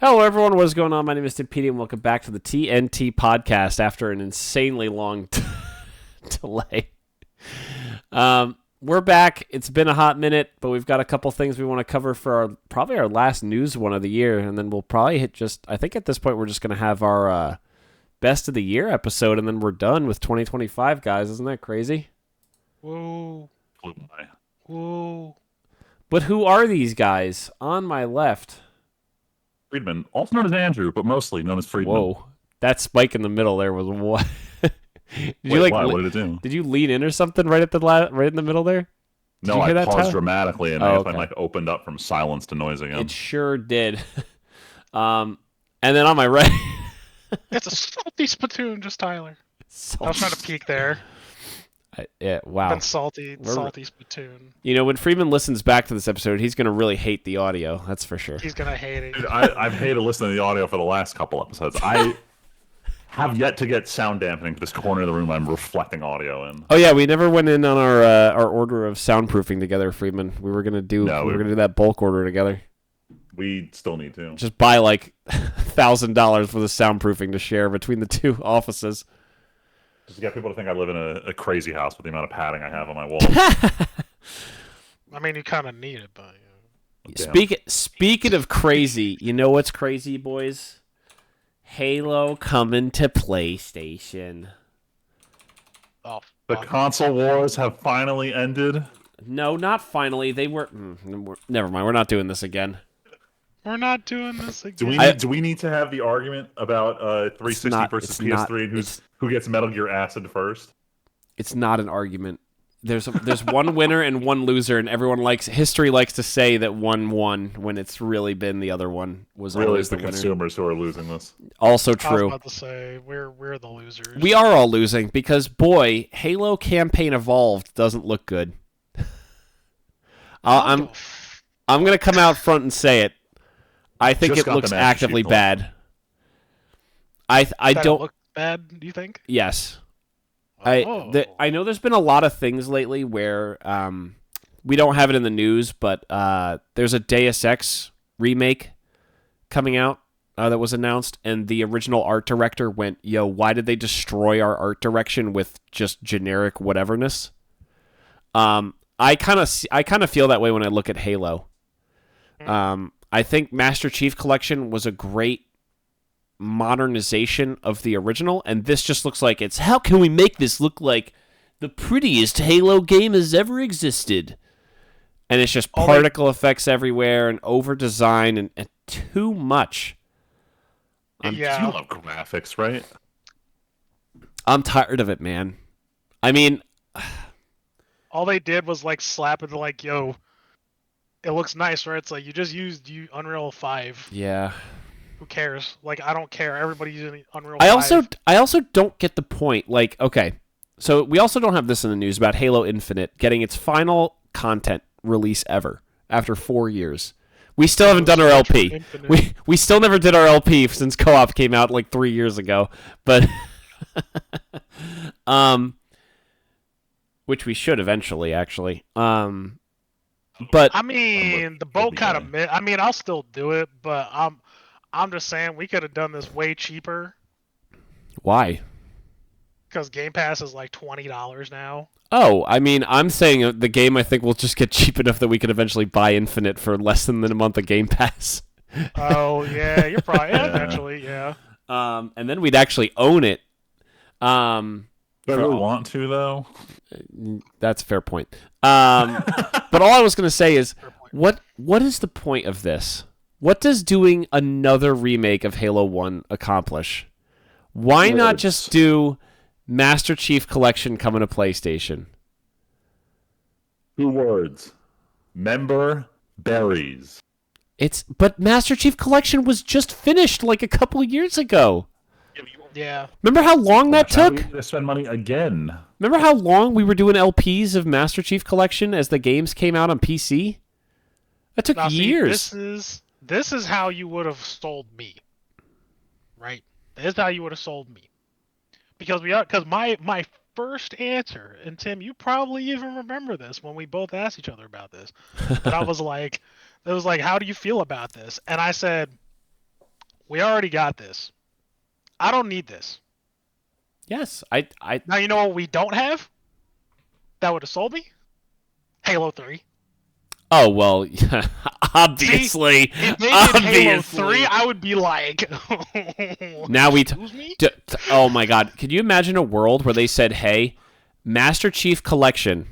Hello, everyone. What is going on? My name is Timpedia, and welcome back to the TNT podcast after an insanely long delay. We're back. It's been a hot minute, but we've got a couple things we want to cover for probably our last news one of the year, and then we'll probably I think at this point we're just going to have our best of the year episode, and then we're done with 2025, guys. Isn't that crazy? Whoa. Whoa. But who are these guys on my left? Friedman, also known as Andrew, but mostly known as Friedman. Whoa, that spike in the middle there was what? Why? What did it do? Did you lean in or something right at the right in the middle there? No, I paused dramatically, and okay. I opened up from silence to noise again. It sure did. And then on my right, It's a salty spittoon, just Tyler. I was trying to peek there. Wow. Been salty spittoon. You know, when Freeman listens back to this episode, he's going to really hate the audio. That's for sure. He's going to hate it. Dude, I've hated listening to the audio for the last couple episodes. I have yet to get sound dampening to this corner of the room I'm reflecting audio in. Oh yeah, we never went in on our order of soundproofing together, Freeman. We were going to do do that bulk order together. We still need to. Just buy like $1,000 for the soundproofing to share between the two offices. Just to get people to think I live in a crazy house with the amount of padding I have on my walls. I mean, you kind of need it, but... Speaking of crazy, you know what's crazy, boys? Halo coming to PlayStation. Oh, the console wars have finally ended. No, not finally. They were... never mind, we're not doing this again. We're not doing this again. Do we need to have the argument about 360 versus PS3 and who gets Metal Gear Acid first? It's not an argument. There's one winner and one loser, and history likes to say that one won when it's really been the other one was really always the winner. Consumers who are losing this. Also true. I was about to say we're the losers. We are all losing because boy, Halo Campaign Evolved doesn't look good. I'm gonna come out front and say it. I think it looks actively bad. I don't look bad. Do you think? Yes. I know there's been a lot of things lately where we don't have it in the news, but there's a Deus Ex remake coming out that was announced, and the original art director went, "Yo, why did they destroy our art direction with just generic whateverness?" I kind of feel that way when I look at Halo. I think Master Chief Collection was a great modernization of the original, and this just looks like it's how can we make this look like the prettiest Halo game has ever existed? And it's just particle effects everywhere and over design and too much. You love graphics, right? I'm tired of it, man. I mean, all they did was like slap it like, yo, it looks nice, right? It's like you just used Unreal 5. Yeah. Who cares? Like, I don't care. Everybody's using Unreal 5. I also don't get the point. Like, okay, so we also don't have this in the news about Halo Infinite getting its final content release ever after 4 years. We still haven't done our LP. We still never did our LP since Co-op came out like 3 years ago. But which we should eventually, actually. But I mean, the boat kind of. I mean, I'll still do it, but I'm just saying we could have done this way cheaper. Why? Because Game Pass is like $20 now. Oh, I mean, I'm saying the game I think will just get cheap enough that we could eventually buy Infinite for less than a month of Game Pass. Oh yeah, you're probably eventually, yeah. And then we'd actually own it. Do I really want to though? That's a fair point. But all I was going to say is, what is the point of this? What does doing another remake of Halo 1 accomplish? Why not just do Master Chief Collection coming to PlayStation? 2 words. Member berries. But Master Chief Collection was just finished like a couple of years ago. Yeah. Remember how long that took? We need to spend money again. Remember how long we were doing LPs of Master Chief Collection as the games came out on PC? That took years. See, this is how you would have sold me. Right? This is how you would have sold me. Because my first answer, and Tim, you probably even remember this when we both asked each other about this. But I was like, how do you feel about this? And I said, we already got this. I don't need this. Yes, Now you know what we don't have? That would have sold me? Halo 3. Oh well, obviously. See, if they did Halo 3, I would be like, now we. Excuse me? Oh my God! Could you imagine a world where they said, "Hey, Master Chief Collection,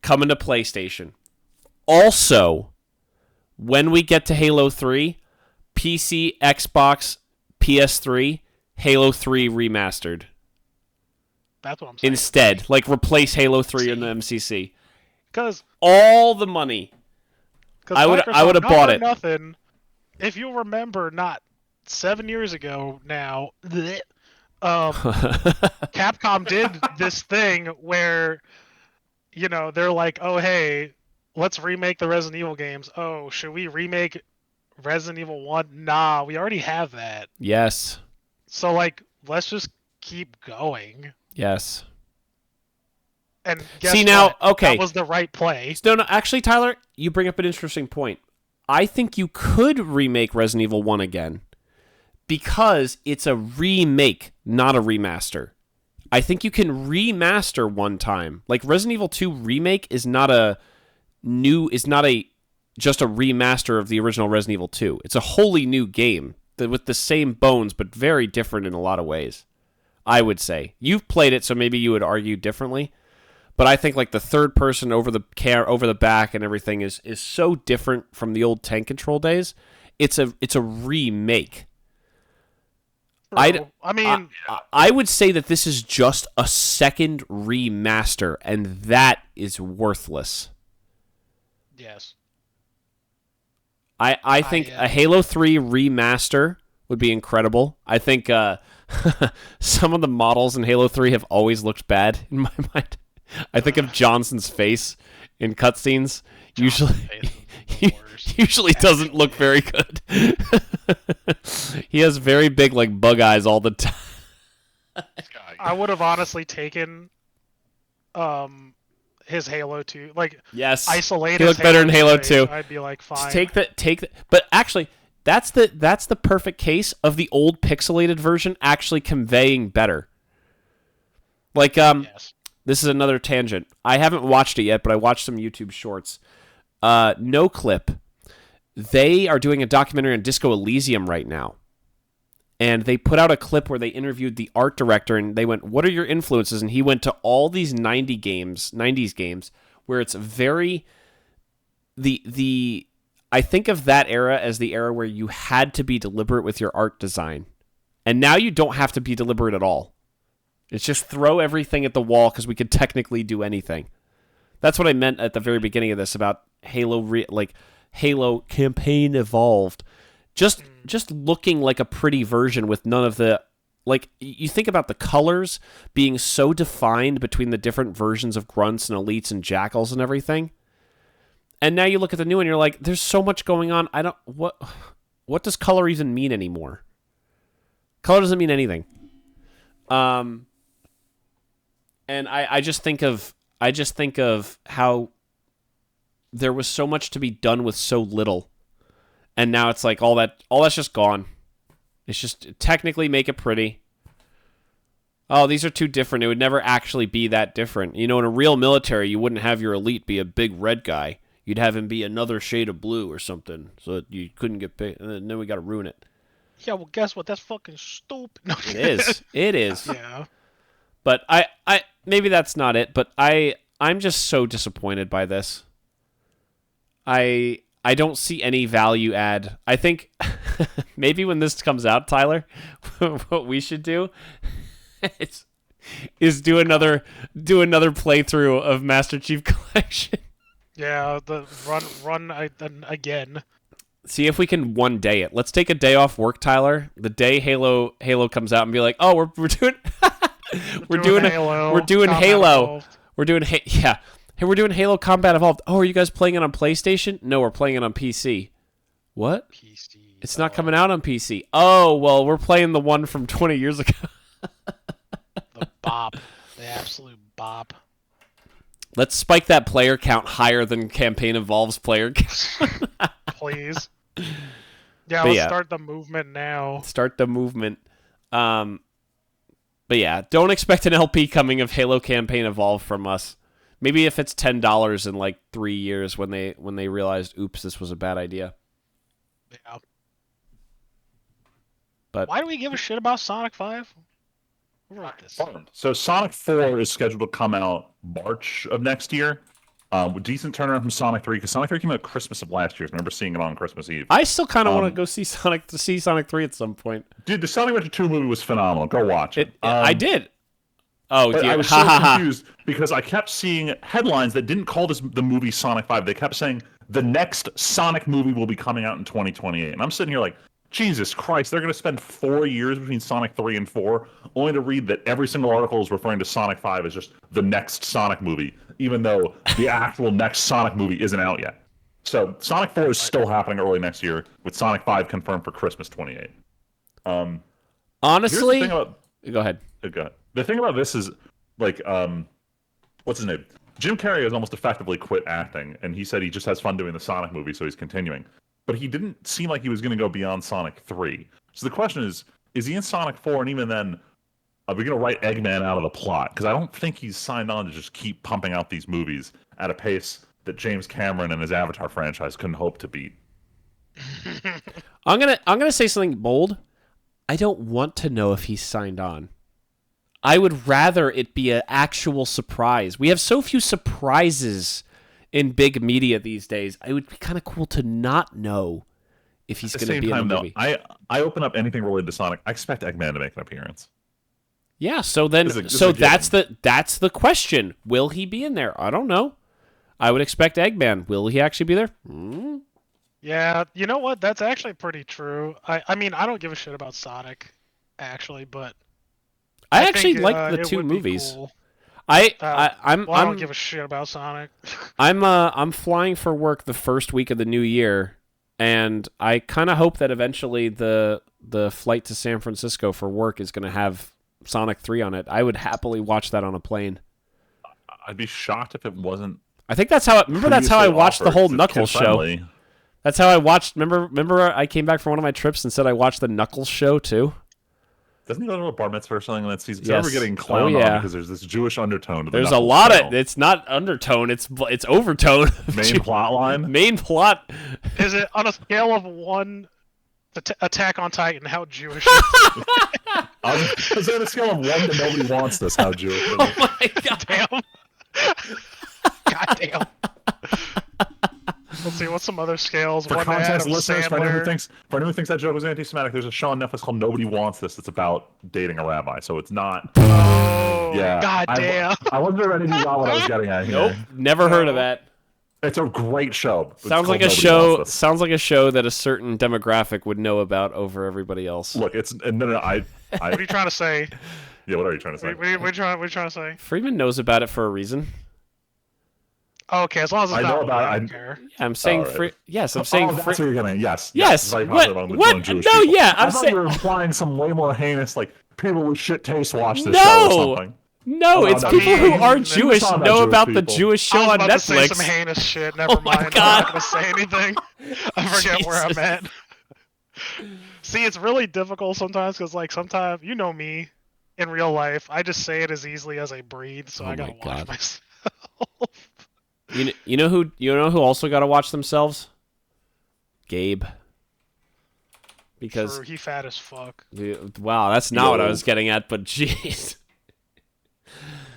coming to PlayStation. Also, when we get to Halo 3, PC, Xbox, PS3, Halo 3 remastered." That's what I'm saying. Instead, like replace Halo 3 in the MCC. Because all the money. I would have bought it. Nothing. If you remember, not 7 years ago now, Capcom did this thing where, they're like, oh hey, let's remake the Resident Evil games. Oh, should we remake Resident Evil 1? Nah, we already have that. Yes. So let's just keep going. Yes. And guess See now, what? okay, that was the right play. No, actually, Tyler, you bring up an interesting point. I think you could remake Resident Evil 1 again because it's a remake, not a remaster. I think you can remaster one time. Like Resident Evil 2 remake is not just a remaster of the original Resident Evil 2. It's a wholly new game with the same bones but very different in a lot of ways. I would say. You've played it, so maybe you would argue differently. But I think like the third person over the back and everything is so different from the old tank control days. It's a remake. I would say that this is just a second remaster, and that is worthless. Yes. I think a Halo 3 remaster would be incredible. I think some of the models in Halo 3 have always looked bad in my mind. I think of Johnson's face in cutscenes. Usually doesn't look very good. He has very big bug eyes all the time. I would have honestly taken his Halo 2 yes, isolated. He looked better in Halo 2. I'd be like, fine. Take the. But actually, that's the perfect case of the old pixelated version actually conveying better. Yes. This is another tangent. I haven't watched it yet, but I watched some YouTube shorts. No Clip. They are doing a documentary on Disco Elysium right now. And they put out a clip where they interviewed the art director, and they went, what are your influences? And he went to all these 90s games, where it's very... I think of that era as the era where you had to be deliberate with your art design. And now you don't have to be deliberate at all. It's just throw everything at the wall because we could technically do anything. That's what I meant at the very beginning of this about Halo, Halo Campaign Evolved. Just looking like a pretty version with none of the... you think about the colors being so defined between the different versions of grunts and elites and jackals and everything. And now you look at the new one, you're like, there's so much going on. What does color even mean anymore? Color doesn't mean anything. And I just think of how there was so much to be done with so little, and now it's like all that's just gone. It's just technically make it pretty. Oh, these are too different. It would never actually be that different. In a real military, you wouldn't have your elite be a big red guy. You'd have him be another shade of blue or something, so that you couldn't get picked. And then we got to ruin it. Yeah, well, guess what? That's fucking stupid. No. It is. It is. Yeah. But I maybe that's not it, but I'm just so disappointed by this. I don't see any value add. I think maybe when this comes out, Tyler, what we should do is do another playthrough of Master Chief Collection. Yeah, the run again. See if we can one day it. Let's take a day off work, Tyler. The day Halo comes out, and be like, oh, we're doing we're doing Halo. We're doing Halo. We're doing yeah. Hey, we're doing Halo Combat Evolved. Oh, are you guys playing it on PlayStation? No, we're playing it on PC. What? PC. It's not coming out on PC. Oh, well, we're playing the one from 20 years ago. The bop. The absolute bop. Let's spike that player count higher than Campaign Evolved's player count. Please. Yeah, But let's yeah. start the movement now. Start the movement. But yeah, don't expect an LP coming of Halo Campaign Evolved from us. Maybe if it's $10 in like 3 years when they realized, oops, this was a bad idea. Yeah. But why do we give a shit about Sonic 5? Who wrote this? So Sonic 4 is scheduled to come out March of next year. With decent turnaround from Sonic 3, because Sonic 3 came out Christmas of last year. I remember seeing it on Christmas Eve. I still kind of want to go see Sonic 3 at some point. Dude, the Sonic Adventure 2 movie was phenomenal. Go watch it. I did. Oh, but dear. I was so confused because I kept seeing headlines that didn't call this the movie Sonic 5. They kept saying the next Sonic movie will be coming out in 2028. And I'm sitting here like, Jesus Christ, they're going to spend 4 years between Sonic 3 and 4 only to read that every single article is referring to Sonic 5 as just the next Sonic movie, even though the actual next Sonic movie isn't out yet. So Sonic 4 is still happening early next year, with Sonic 5 confirmed for Christmas 28. Honestly, go ahead. The thing about this is, like, what's his name? Jim Carrey has almost effectively quit acting, and he said he just has fun doing the Sonic movie, so he's continuing. But he didn't seem like he was going to go beyond Sonic 3. So the question is he in Sonic 4? And even then, are we going to write Eggman out of the plot? Because I don't think he's signed on to just keep pumping out these movies at a pace that James Cameron and his Avatar franchise couldn't hope to beat. I'm gonna say something bold. I don't want to know if he's signed on. I would rather it be an actual surprise. We have so few surprises in big media these days. It would be kind of cool to not know if he's going to be in the movie. I open up anything related to Sonic. I expect Eggman to make an appearance. Yeah, so then that's the question. Will he be in there? I don't know. I would expect Eggman. Will he actually be there? Yeah, you know what? That's actually pretty true. I mean, I don't give a shit about Sonic, actually, but I actually like the two movies. Cool. I don't give a shit about Sonic. I'm flying for work the first week of the new year, and I kind of hope that eventually the flight to San Francisco for work is going to have Sonic 3 on it. I would happily watch that on a plane. I'd be shocked if it wasn't. I think that's how. That's how I watched the whole Knuckles show. That's how I watched. Remember, I came back from one of my trips and said I watched the Knuckles show too. Doesn't he go to a bar mitzvah or something in that season? Yes. We're getting clowned on because there's this Jewish undertone to the There's Knuckles a lot show. of it's not undertone, it's overtone. Main plot line? Main plot. Is it on a scale of 1 Attack on Titan, how Jewish is Is it on a scale of 1 to nobody wants this, how Jewish is? Oh my god. Damn. God damn. Let's see, what's some other scales? For context, listeners, for anyone who thinks that joke was anti-Semitic, there's a show on Netflix called Nobody Wants This that's about dating a rabbi, so it's not... Oh, yeah. God damn. I wasn't ready to know what I was getting at here. Nope, never heard of that. It's a great show. Sounds like a show that a certain demographic would know about over everybody else. Look, it's... No, What are you trying to say? Yeah, what are you trying to say? What are you trying to say? Freeman knows about it for a reason. Okay, as long as it's not know about I it. don't care. Yeah, I'm saying that's what you're getting at. Yes. Yes. What? What? No, people. yeah. I thought you were implying some way more heinous, like people with shit taste watch this show or something. No, it's people who are Jewish know about the Jewish show on Netflix. I was about to say some heinous shit. Never mind. I'm not gonna say anything. I forget where I'm at. See, it's really difficult sometimes because, like, sometimes you know me in real life. I just say it as easily as I breathe, so I gotta watch myself. You know who also got to watch themselves? Gabe. Because he fat as fuck. Wow, that's not what I was getting at, but jeez.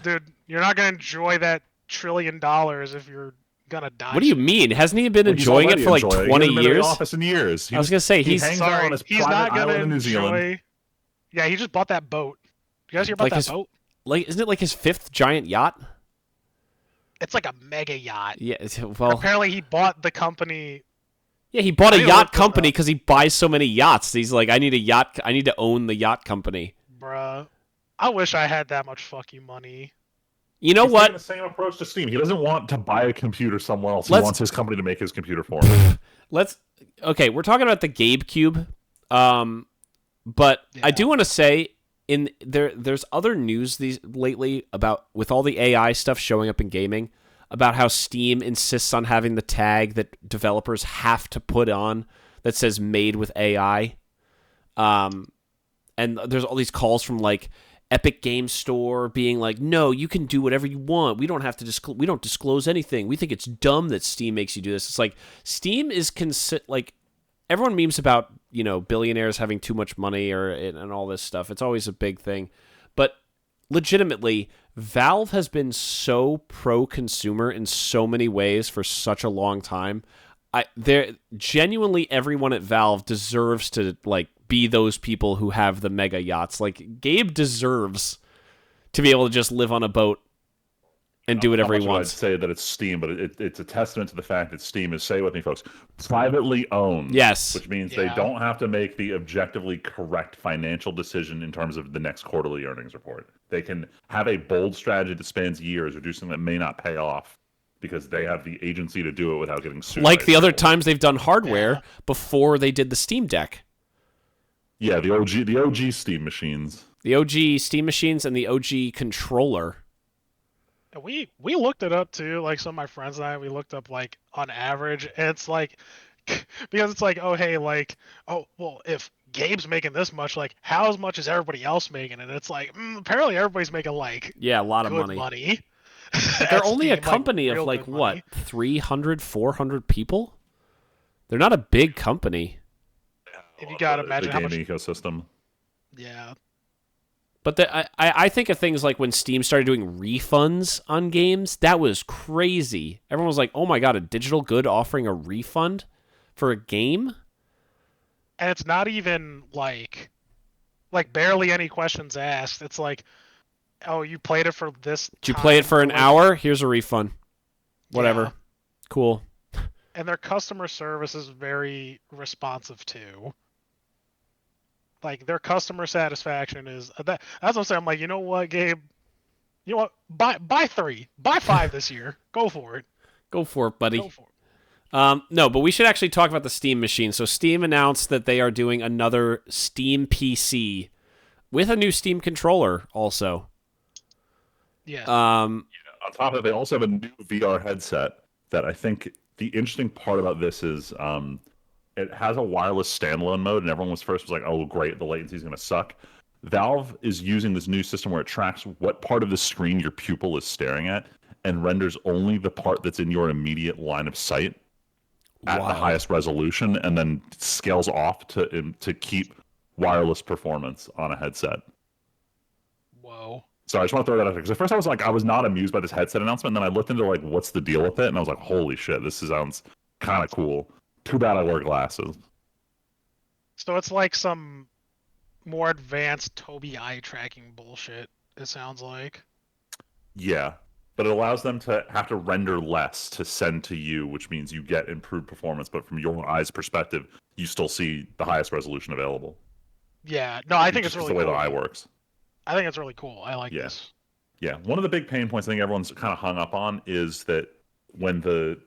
Dude, you're not gonna enjoy that $1 trillion if you're gonna die. What do you mean? Hasn't he been enjoying it for like 20 years? In the office in years. I was gonna say he's out on his private island in New Zealand. Yeah, he just bought that boat. You guys hear about that boat? Like, isn't it like his 5th giant yacht? It's like a mega yacht. Yeah, well... Apparently he bought the company... Yeah, he bought a yacht company because he buys so many yachts. He's like, I need a yacht... I need to own the yacht company. Bruh. I wish I had that much fucking money. You know what? He's taking the same approach to Steam. He doesn't want to buy a computer somewhere else. He wants his company to make his computer for him. Okay, we're talking about the GabeCube. But yeah. I do want to say... There's other news lately about with all the AI stuff showing up in gaming about how Steam insists on having the tag that developers have to put on that says "made with AI." And there's all these calls from like Epic Game Store being like, "No, you can do whatever you want. We don't have to we don't disclose anything. We think it's dumb that Steam makes you do this." It's like Steam is like everyone memes about, billionaires having too much money and all this stuff. It's always a big thing. But legitimately, Valve has been so pro-consumer in so many ways for such a long time. Genuinely everyone at Valve deserves to like be those people who have the mega yachts. Like Gabe deserves to be able to just live on a boat and do whatever he wants. I'd say that it's Steam, but it's a testament to the fact that Steam is, say with me, folks, privately owned. Yes. Which means they don't have to make the objectively correct financial decision in terms of the next quarterly earnings report. They can have a bold strategy that spans years or do something that may not pay off because they have the agency to do it without getting sued. Like the other times they've done hardware before they did the Steam Deck. Yeah, the OG Steam machines. The OG Steam machines and the OG controller. We looked it up too, like some of my friends and I, we looked up like on average, and it's like, because it's like, oh hey, like, oh well, if Gabe's making this much, like how much is everybody else making? And it's like, apparently everybody's making like a lot of money. But they're only a company of like what, 300, 400 people? They're not a big company. If you gotta imagine the gaming ecosystem. Yeah. But I think of things like when Steam started doing refunds on games. That was crazy. Everyone was like, oh my god, a digital good offering a refund for a game? And it's not even like barely any questions asked. It's like, oh, you played it for this Did you play it for an hour? Here's a refund. Whatever. Yeah. Cool. And their customer service is very responsive too. Like their customer satisfaction is that's what I'm saying. I'm like, you know what, Gabe? You know what? Buy 3, buy 5 this year. Go for it. Go for it, buddy. Go for it. No, but we should actually talk about the Steam machine. So Steam announced that they are doing another Steam PC with a new Steam controller also. Yeah. On top of it, they also have a new VR headset that I think the interesting part about this is it has a wireless standalone mode, and everyone was like, oh, great, the latency is going to suck. Valve is using this new system where it tracks what part of the screen your pupil is staring at and renders only the part that's in your immediate line of sight at the highest resolution, and then scales off to keep wireless performance on a headset. Whoa. So I just want to throw that out there, because at first I was not amused by this headset announcement, and then I looked into like what's the deal with it, and I was like, holy shit, this sounds kind of cool. Too bad I wear glasses. So it's like some more advanced Tobii eye tracking bullshit, it sounds like. Yeah, but it allows them to have to render less to send to you, which means you get improved performance, but from your eye's perspective, you still see the highest resolution available. Yeah, no, I think it's really the way cool. the eye works. I think it's really cool. I like this. Yeah, one of the big pain points I think everyone's kind of hung up on is that when the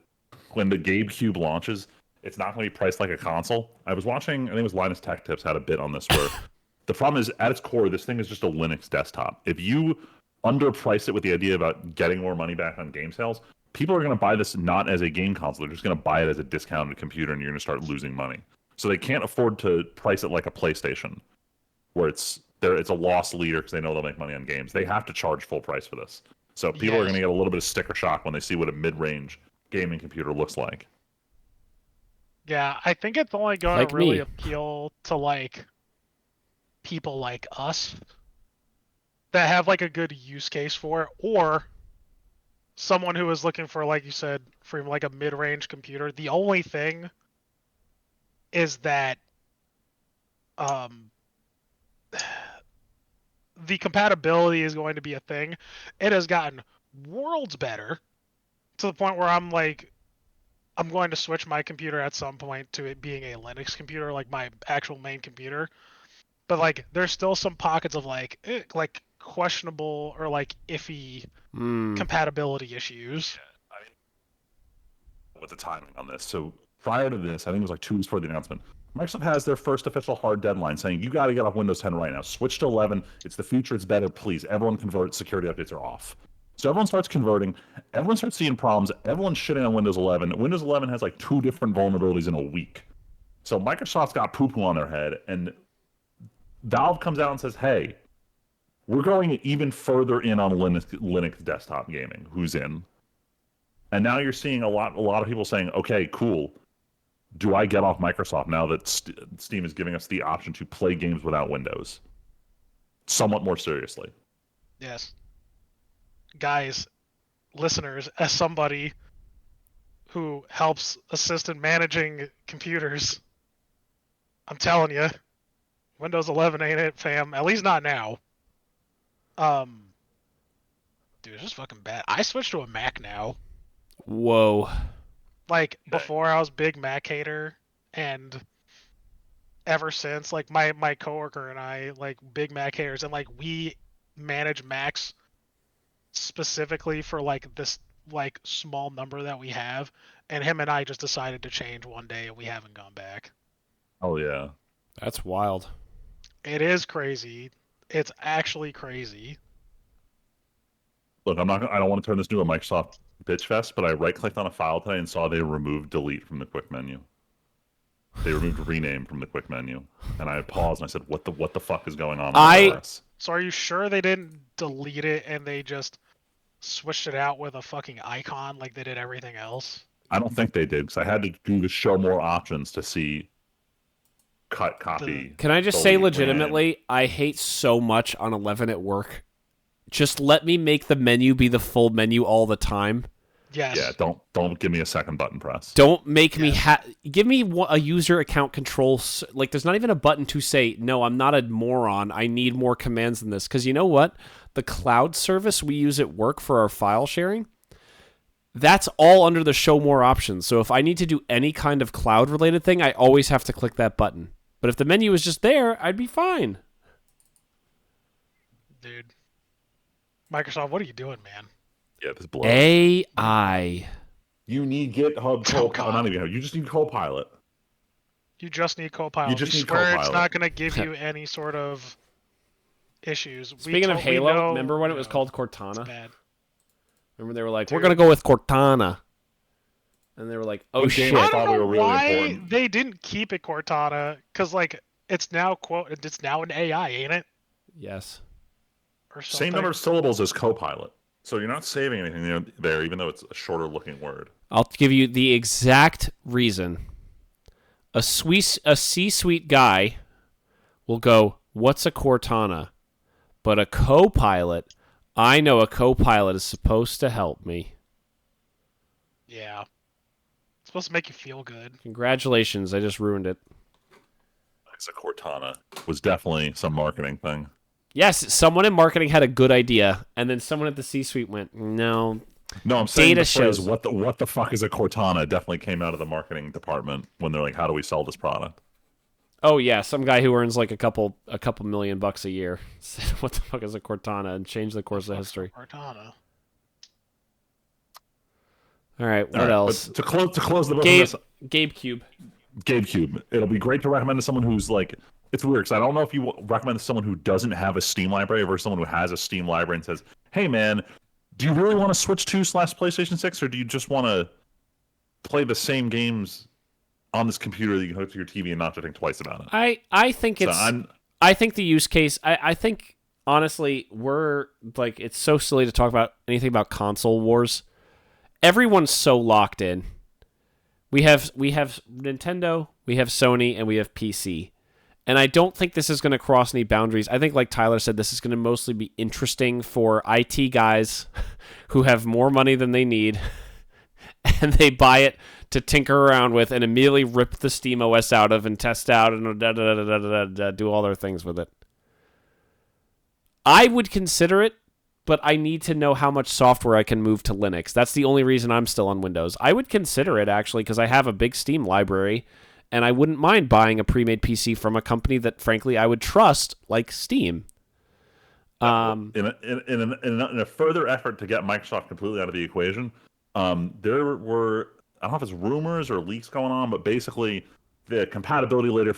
GabeCube launches, it's not going to be priced like a console. I was watching, I think it was Linus Tech Tips had a bit on this where the problem is at its core, this thing is just a Linux desktop. If you underprice it with the idea about getting more money back on game sales, people are going to buy this not as a game console. They're just going to buy it as a discounted computer, and you're going to start losing money. So they can't afford to price it like a PlayStation, where it's a loss leader because they know they'll make money on games. They have to charge full price for this. So people are going to get a little bit of sticker shock when they see what a mid-range gaming computer looks like. Yeah, I think it's only going to really appeal to like people like us that have like a good use case for it, or someone who is looking for, like you said, for like a mid-range computer. The only thing is that the compatibility is going to be a thing. It has gotten worlds better to the point where I'm like, I'm going to switch my computer at some point to it being a Linux computer, like my actual main computer. But like, there's still some pockets of like questionable or like iffy compatibility issues. Yeah, I mean, with the timing on this. So prior to this, I think it was like 2 weeks before the announcement, Microsoft has their first official hard deadline saying, you got to get off Windows 10 right now. Switch to 11. It's the future. It's better. Please, everyone convert. Security updates are off. So everyone starts converting. Everyone starts seeing problems. Everyone's shitting on Windows 11. Windows 11 has like 2 different vulnerabilities in a week. So Microsoft's got poo-poo on their head, and Valve comes out and says, hey, we're going even further in on Linux desktop gaming. Who's in? And now you're seeing a lot of people saying, okay, cool. Do I get off Microsoft now that Steam is giving us the option to play games without Windows? Somewhat more seriously. Yes. Guys, listeners, as somebody who helps assist in managing computers, I'm telling you, Windows 11 ain't it, fam. At least not now. Dude, it's just fucking bad. I switched to a Mac now. Whoa. Like, before I was big Mac hater, and ever since, like, my coworker and I, like, big Mac haters, and, like, we manage Macs specifically for, like, this, like, small number that we have, and him and I just decided to change one day, and we haven't gone back. Oh, yeah. That's wild. It is crazy. It's actually crazy. Look, I don't want to turn this into a Microsoft bitch fest, but I right-clicked on a file today and saw they removed delete from the quick menu. They removed rename from the quick menu, and I paused and I said, "What the fuck is going on?" So are you sure they didn't delete it and they just switched it out with a fucking icon like they did everything else? I don't think they did, because I had to do the show more options to see cut, copy. Can I just say legitimately, I hate so much on 11 at work. Just let me make the menu be the full menu all the time. Yes. Yeah, don't give me a second button press. Don't make me give me a user account control. Like, there's not even a button to say, no, I'm not a moron. I need more commands than this. Because you know what? The cloud service we use at work for our file sharing, that's all under the show more options. So if I need to do any kind of cloud related thing, I always have to click that button. But if the menu is just there, I'd be fine. Dude. Microsoft, what are you doing, man? Yeah, this blows. AI. You need GitHub Copilot. Not even. You just need Copilot. You just need Copilot. You just need swear Copilot. It's not going to give you any sort of issues. Speaking of Halo, remember when it was called Cortana? It's bad. Remember they were like, we're going to go with Cortana. And they were like, oh shit. I don't know why they didn't keep it Cortana, because like it's now an AI, ain't it? Yes. Or something. Same number of syllables as Copilot. So you're not saving anything there, even though it's a shorter looking word. I'll give you the exact reason. A C-suite guy will go, what's a Cortana? But a Copilot, I know a Copilot is supposed to help me. Yeah. It's supposed to make you feel good. Congratulations, I just ruined it. Because a Cortana was definitely some marketing thing. Yes, someone in marketing had a good idea, and then someone at the C-suite went, no. No, I'm saying data the phrase, shows what the fuck is a Cortana definitely came out of the marketing department when they're like, how do we sell this product? Oh yeah, some guy who earns like a couple $1 million a year said, what the fuck is a Cortana, and changed the course of history. Cortana. All right, what else? To close the book, GabeCube. GabeCube. It'll be great to recommend to someone who's like, it's weird because I don't know if you recommend to someone who doesn't have a Steam library versus someone who has a Steam library and says, hey man, do you really want to switch to /PlayStation 6, or do you just want to play the same games on this computer that you can hook to your TV and not to think twice about it? I think it's I think the use case, I think honestly we're like, it's so silly to talk about anything about console wars. Everyone's so locked in. We have Nintendo, we have Sony, and we have PC. And I don't think this is going to cross any boundaries. I think, like Tyler said, this is going to mostly be interesting for IT guys who have more money than they need, and they buy it to tinker around with and immediately rip the Steam OS out of and test out and do all their things with it. I would consider it, but I need to know how much software I can move to Linux. That's the only reason I'm still on Windows. I would consider it, actually, because I have a big Steam library, and I wouldn't mind buying a pre-made PC from a company that, frankly, I would trust, like Steam. In a further effort to get Microsoft completely out of the equation, there were, I don't know if it's rumors or leaks going on, but basically the compatibility layer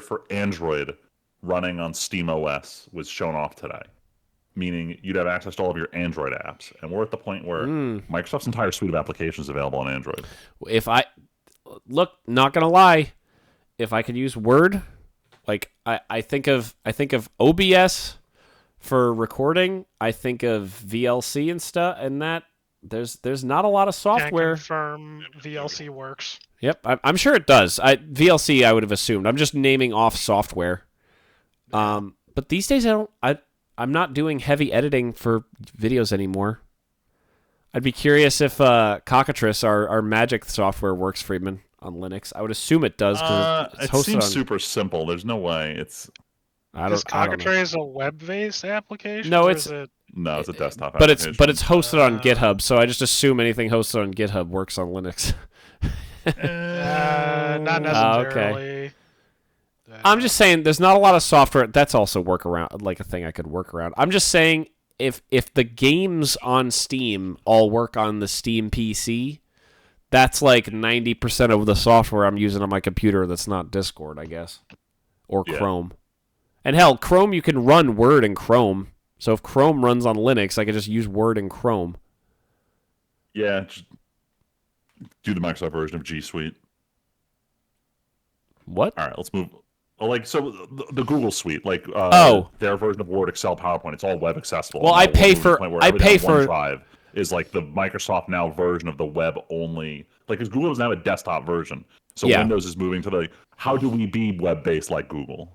for Android running on SteamOS was shown off today, meaning you'd have access to all of your Android apps. And we're at the point where Microsoft's entire suite of applications is available on Android. look, not gonna lie, if I could use Word, like I think of OBS for recording. I think of VLC and stuff, and that there's not a lot of software. Can confirm VLC works. Yep, I'm sure it does. VLC I would have assumed. I'm just naming off software. But these days I'm not doing heavy editing for videos anymore. I'd be curious if Cockatrice, our magic software, works, Friedman, on Linux. I would assume it does because it's hosted seems on... super simple. There's no way it's. Is Cockatrice a web-based application? No, it's a desktop. But application. it's hosted on GitHub, so I just assume anything hosted on GitHub works on Linux. Not necessarily. Okay. I'm just saying there's not a lot of software. That's also a thing I could work around. I'm just saying if the games on Steam all work on the Steam PC, that's like 90% of the software I'm using on my computer that's not Discord, I guess. Or Chrome. And hell, Chrome, you can run Word in Chrome. So if Chrome runs on Linux, I can just use Word in Chrome. Yeah, just do the Microsoft version of G Suite. What? All right, let's move. So the Google Suite, their version of Word, Excel, PowerPoint, it's all web accessible. Well, I pay for OneDrive is like the Microsoft Now version of the web only. Like, because Google doesn't have a desktop version, so Windows is moving to how do we be web based like Google?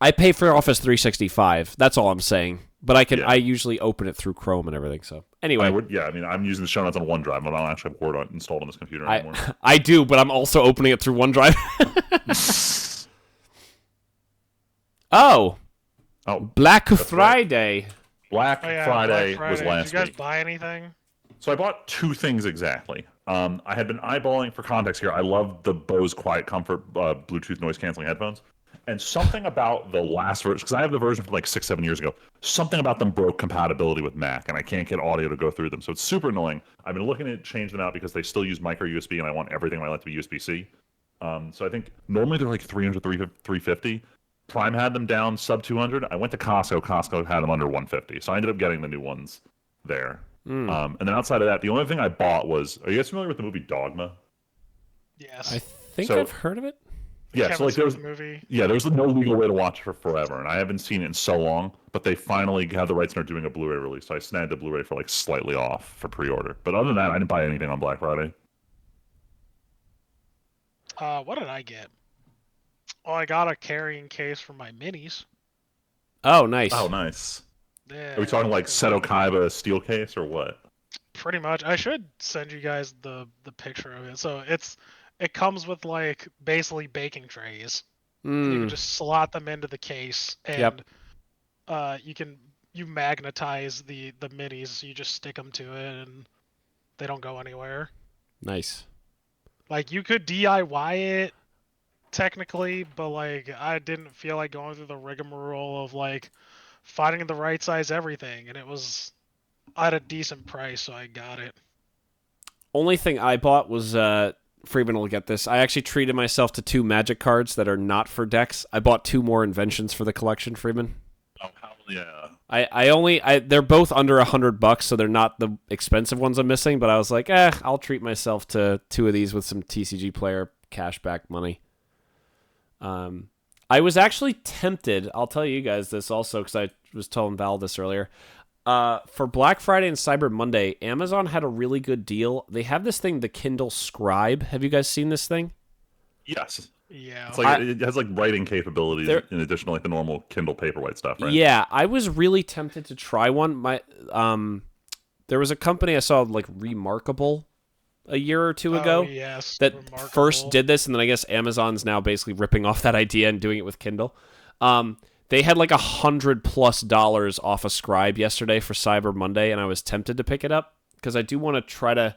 I pay for Office 365. That's all I'm saying. But I usually open it through Chrome and everything. So anyway, I'm using the show notes on OneDrive, but I don't actually have Word installed on this computer anymore. I do, but I'm also opening it through OneDrive. Black Friday. Black Friday was last week. Did you guys buy anything? So I bought two things exactly. I had been eyeballing, for context here, I love the Bose Quiet Comfort Bluetooth noise canceling headphones. And something about the last version, because I have the version from like 6-7 years ago, something about them broke compatibility with Mac, and I can't get audio to go through them. So it's super annoying. I've been looking to change them out because they still use micro USB, and I want everything in my life to be USB-C. So I think normally they're like $300, $350. Prime had them down sub $200. I went to Costco. Costco had them under $150. So I ended up getting the new ones there. And then outside of that, the only thing I bought was, are you guys familiar with the movie Dogma? Yes. I think I've heard of it. Yeah, so there was no legal way to watch it for forever, and I haven't seen it in so long, but they finally have the rights and are doing a Blu-ray release. So I snagged the Blu-ray for like slightly off for pre-order. But other than that, I didn't buy anything on Black Friday. What did I get? Oh, I got a carrying case for my minis. Oh, nice. Oh, nice. Yeah, are we talking like Seto Kaiba steel case or what? Pretty much. I should send you guys the picture of it. So it comes with like basically baking trays. And you can just slot them into the case, and you magnetize the minis. So you just stick them to it, and they don't go anywhere. Nice. Like, you could DIY it technically, but like I didn't feel like going through the rigmarole of like finding the right size everything, and it was at a decent price, so I got it. Only thing I bought was Freeman will get this. I actually treated myself to 2 magic cards that are not for decks. I bought 2 more inventions for the collection, Freeman. Oh, hell yeah. They're both under $100, so they're not the expensive ones I'm missing, but I was like, I'll treat myself to 2 of these with some TCG Player cashback money. I was actually tempted, I'll tell you guys this also, because I was telling Val this earlier. For Black Friday and Cyber Monday, Amazon had a really good deal. They have this thing, the Kindle Scribe. Have you guys seen this thing? Yes. Yeah. It's like it has like writing capabilities in addition to like the normal Kindle Paperwhite stuff, right? Yeah, I was really tempted to try one. There was a company I saw like Remarkable a year or 2 ago that first did this, and then I guess Amazon's now basically ripping off that idea and doing it with Kindle. They had like $100+ off a Scribe yesterday for Cyber Monday, and I was tempted to pick it up because I do want to try to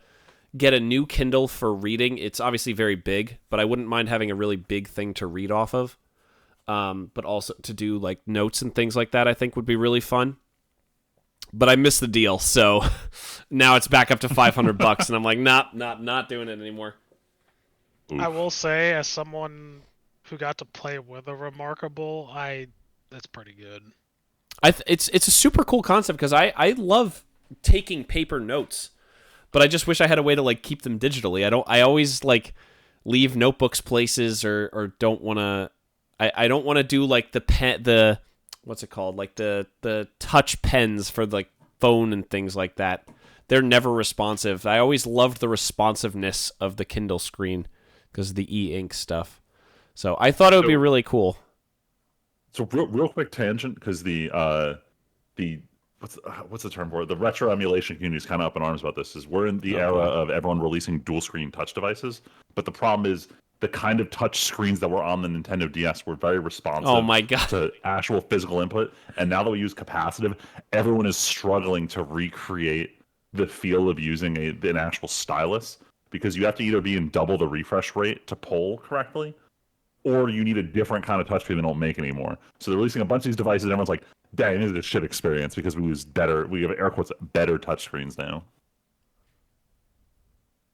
get a new Kindle for reading. It's obviously very big, but I wouldn't mind having a really big thing to read off of. But also to do like notes and things like that, I think would be really fun. But I missed the deal, so now it's back up to $500, and I'm like, not doing it anymore. Oof. I will say, as someone who got to play with a Remarkable, that's pretty good. It's a super cool concept because I love taking paper notes, but I just wish I had a way to like keep them digitally. I always like leave notebooks places or don't want to. I don't want to do like the what's it called, like the touch pens for like phone and things like that. They're never responsive. I always loved the responsiveness of the Kindle screen because of the e-ink stuff. So I thought it would be really cool. So real quick tangent, because the what's the term for it? The retro emulation community is kind of up in arms about this. Is we're in the era of everyone releasing dual screen touch devices, but the problem is the kind of touch screens that were on the Nintendo DS were very responsive to actual physical input. And now that we use capacitive, everyone is struggling to recreate the feel of using an actual stylus, because you have to either be in double the refresh rate to pull correctly, or you need a different kind of touchscreen they don't make anymore. So they're releasing a bunch of these devices, and everyone's like, dang, this is a shit experience because we have air quotes, better touchscreens now.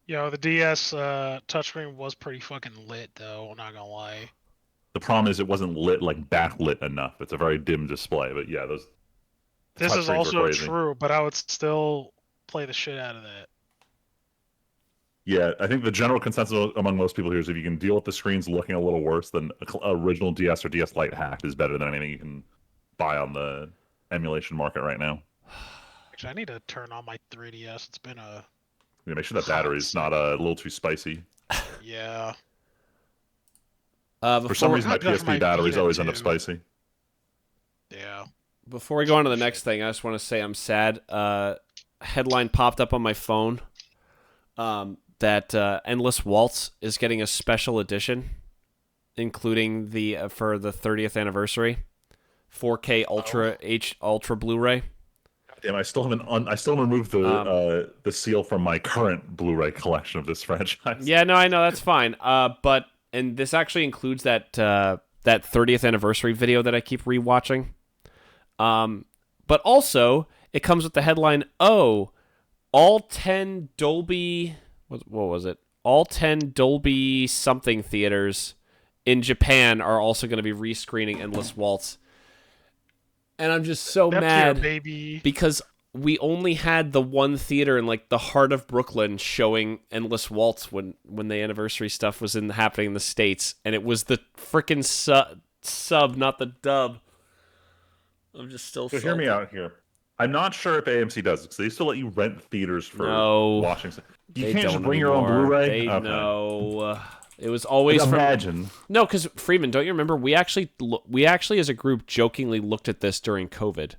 Yo, the DS touchscreen was pretty fucking lit, though, I'm not gonna lie. The problem is it wasn't lit, like backlit enough. It's a very dim display, but yeah, those This is also true, but I would still play the shit out of that. Yeah, I think the general consensus among most people here is if you can deal with the screens looking a little worse, then original DS or DS Lite hacked is better than anything you can buy on the emulation market right now. Actually, I need to turn on my 3DS. It's been a... Yeah, make sure that battery's not a little too spicy. Yeah. For some reason, my PSP batteries always end up spicy. Yeah. Before we go on to the next thing, I just want to say I'm sad. Headline popped up on my phone that Endless Waltz is getting a special edition, including for the 30th anniversary, 4K Ultra Blu-ray. Damn, I still haven't removed the seal from my current Blu-ray collection of this franchise. Yeah, no, I know that's fine. And this actually includes that 30th anniversary video that I keep rewatching. But also it comes with the headline, all 10 Dolby, what was it? All 10 Dolby something theaters in Japan are also going to be rescreening Endless Waltz. And I'm just so mad because we only had the one theater in like the heart of Brooklyn showing Endless Waltz when the anniversary stuff was happening in the States, and it was the frickin' sub, not the dub. I'm just still so salty. Hear me out here. I'm not sure if AMC does it, because they still let you rent theaters for watching. You can't just bring your own Blu-ray? No. It was always imagine. No, because Freeman, don't you remember? We actually as a group jokingly looked at this during COVID.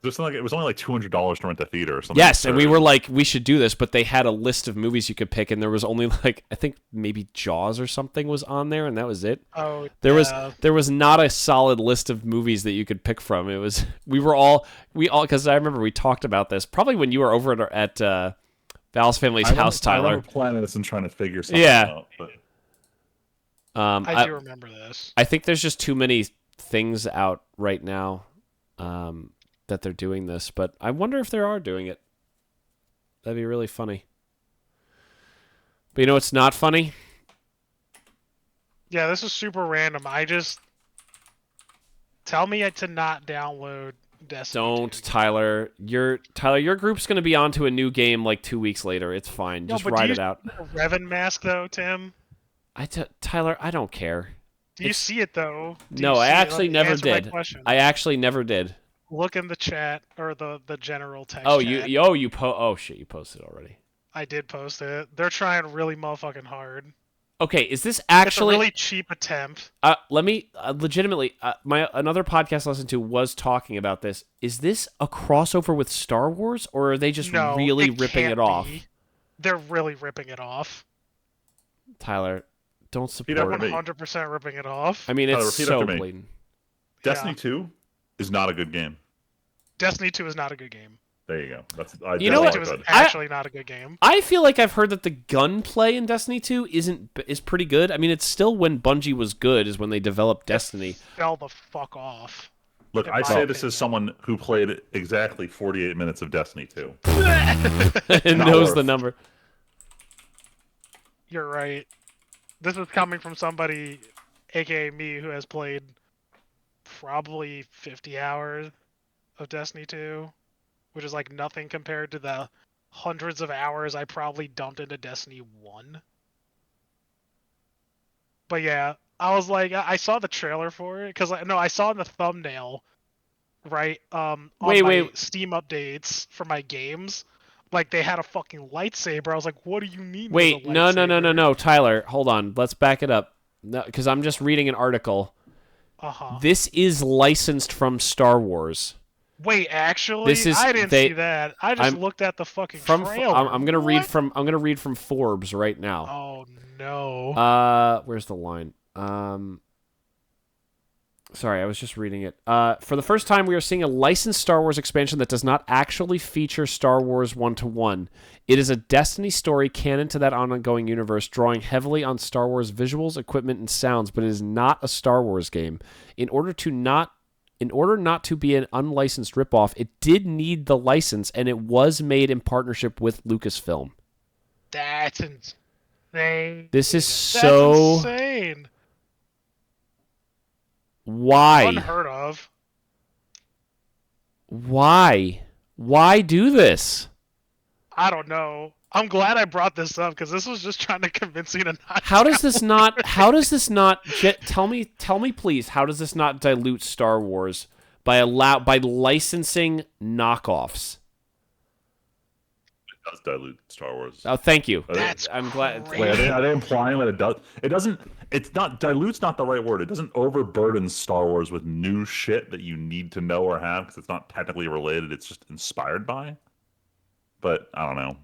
It was only like $200 to rent a theater or something. Yes, and we were like, we should do this, but they had a list of movies you could pick, and there was only like, I think maybe Jaws or something was on there, and that was it. Oh, there was not a solid list of movies that you could pick from. It was we all because I remember we talked about this probably when you were over at Val's family's house, Tyler. I remember planning this and trying to figure something out. But... I do remember this. I think there's just too many things out right now that they're doing this, but I wonder if they are doing it. That'd be really funny. But you know what's not funny? Yeah, this is super random. Tell me to not download Destiny. Don't, 2. Tyler. Your group's going to be onto a new game like 2 weeks later. It's fine. Just ride it out. Revan mask though, Tim? Tyler, I don't care. Do you see it though? No, I actually never did. I actually never did. Look in the chat or the general text. Oh, chat. you posted already. I did post it. They're trying really motherfucking hard. Okay, is this actually it's a really cheap attempt? Let me legitimately. Another podcast I listened to was talking about this. Is this a crossover with Star Wars, or are they just really ripping it off? They're really ripping it off. Tyler, don't support it. They're 100% ripping it off. I mean, it's so blatant. Destiny 2 is not a good game. Destiny 2 is not a good game. There you go. You know what? It was actually not a good game. I feel like I've heard that the gunplay in Destiny 2 is pretty good. I mean, it's still when Bungie was good is when they developed Destiny. It fell the fuck off. Look, I say this as someone who played exactly 48 minutes of Destiny 2. And knows the number. You're right. This is coming from somebody, aka me, who has played probably 50 hours of Destiny 2, which is like nothing compared to the hundreds of hours I probably dumped into Destiny 1. But yeah, I was like, I saw the trailer for it because I saw in the thumbnail, right? On my Steam updates for my games, like they had a fucking lightsaber. I was like, what do you mean? Wait, there's a lightsaber? no, Tyler, hold on. Let's back it up. No, because I'm just reading an article. This is licensed from Star Wars. Wait, actually, I didn't see that. I just looked at the fucking trailer. I'm gonna read from Forbes right now. Oh no. Where's the line? Sorry, I was just reading it. For the first time, we are seeing a licensed Star Wars expansion that does not actually feature Star Wars 1-to-1. It is a Destiny story canon to that ongoing universe, drawing heavily on Star Wars visuals, equipment, and sounds, but it is not a Star Wars game. In order not to be an unlicensed ripoff, it did need the license, and it was made in partnership with Lucasfilm. That's insane. This is so insane. Why? Unheard of. Why? Why do this? I don't know. I'm glad I brought this up because this was just trying to convince me to not. How does this not? Tell me, please. How does this not dilute Star Wars by licensing knockoffs? It does dilute Star Wars. Oh, thank you. I'm glad. Wait, are they implying that it does? It doesn't. It's not dilute's not the right word. It doesn't overburden Star Wars with new shit that you need to know or have because it's not technically related. It's just inspired by. But I don't know.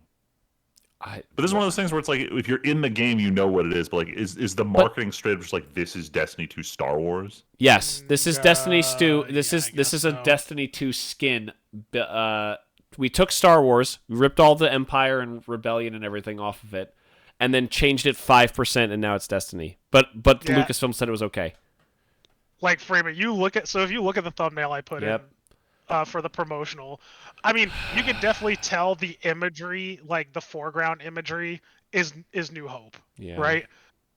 But this is one of those things where it's like if you're in the game, you know what it is. But like, is the marketing straight up just like this is Destiny 2 Star Wars? Yes, this is Destiny 2. This is a so. Destiny 2 skin. We took Star Wars, we ripped all the Empire and Rebellion and everything off of it, and then changed it 5%, and now it's Destiny. But Yeah. Lucasfilm said it was okay. Like Freeman, if you look at the thumbnail I put in for the promotional, I mean, you can definitely tell the imagery, like the foreground imagery, is New Hope, right?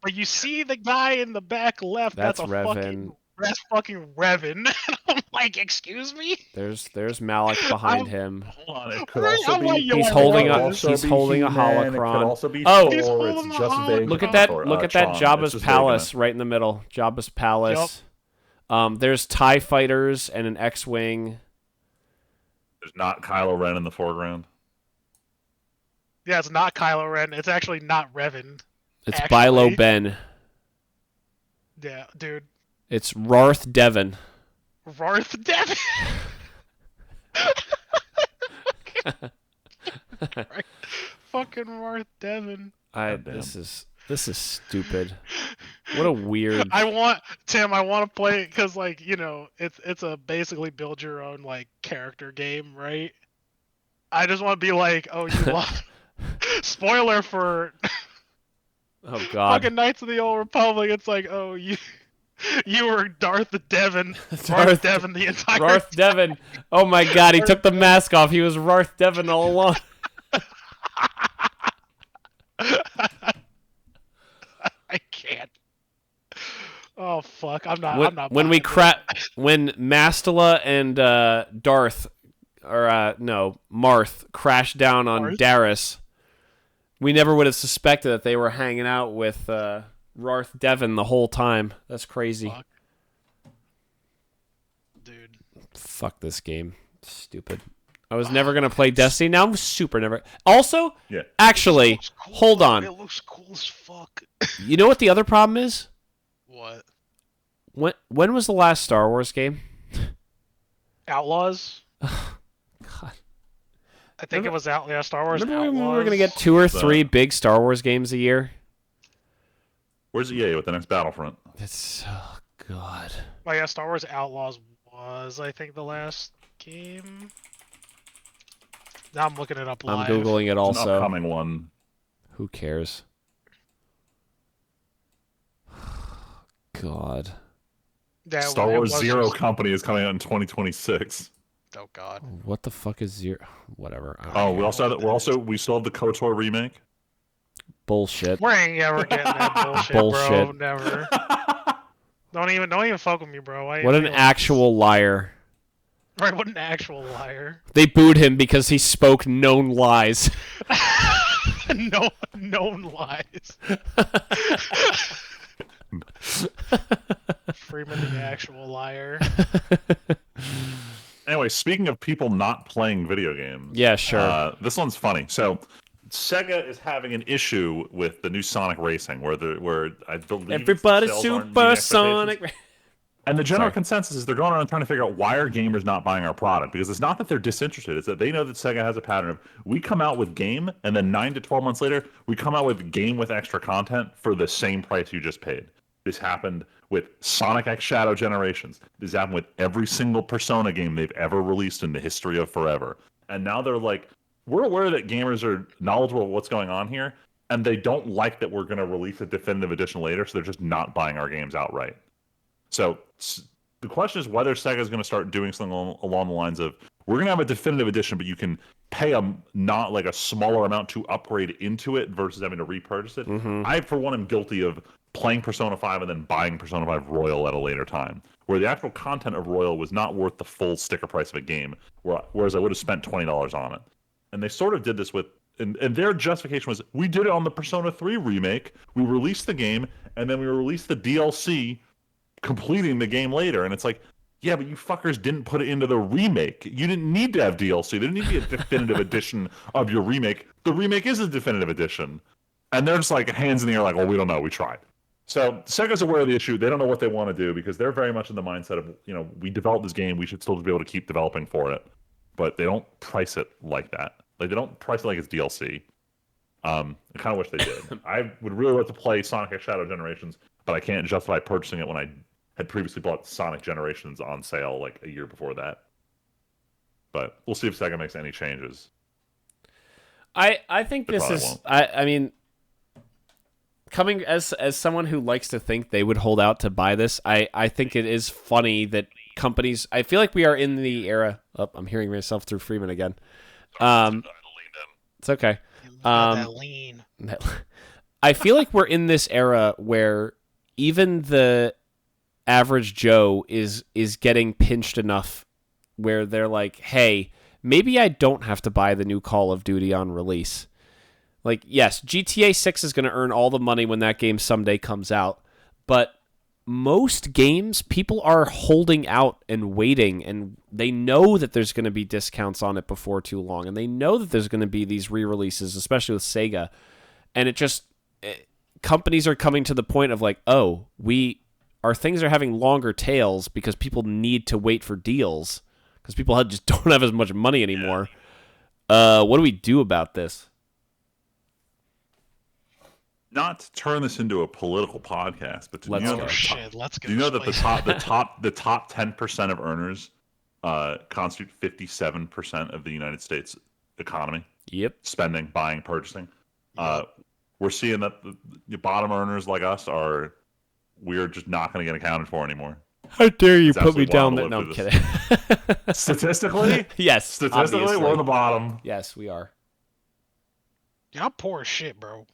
But you see the guy in the back left. That's Revan. That's fucking Revan. I'm like, excuse me. There's Malik behind him. Hold on, it could also be. He's holding a holocron. It could also be Oh, Thor, he's holding it's a just holocron. Vague. Look at that! Or, Look at that! Tron. Jabba's It's just palace Vague. right in the middle. Jabba's palace. There's TIE fighters and an X-wing. There's not Kylo Ren in the foreground. Yeah, it's not Kylo Ren. It's actually not Revan. It's actually. Bilo Ben. Yeah, dude. It's Rarth Devon. Rarth Devon. Right. Fucking Rarth Devon. This is stupid. What a weird. I want to play it because, like, you know, it's a basically build your own like character game, right? I just want to be like, oh, you love. Spoiler for. Oh God. Fucking Knights of the Old Republic. It's like, oh, you were Darth Devon. Darth Devon the entire Rarth Devon. Oh my God, he took the mask off. He was Rarth Devon all along. I can't. Oh fuck! I'm not. When Mastila and Darth, or Marth crashed down on Darius, we never would have suspected that they were hanging out with Rarth Devon the whole time. That's crazy. Fuck. Dude. Fuck this game. Stupid. I was never going to play Destiny. Now I'm super never. Also, actually, Cool, hold on. It looks cool as fuck. You know what the other problem is? What? When was the last Star Wars game? Outlaws? God. I think it was Star Wars Remember Outlaws. when we were going to get 2 or 3 big Star Wars games a year? Where's EA with the next Battlefront? It's oh God. Oh yeah, Star Wars Outlaws was, I think, the last game. Now I'm looking it up live. I'm Googling it It's also. an upcoming one. Who cares? God. Yeah, Star it Wars was Zero just- Company is coming out in 2026. Oh god. What the fuck is Zero? Whatever. Oh, we still have the KOTOR remake. Bullshit. We ain't ever getting that bullshit, Bullshit. bro. Never. Don't even fuck with me, bro. What an actual liar. Right, what an actual liar. They booed him because he spoke known lies. No known lies. Freeman the actual liar. Anyway, speaking of people not playing video games, Yeah, sure. this one's funny. So, Sega is having an issue with the new Sonic Racing, where I believe Everybody's sales aren't meeting supersonic. And the general Sorry. consensus is they're going around trying to figure out why are gamers not buying our product, because it's not that they're disinterested, it's that they know that Sega has a pattern of we come out with game and then 9 to 12 months later we come out with game with extra content for the same price you just paid. This happened with Sonic X Shadow Generations. This happened with every single Persona game they've ever released in the history of forever. And now they're like, we're aware that gamers are knowledgeable of what's going on here, and they don't like that we're going to release a definitive edition later, so they're just not buying our games outright. So the question is whether Sega is going to start doing something along the lines of, we're going to have a definitive edition, but you can pay not like a smaller amount to upgrade into it versus having to repurchase it. Mm-hmm. I, for one, am guilty of playing Persona 5 and then buying Persona 5 Royal at a later time, where the actual content of Royal was not worth the full sticker price of a game, whereas I would have spent $20 on it. And they sort of did this with, and their justification was, we did it on the Persona 3 remake, we released the game, and then we released the DLC completing the game later. And it's like, yeah, but you fuckers didn't put it into the remake. You didn't need to have DLC. There didn't need to be a definitive edition of your remake. The remake is a definitive edition. And they're just like hands in the air like, well, we don't know. We tried. So Sega's aware of the issue. They don't know what they want to do because they're very much in the mindset of, we developed this game. We should still be able to keep developing for it. But they don't price it like that. Like, they don't price it like it's DLC. I kind of wish they did. I would really like to play Sonic X Shadow Generations, but I can't justify purchasing it when I had previously bought Sonic Generations on sale like a year before that. But we'll see if Sega makes any changes. I think this is I mean, coming as someone who likes to think they would hold out to buy this, I think it is funny that companies, I feel like we are in the era. Oh, I'm hearing myself through Freeman again. It's okay. That lean. I feel like we're in this era where even the average Joe is getting pinched enough where they're like, hey, maybe I don't have to buy the new Call of Duty on release. Like, yes, GTA 6 is going to earn all the money when that game someday comes out, but most games, people are holding out and waiting, and they know that there's going to be discounts on it before too long, and they know that there's going to be these re-releases, especially with Sega, and companies are coming to the point of like, oh, our things are having longer tails because people need to wait for deals because people just don't have as much money anymore. Yeah. What do we do about this? Not to turn this into a political podcast, but let's go. Do you know that the top 10% of earners constitute 57% of the United States economy? Yep. Spending, buying, purchasing. We're seeing that the bottom earners like us we're just not going to get accounted for anymore. How dare you put me down that? No, I'm kidding. Statistically? Yes. Statistically, obviously. We're on the bottom. Yes, we are. Yeah, I'm poor as shit, bro.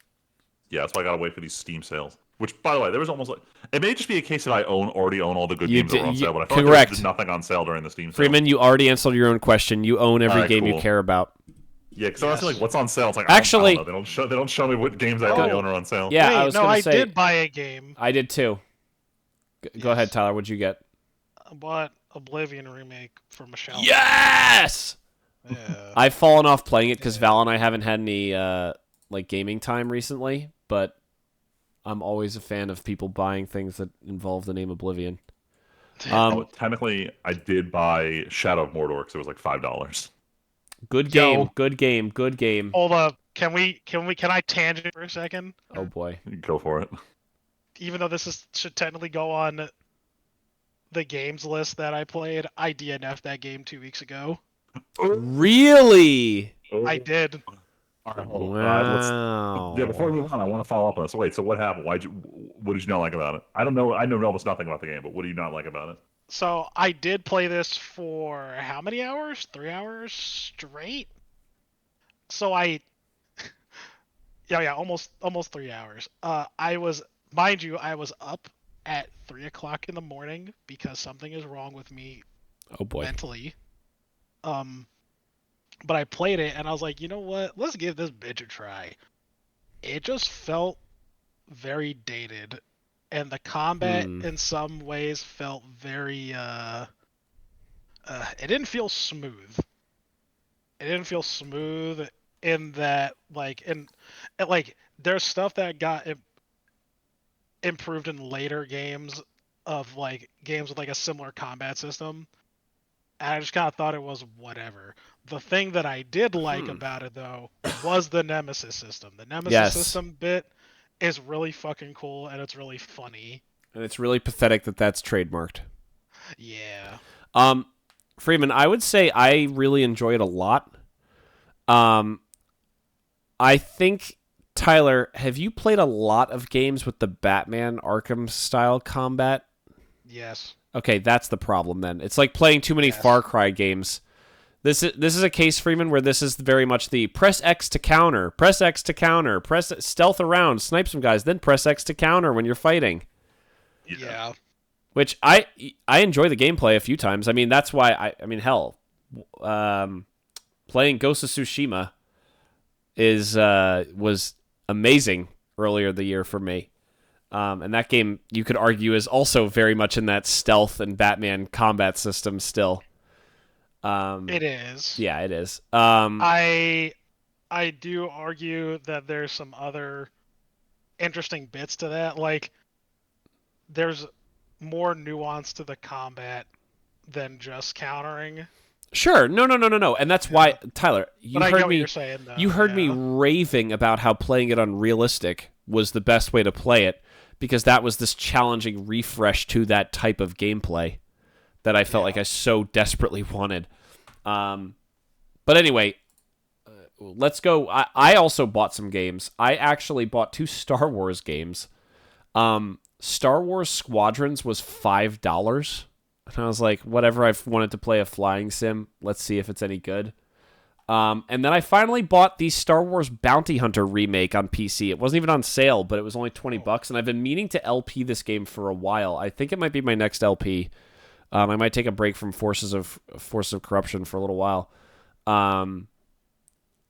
Yeah, that's why I gotta wait for these Steam sales. Which, by the way, there was almost like, it may just be a case that I already own all the good games that were on sale, but I feel like there's nothing on sale during the Steam sale. Freeman, you already answered your own question. You own every game you care about. Yeah, because I was like, what's on sale? It's like, actually, I don't know. They don't show me what games I own are on sale. Yeah, wait, I did buy a game. I did too. Go ahead, Tyler. What'd you get? I bought Oblivion remake for Michelle. Yes. Yeah. I've fallen off playing it because Val and I haven't had any gaming time recently, but I'm always a fan of people buying things that involve the name Oblivion. Technically, I did buy Shadow of Mordor because it was like $5. Good game. Good game. Good game. Hold up. Can I tangent for a second? Oh boy. Go for it. Even though should technically go on the games list that I played, I DNF'd that game 2 weeks ago. Really? I did. All right, wow. Before we move on, I want to follow up on this. Wait, so what happened? What did you not like about it? I don't know. I know almost nothing about the game, but what do you not like about it? So I did play this for how many hours? 3 hours straight. So almost 3 hours. Mind you, I was up at 3 o'clock in the morning because something is wrong with me. Oh boy. Mentally. But I played it and I was like, you know what? Let's give this bitch a try. It just felt very dated and the combat in some ways felt very it didn't feel smooth. It didn't feel smooth in that there's stuff that got improved in later games of games with a similar combat system. And I just kind of thought it was whatever. The thing that I did like about it though was the Nemesis system. The Nemesis system bit is really fucking cool, and it's really funny. And it's really pathetic that that's trademarked. Yeah. Freeman, I would say I really enjoy it a lot. I think, Tyler, have you played a lot of games with the Batman Arkham style combat? Yes. Okay, that's the problem then. It's like playing too many Far Cry games. This is a case, Freeman, where this is very much the press X to counter, press X to counter, press stealth around, snipe some guys, then press X to counter when you're fighting. Yeah. Which I enjoy the gameplay a few times. I mean, that's why hell, playing Ghost of Tsushima was amazing earlier the year for me. And that game, you could argue, is also very much in that stealth and Batman combat system still. It is. Yeah, it is. I do argue that there's some other interesting bits to that. There's more nuance to the combat than just countering. Sure. No. And that's why, Tyler, you heard me raving about how playing it on realistic was the best way to play it, because that was this challenging refresh to that type of gameplay that I felt like I so desperately wanted. But anyway, let's go. I also bought some games. I actually bought 2 Star Wars games. Star Wars Squadrons was $5. And I was like, whatever, I've wanted to play a flying sim. Let's see if it's any good. And then I finally bought the Star Wars Bounty Hunter remake on PC. It wasn't even on sale, but it was only $20, and I've been meaning to LP this game for a while. I think it might be my next LP. I might take a break from Forces of Corruption for a little while.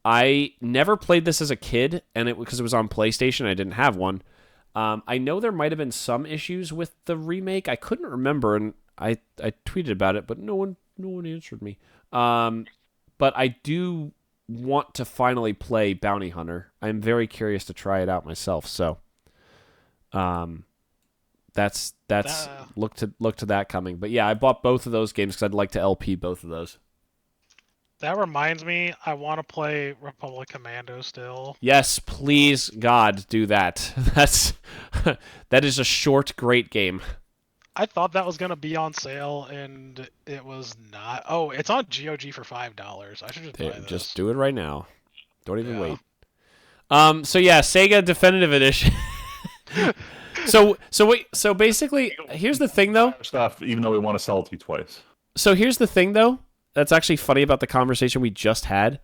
I never played this as a kid, and because it was on PlayStation, I didn't have one. I know there might have been some issues with the remake. I couldn't remember, and I tweeted about it, but no one answered me. But I do want to finally play Bounty Hunter. I'm very curious to try it out myself. So, that's look to that coming. But yeah, I bought both of those games because I'd like to LP both of those. That reminds me, I want to play Republic Commando still. Yes, please, God, do that. That is a short, great game. I thought that was going to be on sale, and it was not. Oh, it's on GOG for $5. I should just buy this. Just do it right now. Don't even wait. So yeah, Sega Definitive Edition. So basically, here's the thing, though. Stuff, even though we want to sell it to you twice. So here's the thing, though. That's actually funny about the conversation we just had.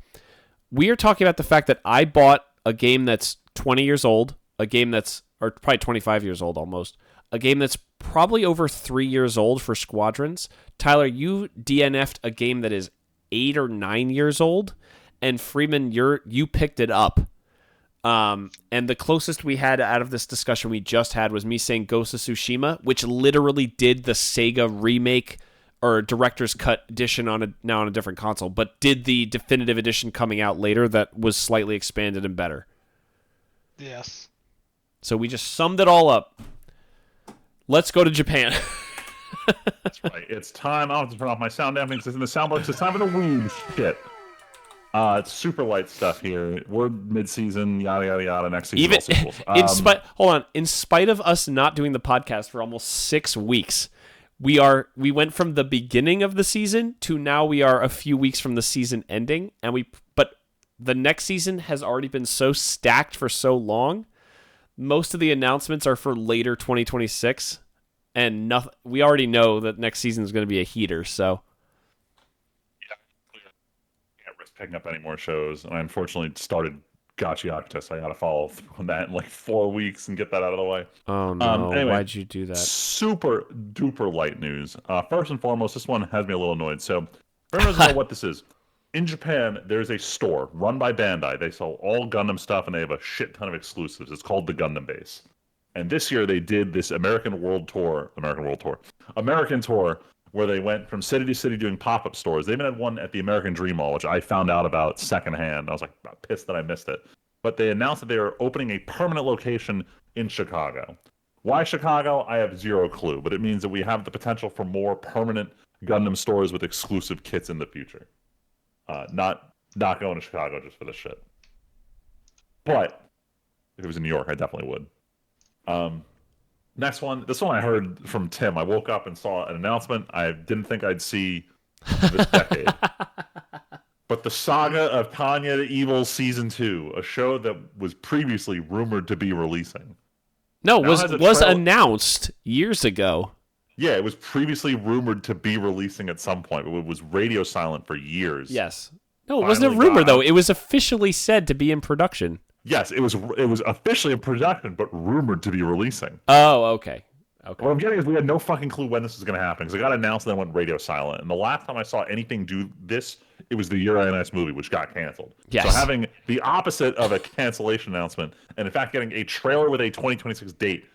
We are talking about the fact that I bought a game that's 20 years old, or probably 25 years old almost, a game that's probably over 3 years old for Squadrons. Tyler, you DNF'd a game that is 8 or 9 years old, and Freeman, you picked it up. And the closest we had out of this discussion we just had was me saying Ghost of Tsushima, which literally did the Sega remake or director's cut edition now on a different console, but did the definitive edition coming out later that was slightly expanded and better. Yes. So we just summed it all up. Let's go to Japan. That's right. It's time. I'll have to turn off my sound dampening because it's in the sound box. It's time for the Weeb shit. It's super light stuff here. We're mid-season, yada yada yada. Next season, hold on. In spite of us not doing the podcast for almost 6 weeks, we went from the beginning of the season to now we are a few weeks from the season ending, but the next season has already been so stacked for so long. Most of the announcements are for later 2026, and we already know that next season is going to be a heater. So, yeah, can't risk picking up any more shows. And I unfortunately started Gachiactus. I got to follow through on that in 4 weeks and get that out of the way. Oh no! Anyway, why'd you do that? Super duper light news. First and foremost, this one has me a little annoyed. So, everyone doesn't know what this is. In Japan, there's a store run by Bandai. They sell all Gundam stuff, and they have a shit ton of exclusives. It's called the Gundam Base. And this year they did this American tour, where they went from city to city doing pop-up stores. They even had one at the American Dream Mall, which I found out about secondhand. I was like pissed that I missed it. But they announced that they are opening a permanent location in Chicago. Why Chicago? I have zero clue, but it means that we have the potential for more permanent Gundam stores with exclusive kits in the future. Not going to Chicago just for this shit. But if it was in New York, I definitely would. Next one. This one I heard from Tim. I woke up and saw an announcement I didn't think I'd see this decade. But the Saga of Tanya the Evil Season 2, a show that was previously rumored to be releasing. No, was announced years ago. Yeah, it was previously rumored to be releasing at some point, but it was radio silent for years. Yes. No, it wasn't a rumor, though. It was officially said to be in production. Yes, it was officially in production, but rumored to be releasing. Oh, okay. What I'm getting is we had no fucking clue when this was going to happen, because it got announced and then went radio silent. And the last time I saw anything do this, it was the Yuri on Ice movie, which got canceled. Yes. So having the opposite of a cancellation announcement, and in fact getting a trailer with a 2026 date,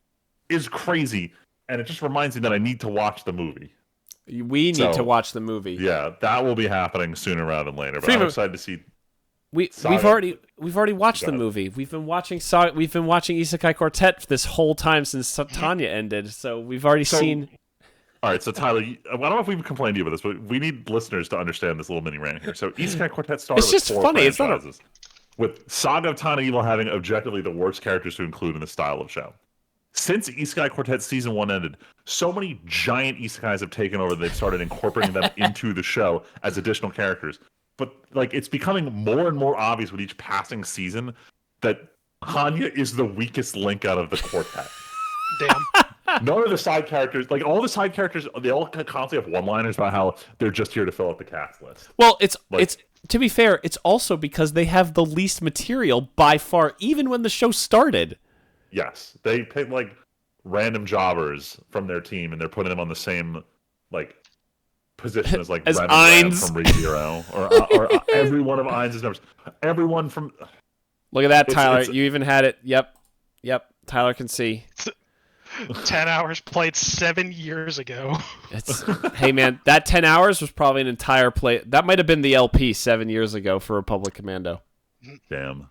is crazy. And it just reminds me that I need to watch the movie. We need to watch the movie. Yeah, that will be happening sooner rather than later. But I'm excited to see. We've already watched the movie. We've been watching Isekai Quartet this whole time since Tanya ended. So we've already seen. All right, so Tyler, I don't know if we've complained to you about this, but we need listeners to understand this little mini rant here. So Isekai Quartet started it's just with 4 funny. franchises, It's not with Saga of Tanya Evil having objectively the worst characters to include in the style of show. Since Isekai Quartet Season 1 ended, so many giant isekais have taken over that they've started incorporating them into the show as additional characters. But like, it's becoming more and more obvious with each passing season that Hanya is the weakest link out of the quartet. Damn. None of the side characters, like all the side characters, they all constantly have one-liners about how they're just here to fill out the cast list. Well, it's to be fair, it's also because they have the least material by far, even when the show started. Yes, they pick like random jobbers from their team, and they're putting them on the same like position as like as Ren Ainz from ReZero, or every one of Ainz's members. Everyone from. Look at that, Tyler. You even had it. Yep. Tyler can see. 10 hours played 7 years ago. Hey man, that 10 hours was probably an entire play. That might have been the LP 7 years ago for Republic Commando. Damn.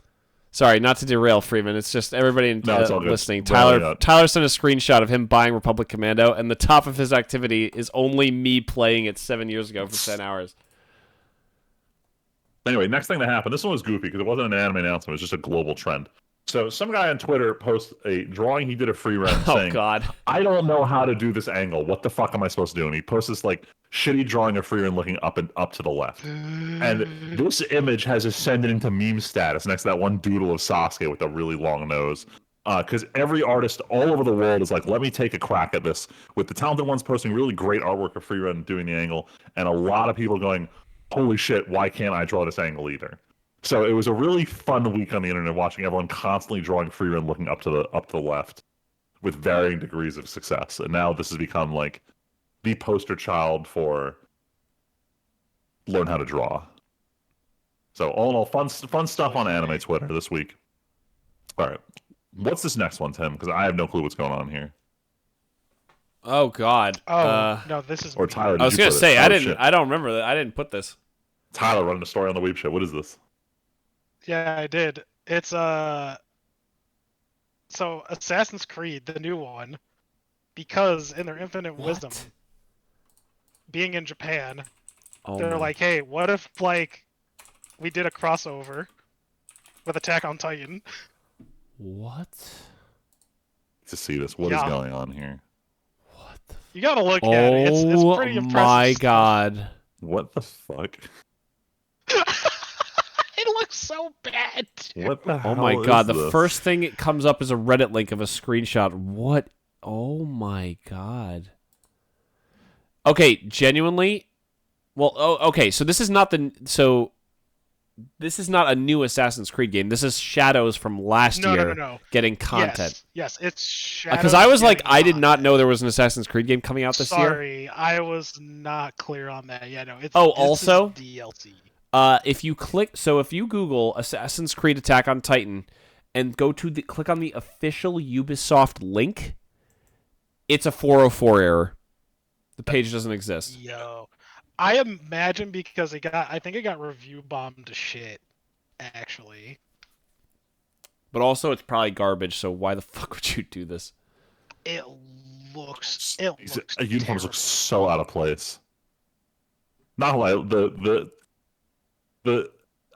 Sorry, not to derail, Freeman. It's just everybody listening. Well, Tyler sent a screenshot of him buying Republic Commando, and the top of his activity is only me playing it 7 years ago for 10 hours. Anyway, next thing that happened. This one was goofy because it wasn't an anime announcement. It was just a global trend. So some guy on Twitter posts a drawing he did a free run saying, God. I don't know how to do this angle. What the fuck am I supposed to do? And he posts this like shitty drawing of free run looking up to the left. And this image has ascended into meme status next to that one doodle of Sasuke with a really long nose. Because every artist all over the world is like, let me take a crack at this. With the talented ones posting really great artwork of free run doing the angle. And a lot of people going, holy shit, why can't I draw this angle either? So it was a really fun week on the internet watching everyone constantly drawing free run looking up to the left with varying degrees of success. And now this has become like the poster child for learn how to draw. So all in all, fun stuff on anime Twitter this week. All right. What's this next one, Tim? Because I have no clue what's going on here. Oh God. No, this is. Or Tyler. I was gonna say I don't remember that. I didn't put this. Tyler running a story on the Weeb show. What is this? Yeah, I did. It's so Assassin's Creed, the new one, because in their infinite wisdom, being in Japan, they're like, hey, what if like we did a crossover with Attack on Titan? What? To see this, what is going on here? What? You gotta look at it. It's pretty impressive. Oh my God! What the fuck? It looks so bad. What the hell? Oh my God! The this? first thing it comes up is a Reddit link of a screenshot. What? Oh my God! Okay, genuinely. Well, okay. So this is not This is not a new Assassin's Creed game. This is Shadows from last year getting content. Yes, it's Shadows. Because I was like, I did not know there was an Assassin's Creed game coming out this year. Sorry, I was not clear on that. Yeah, no. Also DLC. If you Google Assassin's Creed Attack on Titan, and go to click on the official Ubisoft link, it's a 404 error. The page doesn't exist. Yo, I imagine because I think it got review bombed to shit, actually. But also, it's probably garbage. So why the fuck would you do this? It looks uniforms terrible. look so out of place. Not like the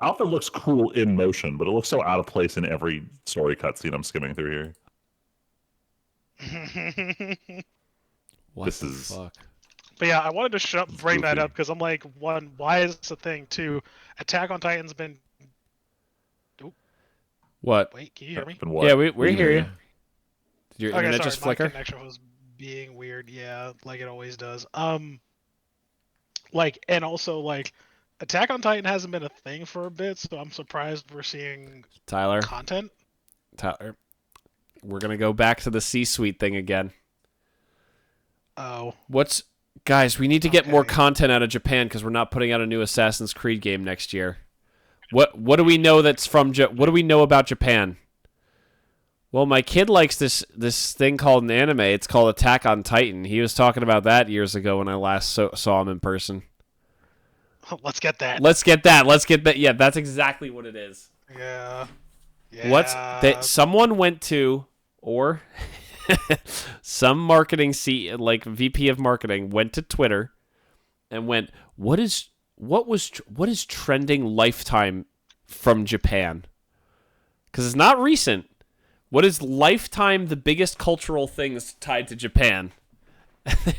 outfit looks cool in motion, but it looks so out of place in every story cutscene I'm skimming through here. What the fuck? But yeah, I wanted to bring that up because I'm like, one, why is this a thing? Two, Attack on Titan's been. What? Wait, can you hear me? Yeah, we hear you. Did your internet sorry, just flicker? My connection was being weird. Yeah, like it always does. And also like, Attack on Titan hasn't been a thing for a bit, so I'm surprised we're seeing Tyler. content. Tyler, we're gonna go back to the C-suite thing again. Oh. Guys, we need to get more content out of Japan because we're not putting out a new Assassin's Creed game next year. What do we know that's from what do we know about Japan? Well, my kid likes this thing called an anime. It's called Attack on Titan. He was talking about that years ago when I last saw him in person. Let's get that. Let's get that. Yeah, that's exactly what it is. Yeah. Someone went to, or some marketing VP of marketing went to Twitter and went, what is trending Lifetime from Japan? Because it's not recent. What is Lifetime the biggest cultural things tied to Japan?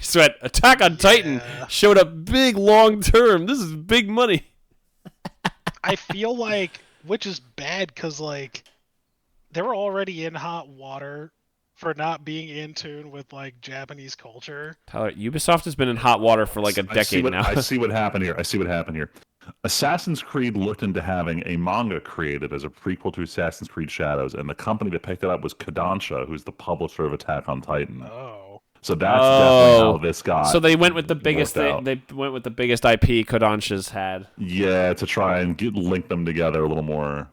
So Attack on Titan showed up big long term. This is big money. I feel like, which is bad because like they were already in hot water for not being in tune with like Japanese culture. Tyler, Ubisoft has been in hot water for like a decade now. I see what happened here. Assassin's Creed looked into having a manga created as a prequel to Assassin's Creed Shadows, and the company that picked it up was Kodansha, who's the publisher of Attack on Titan. Oh. So that's definitely how this got. So they went with the biggest thing. They went with the biggest IP Kodansha's had. Yeah, to try and link them together a little more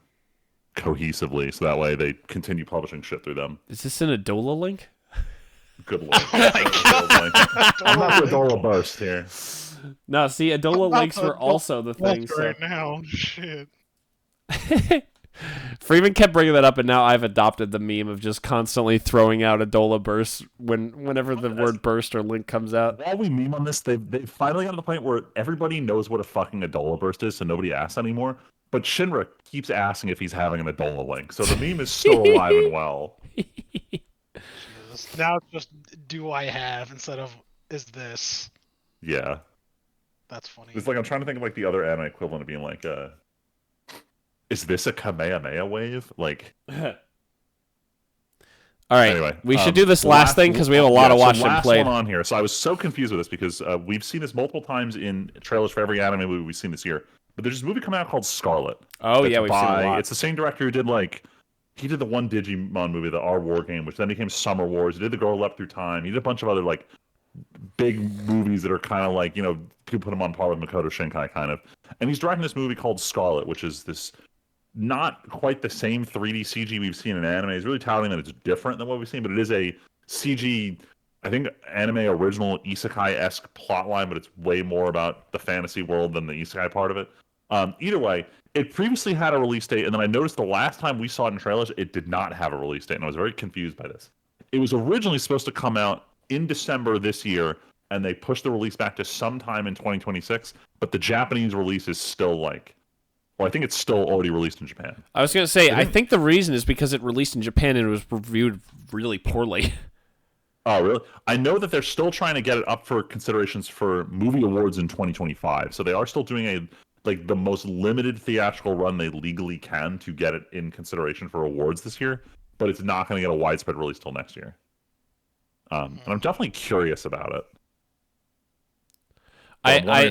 cohesively, so that way they continue publishing shit through them. Is this an Adola link? Good lord. I'm not Adola burst here. No, see, Adola links were also the thing. Right now, shit. Freeman kept bringing that up, and now I've adopted the meme of just constantly throwing out Adola bursts whenever the word burst or link comes out. While we meme on this, they've finally gotten to the point where everybody knows what a fucking Adola burst is, so nobody asks anymore. But Shinra keeps asking if he's having an Adola link, so the meme is still alive and well. Jesus. Now it's just, do I have instead of, is this? Yeah. That's funny. It's like I'm trying to think of like the other anime equivalent of being like, is this a Kamehameha wave? Like. All right, anyway, we should do this last thing because we have a lot of watch and play on here. So I was so confused with this because we've seen this multiple times in trailers for every anime movie we've seen this year. But there's this movie coming out called Scarlet. Oh yeah, we've seen a lot. It's the same director who did he did the one Digimon movie, the R War game, which then became Summer Wars. He did The Girl Leapt Through Time. He did a bunch of other big movies that are kind of people put him on par with Makoto Shinkai kind of. And he's directing this movie called Scarlet, which is this not quite the same 3D CG we've seen in anime. He's really touting that it's different than what we've seen, but it is a CG, I think, anime original isekai-esque plotline, but it's way more about the fantasy world than the isekai part of it. Either way, it previously had a release date, and then I noticed the last time we saw it in trailers, it did not have a release date, and I was very confused by this. It was originally supposed to come out in December this year, and they pushed the release back to sometime in 2026, but the Japanese release is still I think it's still already released in Japan. I was going to say, I think the reason is because it released in Japan and it was reviewed really poorly. Oh, really? I know that they're still trying to get it up for considerations for movie awards in 2025, so they are still doing the most limited theatrical run they legally can to get it in consideration for awards this year, but it's not going to get a widespread release till next year. And I'm definitely curious about it. I'm wondering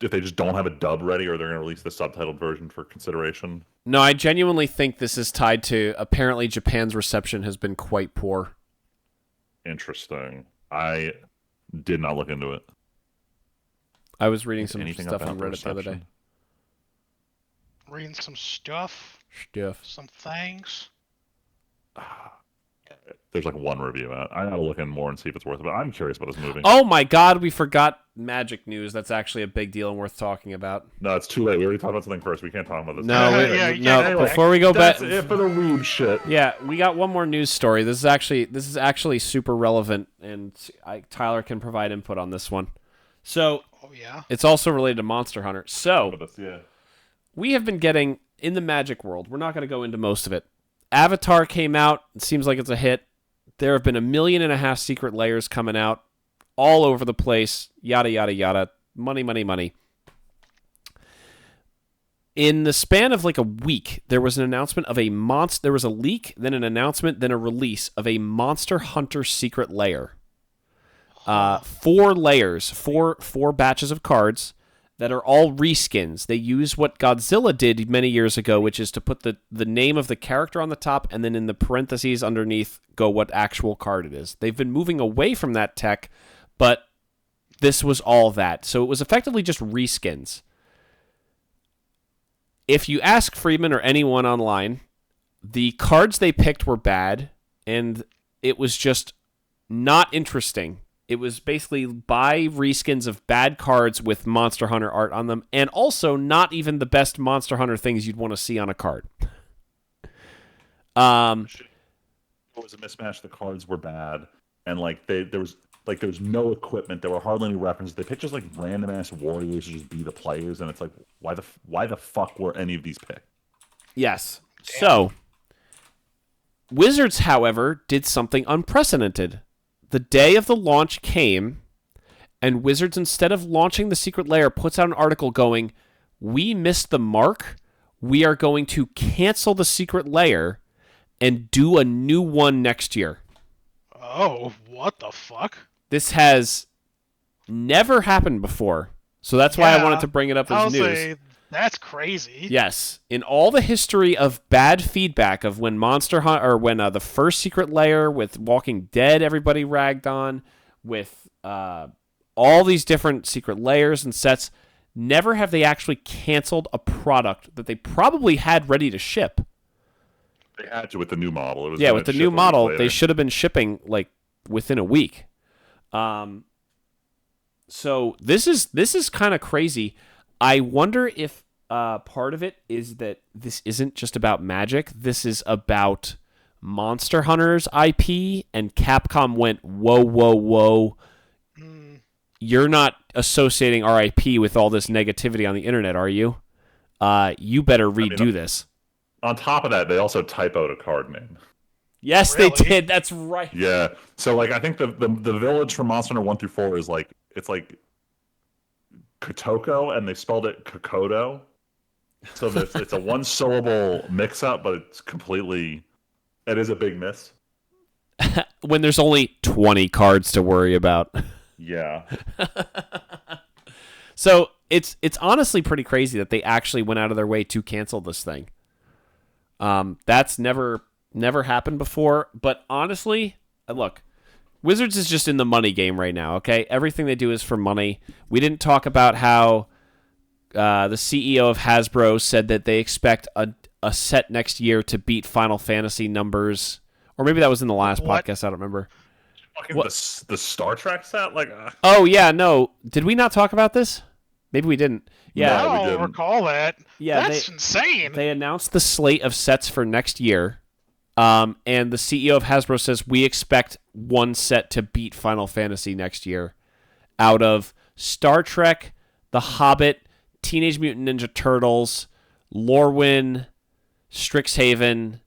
if they just don't have a dub ready, or they're going to release the subtitled version for consideration. No, I genuinely think this is tied to apparently Japan's reception has been quite poor. Interesting. I did not look into it. I was reading some stuff on Reddit the other day. Reading some stuff. Stuff. Some things. There's like one review out. I gotta look in more and see if it's worth it. But I'm curious about this movie. Oh my God, we forgot Magic news. That's actually a big deal and worth talking about. No, it's too late. We already talked about something first. We can't talk about this. No, Yeah, Anyway, before we go back, that's it for the Weeb shit. yeah, we got one more news story. This is actually super relevant, and Tyler can provide input on this one. So, Oh yeah. it's also related to Monster Hunter. So, Yeah. we have been getting in the Magic world. We're not going to go into most of it. Avatar came out. It seems like it's a hit. There have been 1.5 million secret layers coming out all over the place. Yada, yada, yada. Money, money, money. In the span of like a week, there was an announcement of there was a leak, then an announcement, then a release of a Monster Hunter secret layer. 4 layers, four batches of cards that are all reskins. They use what Godzilla did many years ago, which is to put the name of the character on the top and then in the parentheses underneath go what actual card it is. They've been moving away from that tech, but this was all that. So it was effectively just reskins. If you ask Freeman or anyone online, the cards they picked were bad, and it was just not interesting. It was basically buy reskins of bad cards with Monster Hunter art on them, and also not even the best Monster Hunter things you'd want to see on a card. It was a mismatch. The cards were bad, and there was no equipment. There were hardly any references. They picked just like random ass warriors to just be the players, and it's like, why the fuck were any of these picked? Yes. So, Wizards, however, did something unprecedented. The day of the launch came, and Wizards, instead of launching the secret layer, puts out an article going, "We missed the mark. We are going to cancel the secret layer and do a new one next year." Oh, what the fuck? This has never happened before, so that's why I wanted to bring it up as news. Say, that's crazy. Yes, in all the history of bad feedback of when Monster Hunter or when the first secret layer with Walking Dead, everybody ragged on with all these different secret layers and sets. Never have they actually canceled a product that they probably had ready to ship. They had to with the new model. With the new model, they should have been shipping like within a week. So this is kind of crazy. I wonder if part of it is that this isn't just about Magic. This is about Monster Hunter's IP, and Capcom went, whoa, whoa, whoa. You're not associating our IP with all this negativity on the internet, are you? You better redo this. On top of that, they also typoed a card name. Yes, Really? they did. That's right. Yeah. So I think the village from Monster Hunter 1 through 4 is it's like Kotoko, and they spelled it Kokodo. So it's a one syllable mix up, but it is a big miss. When there's only 20 cards to worry about. Yeah. So it's honestly pretty crazy that they actually went out of their way to cancel this thing. That's never happened before. But honestly, look, Wizards is just in the money game right now. Okay, everything they do is for money. We didn't talk about how the CEO of Hasbro said that they expect a set next year to beat Final Fantasy numbers, or maybe that was in the last podcast. I don't remember. Fucking the Star Trek set, Oh yeah, no. Did we not talk about this? Maybe we didn't. Yeah, No, we I don't didn't. recall that. Yeah, That's insane. They announced the slate of sets for next year, and the CEO of Hasbro says we expect one set to beat Final Fantasy next year, out of Star Trek, The Hobbit, Teenage Mutant Ninja Turtles, Lorwyn, Strixhaven,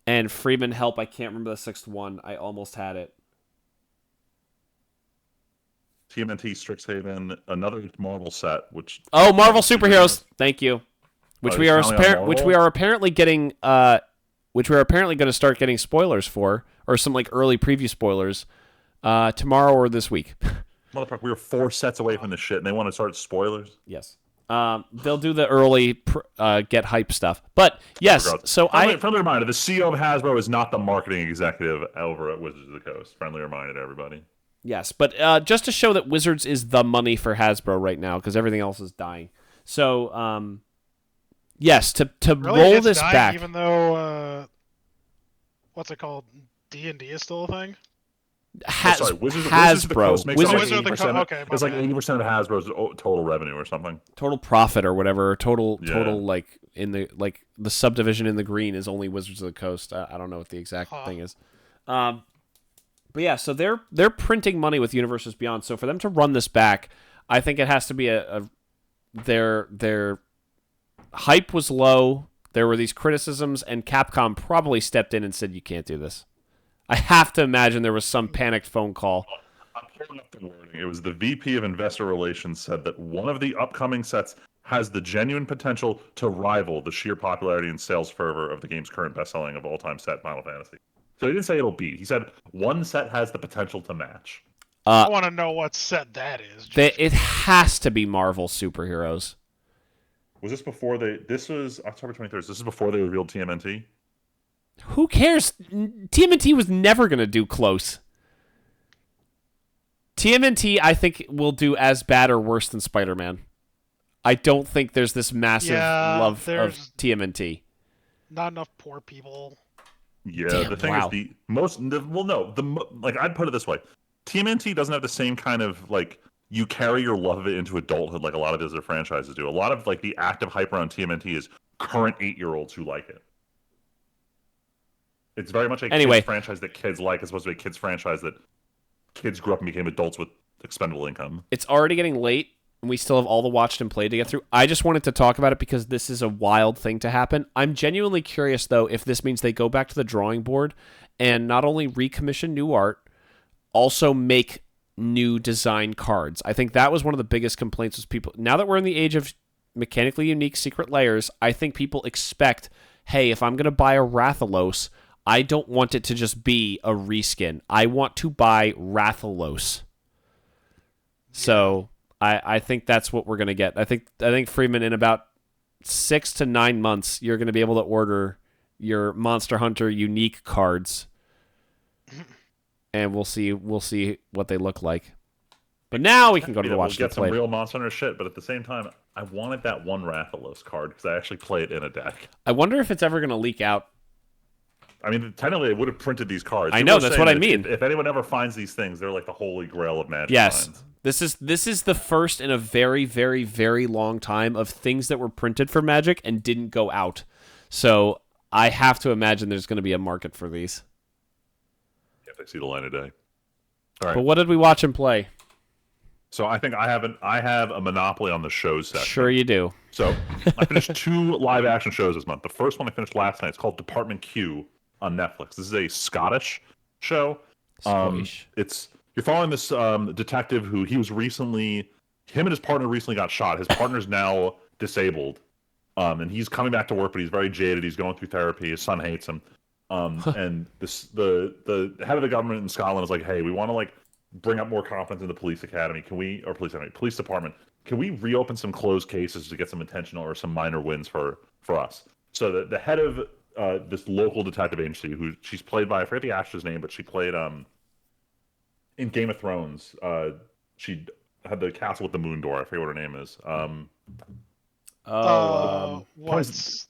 and Freeman Help. I can't remember the sixth one. I almost had it. TMNT, Strixhaven, another Marvel set, which Marvel Superheroes. Thank you. Which we are Marvel? apparently getting which we're apparently going to start getting spoilers for, or some like early preview spoilers tomorrow or this week. Motherfucker, we were 4 sets away from this shit, and they want to start spoilers. Yes. They'll do the early get hype stuff. But yes, so friendly reminder, the CEO of Hasbro is not the marketing executive over at Wizards of the Coast. Friendly reminder to everybody. Yes, but just to show that Wizards is the money for Hasbro right now, because everything else is dying. So, yes, to Really, roll it's this dying, back. even though what's it called? D&D is still a thing. Sorry, Wizards of the Hasbro. Coast makes Wizards like 80%. Okay, It's like bad. 80% of Hasbro's total revenue or something. Total profit or whatever. Total Yeah. like in the subdivision in the green is only Wizards of the Coast. I don't know what the exact thing is. But yeah, so they're printing money with Universes Beyond. So for them to run this back, I think it has to be their hype was low. There were these criticisms, and Capcom probably stepped in and said, "You can't do this." I have to imagine there was some panicked phone call. I'm pulling up the wording. It was the VP of Investor Relations said that one of the upcoming sets has the genuine potential to rival the sheer popularity and sales fervor of the game's current best-selling of all-time set, Final Fantasy. So he didn't say it'll beat. He said one set has the potential to match. I want to know what set that is. It has to be Marvel superheroes. Was this before this was October 23rd. This is before they revealed TMNT? Who cares? TMNT was never going to do close. TMNT, I think, will do as bad or worse than Spider-Man. I don't think there's this massive love of TMNT. Not enough poor people. Yeah, Damn, the thing is I'd put it this way. TMNT doesn't have the same kind of like you carry your love of it into adulthood like a lot of these other franchises do. A lot of like the active hype around TMNT is current 8-year-olds who like it. It's very much a kids franchise that kids like as opposed to a kids franchise that kids grew up and became adults with expendable income. It's already getting late, and we still have all the watched and played to get through. I just wanted to talk about it because this is a wild thing to happen. I'm genuinely curious, though, if this means they go back to the drawing board and not only recommission new art, also make new design cards. I think that was one of the biggest complaints was people. Now that we're in the age of mechanically unique secret layers, I think people expect, hey, if I'm going to buy a Rathalos, I don't want it to just be a reskin. I want to buy Rathalos. So I think that's what we're going to get. I think Freeman, in about 6 to 9 months, you're going to be able to order your Monster Hunter unique cards, and we'll see what they look like. But now we can go to the watch. We'll get some real Monster Hunter shit, but at the same time, I wanted that one Rathalos card because I actually play it in a deck. I wonder if it's ever going to leak out. I mean, technically, they would have printed these cards. I know, that's what I mean. If anyone ever finds these things, they're like the holy grail of Magic. Yes, finds. this is the first in a very, very, very long time of things that were printed for Magic and didn't go out. So I have to imagine there's going to be a market for these. If they see the light of day. All right. But what did we watch and play? So I think I have a monopoly on the shows section. Sure you do. So I finished 2 live action shows this month. The first one I finished last night. It's called Department Q on Netflix. This is a Scottish show. You're following this detective who him and his partner recently got shot. His partner's now disabled, and he's coming back to work, but he's very jaded. He's going through therapy. His son hates him, and the head of the government in Scotland is like, "Hey, we want to like bring up more confidence in the police academy. Police department? Can we reopen some closed cases to get some attention or some minor wins for us?" So the head of this local detective agency, who she's played by, I forget the actress name, but she played in Game of Thrones. She had the castle with the moon door. I forget what her name is. What's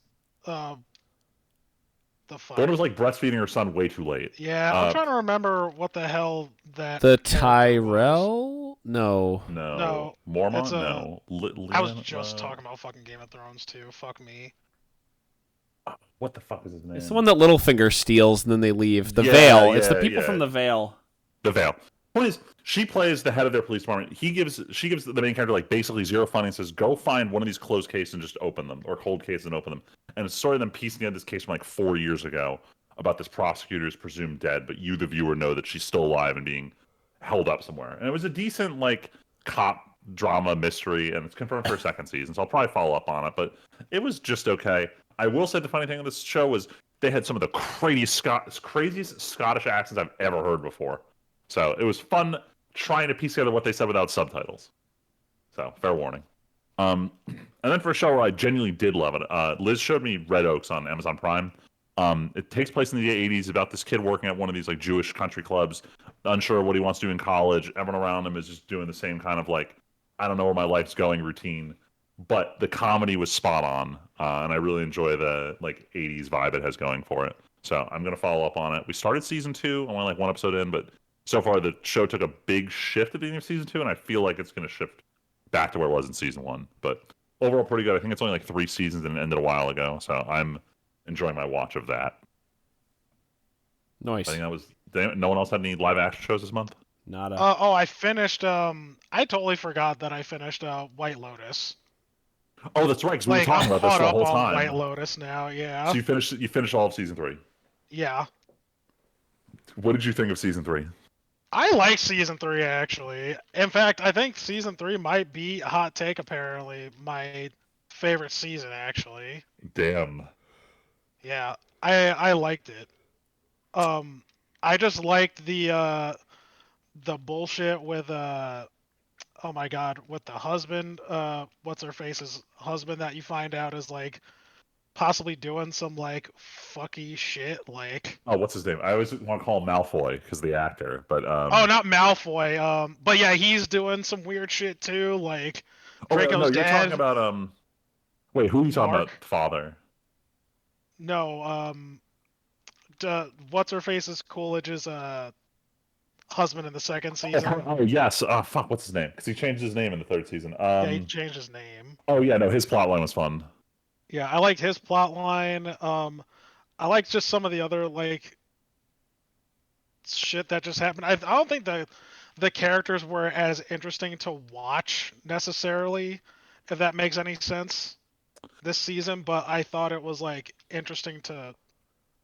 the fuck? One was like breastfeeding her son way too late. Yeah, I'm trying to remember what the hell that. The Tyrell? No. Mormont? No. I was just talking about fucking Game of Thrones too. Fuck me. What the fuck is his name? It's the one that Littlefinger steals and then they leave. The Vale. It's the people from the Vale. The Vale. Point is, she plays the head of their police department. She gives the main character like basically zero funding and says, go find one of these closed cases and just open them, or cold cases and open them. And it's sort of them piecing together this case from like 4 years ago about this prosecutor is presumed dead, but you, the viewer, know that she's still alive and being held up somewhere. And it was a decent like cop drama mystery, and it's confirmed for a second season, so I'll probably follow up on it. But it was just okay. I will say the funny thing of this show was they had some of the craziest Scottish accents I've ever heard before. So it was fun trying to piece together what they said without subtitles. So fair warning. And then for a show where I genuinely did love it, Liz showed me Red Oaks on Amazon Prime. It takes place in the 80s about this kid working at one of these like Jewish country clubs, unsure what he wants to do in college. Everyone around him is just doing the same kind of like, I don't know where my life's going routine. But the comedy was spot on, and I really enjoy the like 80s vibe it has going for it. So I'm gonna follow up on it. We started season 2. I'm only like one episode in, but so far the show took a big shift at the beginning of season 2, and I feel like it's gonna shift back to where it was in season 1. But overall, pretty good. I think it's only like 3 seasons and it ended a while ago, so I'm enjoying my watch of that. Nice. I think that was. No one else had any live action shows this month? Nada. I finished. I totally forgot that I finished White Lotus. Oh, that's right. Because we were Like, talking I'm about this caught the up whole on time. White Lotus now. Yeah. So you finished all of season 3. Yeah. What did you think of season 3? I like season 3 actually. In fact, I think season 3 might be, hot take apparently, my favorite season actually. Damn. Yeah, I liked it. I just liked the bullshit with oh my god, with the husband, what's her face's husband that you find out is like possibly doing some like fucky shit like. Oh, what's his name? I always want to call him Malfoy because the actor, but Oh, not Malfoy. But yeah, he's doing some weird shit too, like Oh no, Draco's you're dad. talking about Wait, who are you talking Mark? about? Father. No, what's her face's Coolidge's husband in the second season. Oh yes. Fuck. What's his name? Because he changed his name in the 3rd season. Yeah, he changed his name. Oh yeah, no, his plotline was fun. Yeah, I liked his plot line. I liked just some of the other like shit that just happened. I don't think the characters were as interesting to watch necessarily, if that makes any sense, this season. But I thought it was like interesting to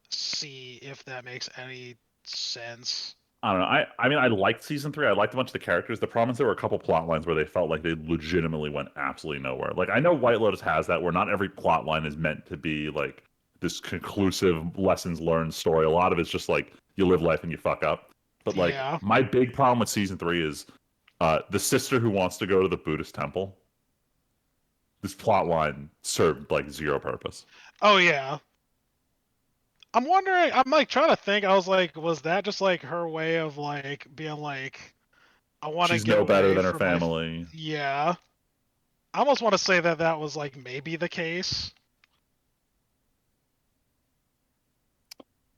see if that makes any sense. I don't know. I mean, I liked season 3. I liked a bunch of the characters. The problem is there were a couple plot lines where they felt like they legitimately went absolutely nowhere. Like I know White Lotus has that, where not every plot line is meant to be like this conclusive lessons learned story. A lot of it's just like you live life and you fuck up. But like my big problem with season 3 is the sister who wants to go to the Buddhist temple. This plot line served like zero purpose. Oh yeah. I'm wondering, I'm like trying to think, I was like, was that just like her way of like being like, I want to She's get no better away than her from family. Yeah. I almost want to say that that was like maybe the case.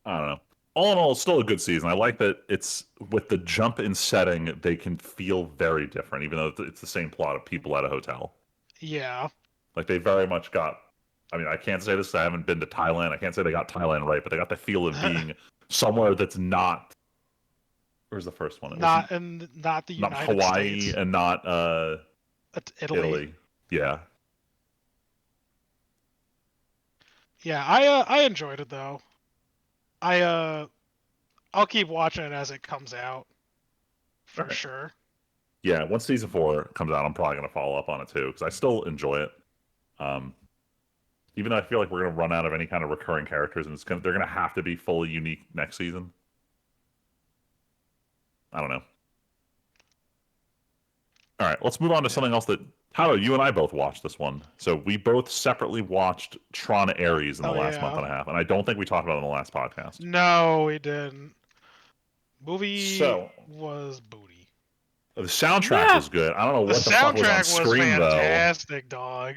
I don't know. All in all, it's still a good season. I like that it's with the jump in setting, they can feel very different, even though it's the same plot of people at a hotel. Yeah. Like they very much got. I mean, I can't say this. I haven't been to Thailand. I can't say they got Thailand right, but they got the feel of being somewhere that's not. Where's the first one? Not the not United Hawaii States. And not Italy. Yeah. Yeah, I enjoyed it though. I'll keep watching it as it comes out. For sure. Yeah, once season 4 comes out, I'm probably gonna follow up on it too because I still enjoy it. Even though I feel like we're gonna run out of any kind of recurring characters, and they're gonna have to be fully unique next season. I don't know. All right, let's move on to something else that Tyler, you and I both watched this one. So we both separately watched Tron Ares in the last month and a half, and I don't think we talked about it in the last podcast. No, we didn't. Movie was booty. The soundtrack was good. I don't know what the fuck was on screen though. Fantastic, dog.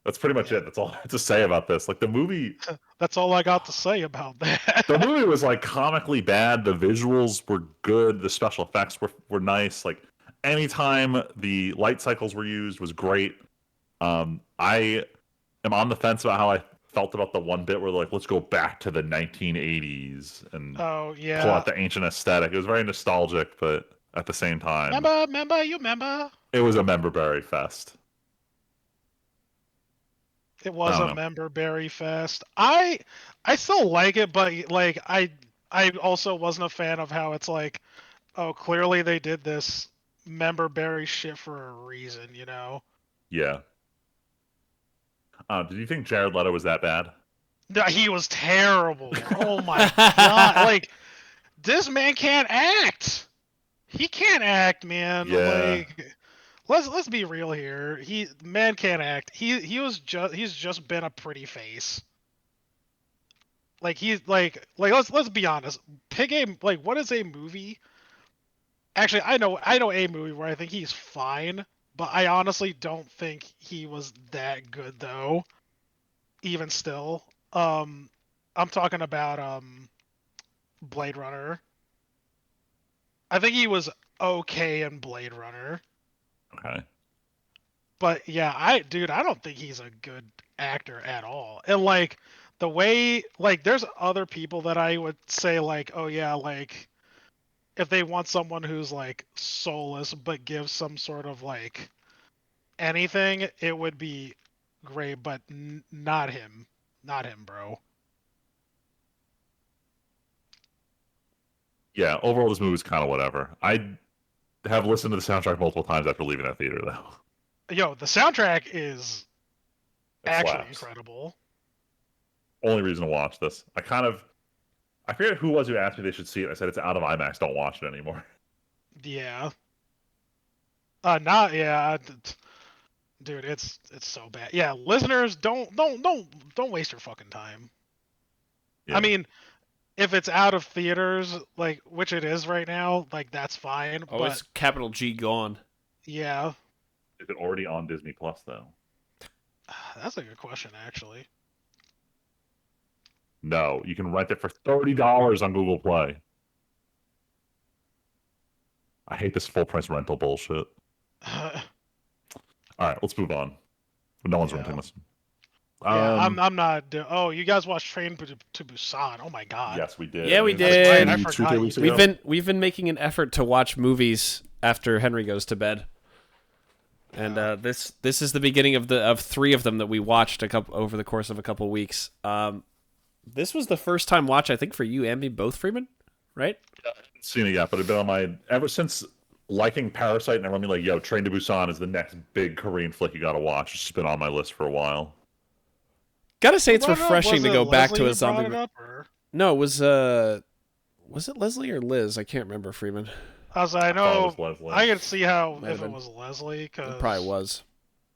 That's pretty much it. That's all I have to say about this. Like the movie. That's all I got to say about that. The movie was like comically bad. The visuals were good. The special effects were nice. Like anytime the light cycles were used was great. I am on the fence about how I felt about the one bit where like let's go back to the 1980s and pull out the ancient aesthetic. It was very nostalgic, but at the same time, remember? It was a memberberry fest. It was a memberberry fest. I still like it, but like I also wasn't a fan of how it's like, oh, clearly they did this memberberry shit for a reason, you know? Yeah. Did you think Jared Leto was that bad? No, he was terrible. Oh my god! Like this man can't act. He can't act, man. Yeah. Like, let's be real here. Man can't act. He's just been a pretty face. Like let's be honest. Pick a what is a movie? Actually, I know a movie where I think he's fine, but I honestly don't think he was that good though. Even still, I'm talking about Blade Runner. I think he was okay in Blade Runner. Okay. But yeah, I don't think he's a good actor at all. And like the way like there's other people that I would say like, oh yeah, like if they want someone who's like soulless but gives some sort of like anything, it would be great, but not him. Not him, bro. Yeah, overall, this movie's kind of whatever. I have listened to the soundtrack multiple times after leaving that theater, though. Yo, the soundtrack is It actually slaps. incredible. Only reason to watch this. I forget who was who asked me they should see it. I said it's out of IMAX. Don't watch it anymore. Yeah. Not yeah, dude, it's so bad. Yeah, listeners, don't waste your fucking time. Yeah. I mean, if it's out of theaters, like which it is right now, like that's fine. Oh, but it's capital G gone. yeah, Is it already on Disney Plus though? that's a good question actually. No, you can rent it for $30 on Google Play. I hate this full price rental bullshit. All right, let's move on. No one's Yeah. renting this. Yeah, I'm not. Oh, you guys watched Train to Busan? Oh my god. Yes, we did. Yeah, we That's did. Right, I two, forgot 3 you weeks did. ago. We've been making an effort to watch movies after Henry goes to bed, and this is the beginning of 3 of them that we watched over the course of a couple weeks. This was the first time watch I think for you and me both, Freeman, right? I haven't seen it yet, but it's been on my ever since liking Parasite and everyone being like, "Yo, Train to Busan is the next big Korean flick you got to watch." It's just been on my list for a while. Gotta say it's Brought it up? refreshing Was to it go back Leslie to a who brought zombie. it up, or? No, it was it Leslie or Liz? I can't remember, Freeman. I thought it know. was Leslie. I could see how Might if have it been. was Leslie, cause It probably was.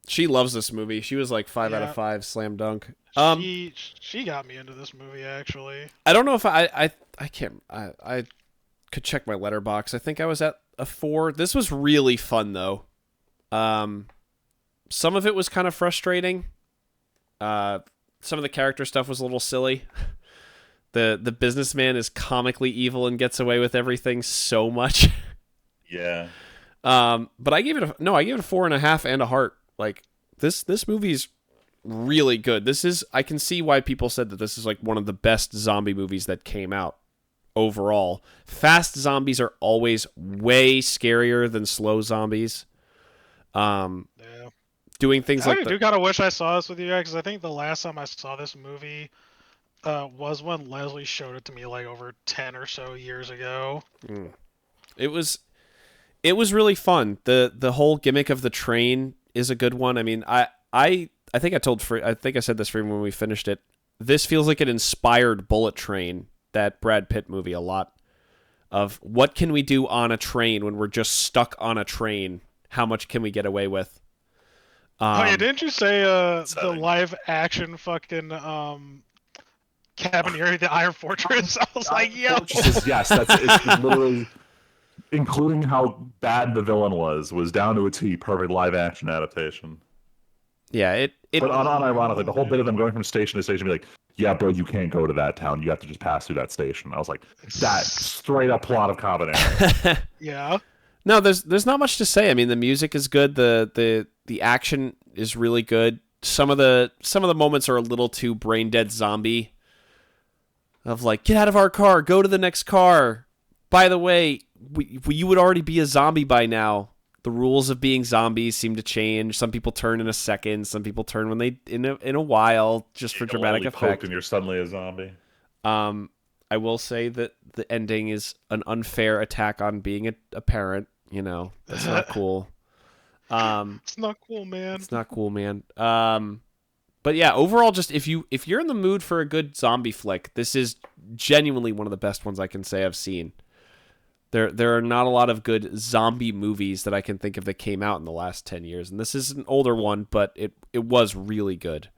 She loves this movie. She was like 5 out Yeah. of 5, slam dunk. She got me into this movie actually. I don't know if I can't I could check my letterbox. I think I was at a 4. This was really fun though. Some of it was kind of frustrating. Some of the character stuff was a little silly. The businessman is comically evil and gets away with everything so much. Yeah. But I gave it a 4.5 and a heart. Like this movie's really good. I can see why people said that this is like one of the best zombie movies that came out overall. Fast zombies are always way scarier than slow zombies. Yeah. Doing things I like do kind of wish I saw this with you guys, because I think the last time I saw this movie was when Leslie showed it to me like over 10 or so years ago. it was really fun. The whole gimmick of the train is a good one. I mean, I think I think I said this for when we finished it. This feels like it inspired Bullet Train, that Brad Pitt movie, a lot. Of what can we do on a train when we're just stuck on a train? How much can we get away with? Oh yeah, didn't you say the Exciting. live action fucking Cabineer, the Iron Fortress? I was like, yo. Yes, it's literally, including how bad the villain was down to a T, perfect live action adaptation. Yeah, it But unironically, the whole bit of them going from station to station, be like, "Yeah, bro, you can't go to that town. You have to just pass through that station." I was like, "That straight up plot of Cabineer." Yeah. No, there's not much to say. I mean, the music is good. The action is really good. Some of the moments are a little too brain dead zombie. Of like, get out of our car, go to the next car. By the way, you would already be a zombie by now. The rules of being zombies seem to change. Some people turn in a second. Some people turn when they in a while, just for dramatic effect. And you're suddenly a zombie. I will say that the ending is an unfair attack on being a parent. You know, that's not cool. It's not cool, man. It's not cool, man. But yeah, overall, just if you're in the mood for a good zombie flick, this is genuinely one of the best ones I can say I've seen. There are not a lot of good zombie movies that I can think of that came out in the last 10 years, and this is an older one, but it was really good.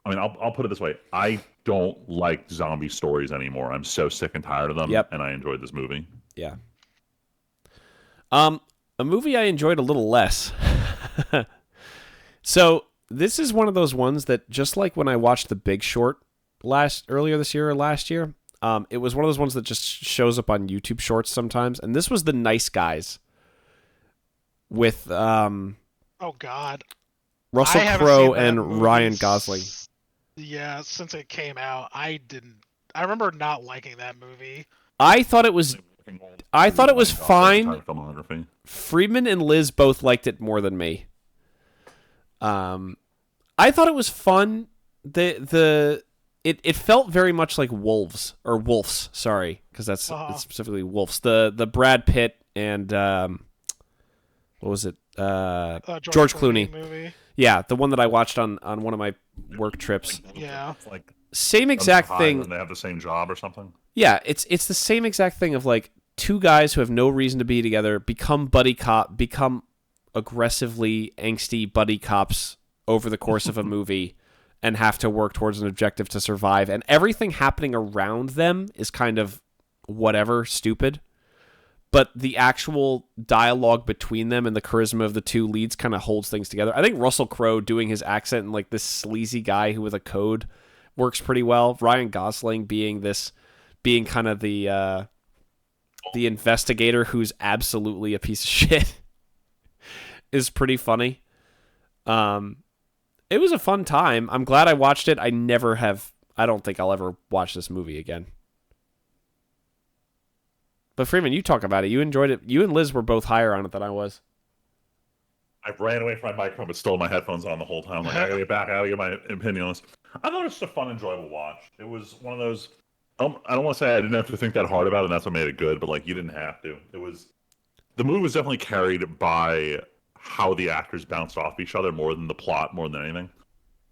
I mean, I'll put it this way: I don't like zombie stories anymore. I'm so sick and tired of them. Yep. And I enjoyed this movie. Yeah. A movie I enjoyed a little less. So this is one of those ones that, just like when I watched The Big Short, earlier this year or last year. It was one of those ones that just shows up on YouTube Shorts sometimes, and this was The Nice Guys with oh God, Russell Crowe and Ryan Gosling. Yeah, since it came out, I remember not liking that movie. I thought it was fine. Friedman and Liz both liked it more than me. I thought it was fun. It felt very much like Wolves, sorry, because that's it's specifically Wolves. The Brad Pitt and what was it? George Clooney movie. Yeah, the one that I watched on one of my work trips. Yeah, like same exact thing. When they have the same job or something. Yeah, it's the same exact thing of like two guys who have no reason to be together become aggressively angsty buddy cops over the course of a movie and have to work towards an objective to survive, and everything happening around them is kind of whatever, stupid. But the actual dialogue between them and the charisma of the two leads kind of holds things together. I think Russell Crowe doing his accent and like this sleazy guy who with a code works pretty well. Ryan Gosling being kind of the investigator who's absolutely a piece of shit is pretty funny. It was a fun time. I'm glad I watched it. I don't think I'll ever watch this movie again. But Freeman, you talk about it. You enjoyed it. You and Liz were both higher on it than I was. I ran away from my microphone, but still my headphones on the whole time. Like, I gotta get back. I gotta get my opinion on this. I thought it was just a fun, enjoyable watch. It was one of those. I don't want to say I didn't have to think that hard about it, and that's what made it good. But like, you didn't have to. The movie was definitely carried by how the actors bounced off each other more than the plot, more than anything.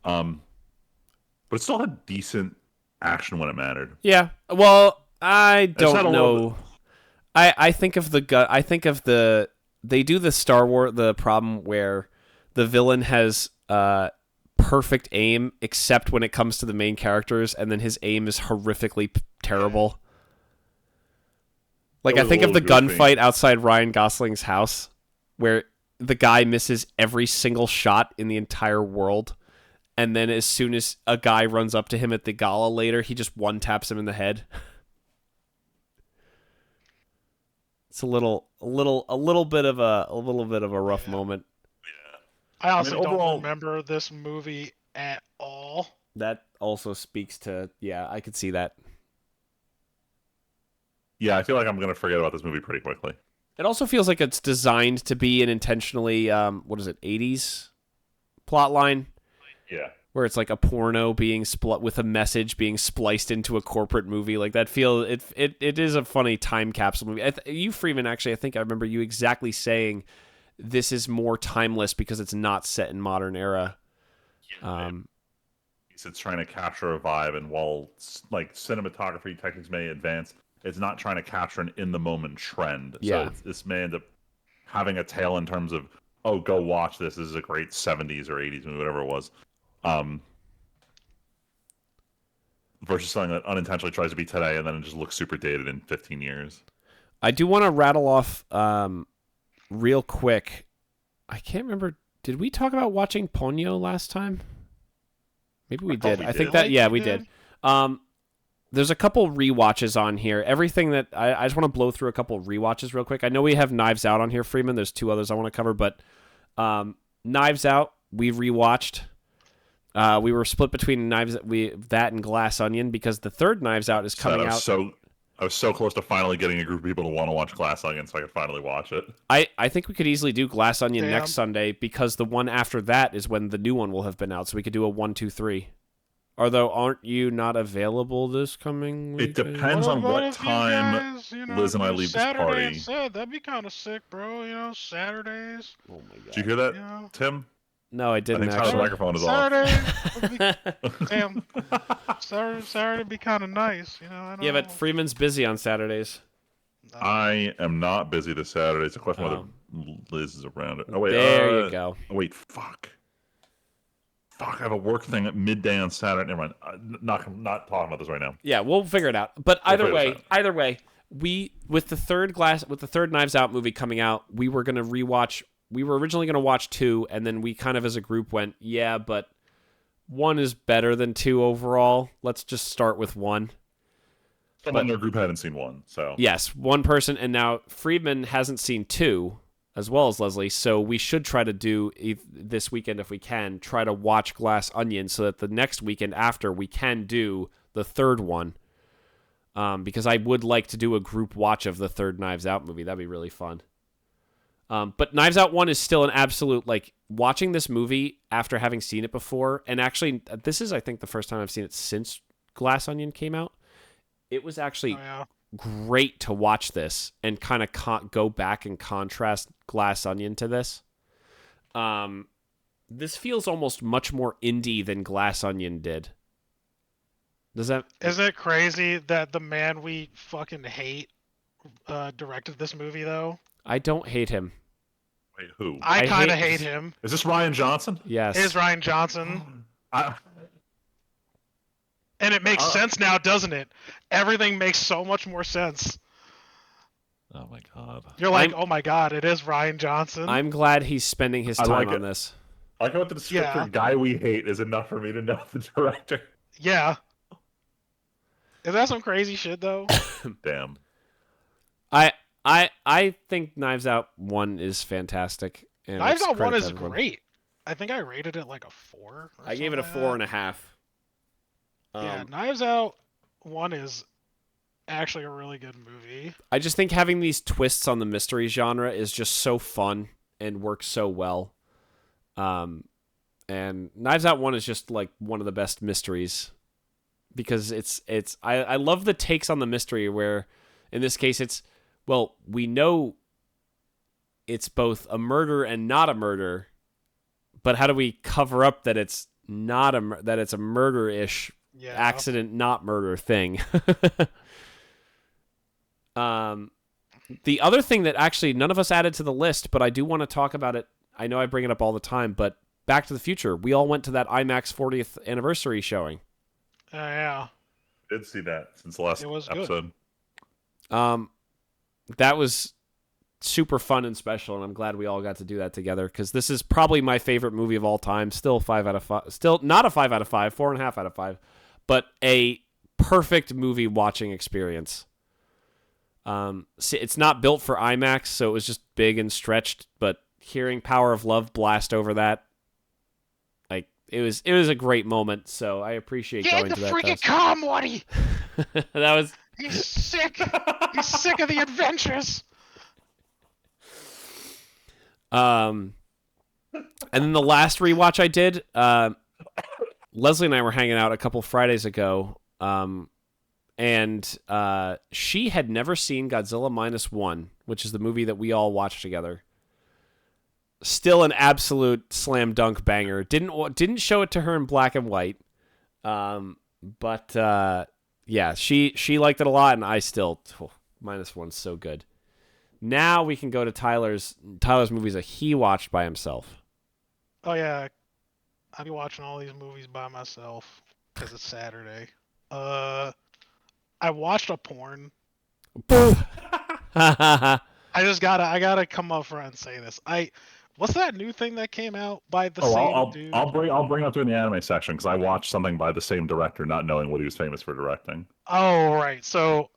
But it still had decent action when it mattered. Yeah. Well, I don't know. I think of they do the Star Wars, the problem where the villain has perfect aim except when it comes to the main characters, and then his aim is horrifically terrible. Like, I think of the gunfight outside Ryan Gosling's house where the guy misses every single shot in the entire world, and then as soon as a guy runs up to him at the gala later, he just one-taps him in the head. It's a little bit of a rough moment. Yeah. I honestly don't remember this movie at all. That also speaks to, yeah, I could see that. Yeah, I feel like I'm gonna forget about this movie pretty quickly. It also feels like it's designed to be an intentionally 80s plot line. Yeah. Where it's like a porno being with a message being spliced into a corporate movie. Like that it is a funny time capsule movie. You, Freeman, actually, I think I remember you exactly saying this is more timeless because it's not set in modern era. It's trying to capture a vibe, and while like cinematography techniques may advance, it's not trying to capture an in-the-moment trend. Yeah. So this may end up having a tale in terms of, oh, go watch this. This is a great 70s or 80s movie, whatever it was. Versus something that unintentionally tries to be today and then it just looks super dated in 15 years. I do want to rattle off real quick. I can't remember. Did we talk about watching Ponyo last time? Maybe we did. I think that, yeah, we did. There's a couple rewatches on here. Everything that I just want to blow through a couple rewatches real quick. I know we have Knives Out on here, Freeman. There's two others I want to cover, but Knives Out we rewatched. We were split between that and Glass Onion because the third Knives Out is coming out. I was so close to finally getting a group of people to want to watch Glass Onion so I could finally watch it. I think we could easily do Glass Onion next Sunday because the one after that is when the new one will have been out, so we could do a 1, 2, 3. Although, aren't you not available this coming week? It depends on what time Liz and I leave this party. Instead? That'd be kind of sick, bro. Saturdays. Oh my god! Did you hear that, Tim? No, I didn't. I think Tyler's microphone is off. Damn. Saturday would be kind of nice, I don't know. But Freeman's busy on Saturdays. I am not busy this Saturday. It's a question whether Liz is around it. Oh wait, there you go. Oh wait, fuck. I have a work thing at midday on Saturday. Never mind. Not talking about this right now. Yeah, we'll figure it out. But either way, we with the third Knives Out movie coming out, we were gonna rewatch. We were originally gonna watch 2, and then we kind of as a group went, yeah, but 1 is better than 2 overall. Let's just start with 1. Someone in their group hadn't seen 1, so yes, 1 person, and now Friedman hasn't seen 2, as well as Leslie. So we should try to do this weekend if we can. Try to watch Glass Onion so that the next weekend after we can do the 3rd one. Because I would like to do a group watch of the 3rd Knives Out movie. That'd be really fun. But Knives Out 1 is still an absolute, like, watching this movie after having seen it before, and actually, this is, I think, the first time I've seen it since Glass Onion came out. It was actually great to watch this and kind of go back and contrast Glass Onion to this. This feels almost much more indie than Glass Onion did. Isn't it crazy that the man we fucking hate directed this movie, though? I don't hate him. Wait, who? I kind of hate him. Is this Ryan Johnson? Yes. It is Ryan Johnson. And it makes sense now, doesn't it? Everything makes so much more sense. Oh my god. You're like, oh my god, it is Ryan Johnson. I'm glad he's spending his time on this. I like how the descriptor guy we hate is enough for me to know the director. Yeah. Is that some crazy shit, though? Damn. I think Knives Out 1 is fantastic. And Knives Out 1 is great. I think I rated it like a 4. I gave it a 4.5. Yeah, Knives Out 1 is actually a really good movie. I just think having these twists on the mystery genre is just so fun and works so well. And Knives Out 1 is just like one of the best mysteries because I love the takes on the mystery where in this case we know it's both a murder and not a murder, but how do we cover up that it's not that it's a murder-ish accident, not murder thing? The other thing that actually none of us added to the list, but I do want to talk about it. I know I bring it up all the time, but Back to the Future. We all went to that IMAX 40th anniversary showing. Yeah. I did see that since the last episode. Good. That was super fun and special, and I'm glad we all got to do that together because this is probably my favorite movie of all time. Still 5 out of 5. Still not a 5 out of 5, 4.5 out of 5, but a perfect movie watching experience. It's not built for IMAX, so it was just big and stretched, but hearing Power of Love blast over that, like it was a great moment, so I appreciate going to that. Get the freaking calm, Woody! That was... He's sick! He's sick of the adventures! And then the last rewatch I did, Leslie and I were hanging out a couple Fridays ago, and she had never seen Godzilla -1, which is the movie that we all watched together. Still an absolute slam dunk banger. Didn't show it to her in black and white, but yeah, she liked it a lot, and I still -1's so good. Now we can go to Tyler's movies that he watched by himself. Oh yeah, I'll be watching all these movies by myself because it's Saturday. I watched a porn. I gotta come up front and say this. What's that new thing that came out by the same dude? I'll bring up to in the anime section because I watched something by the same director, not knowing what he was famous for directing. Oh right, so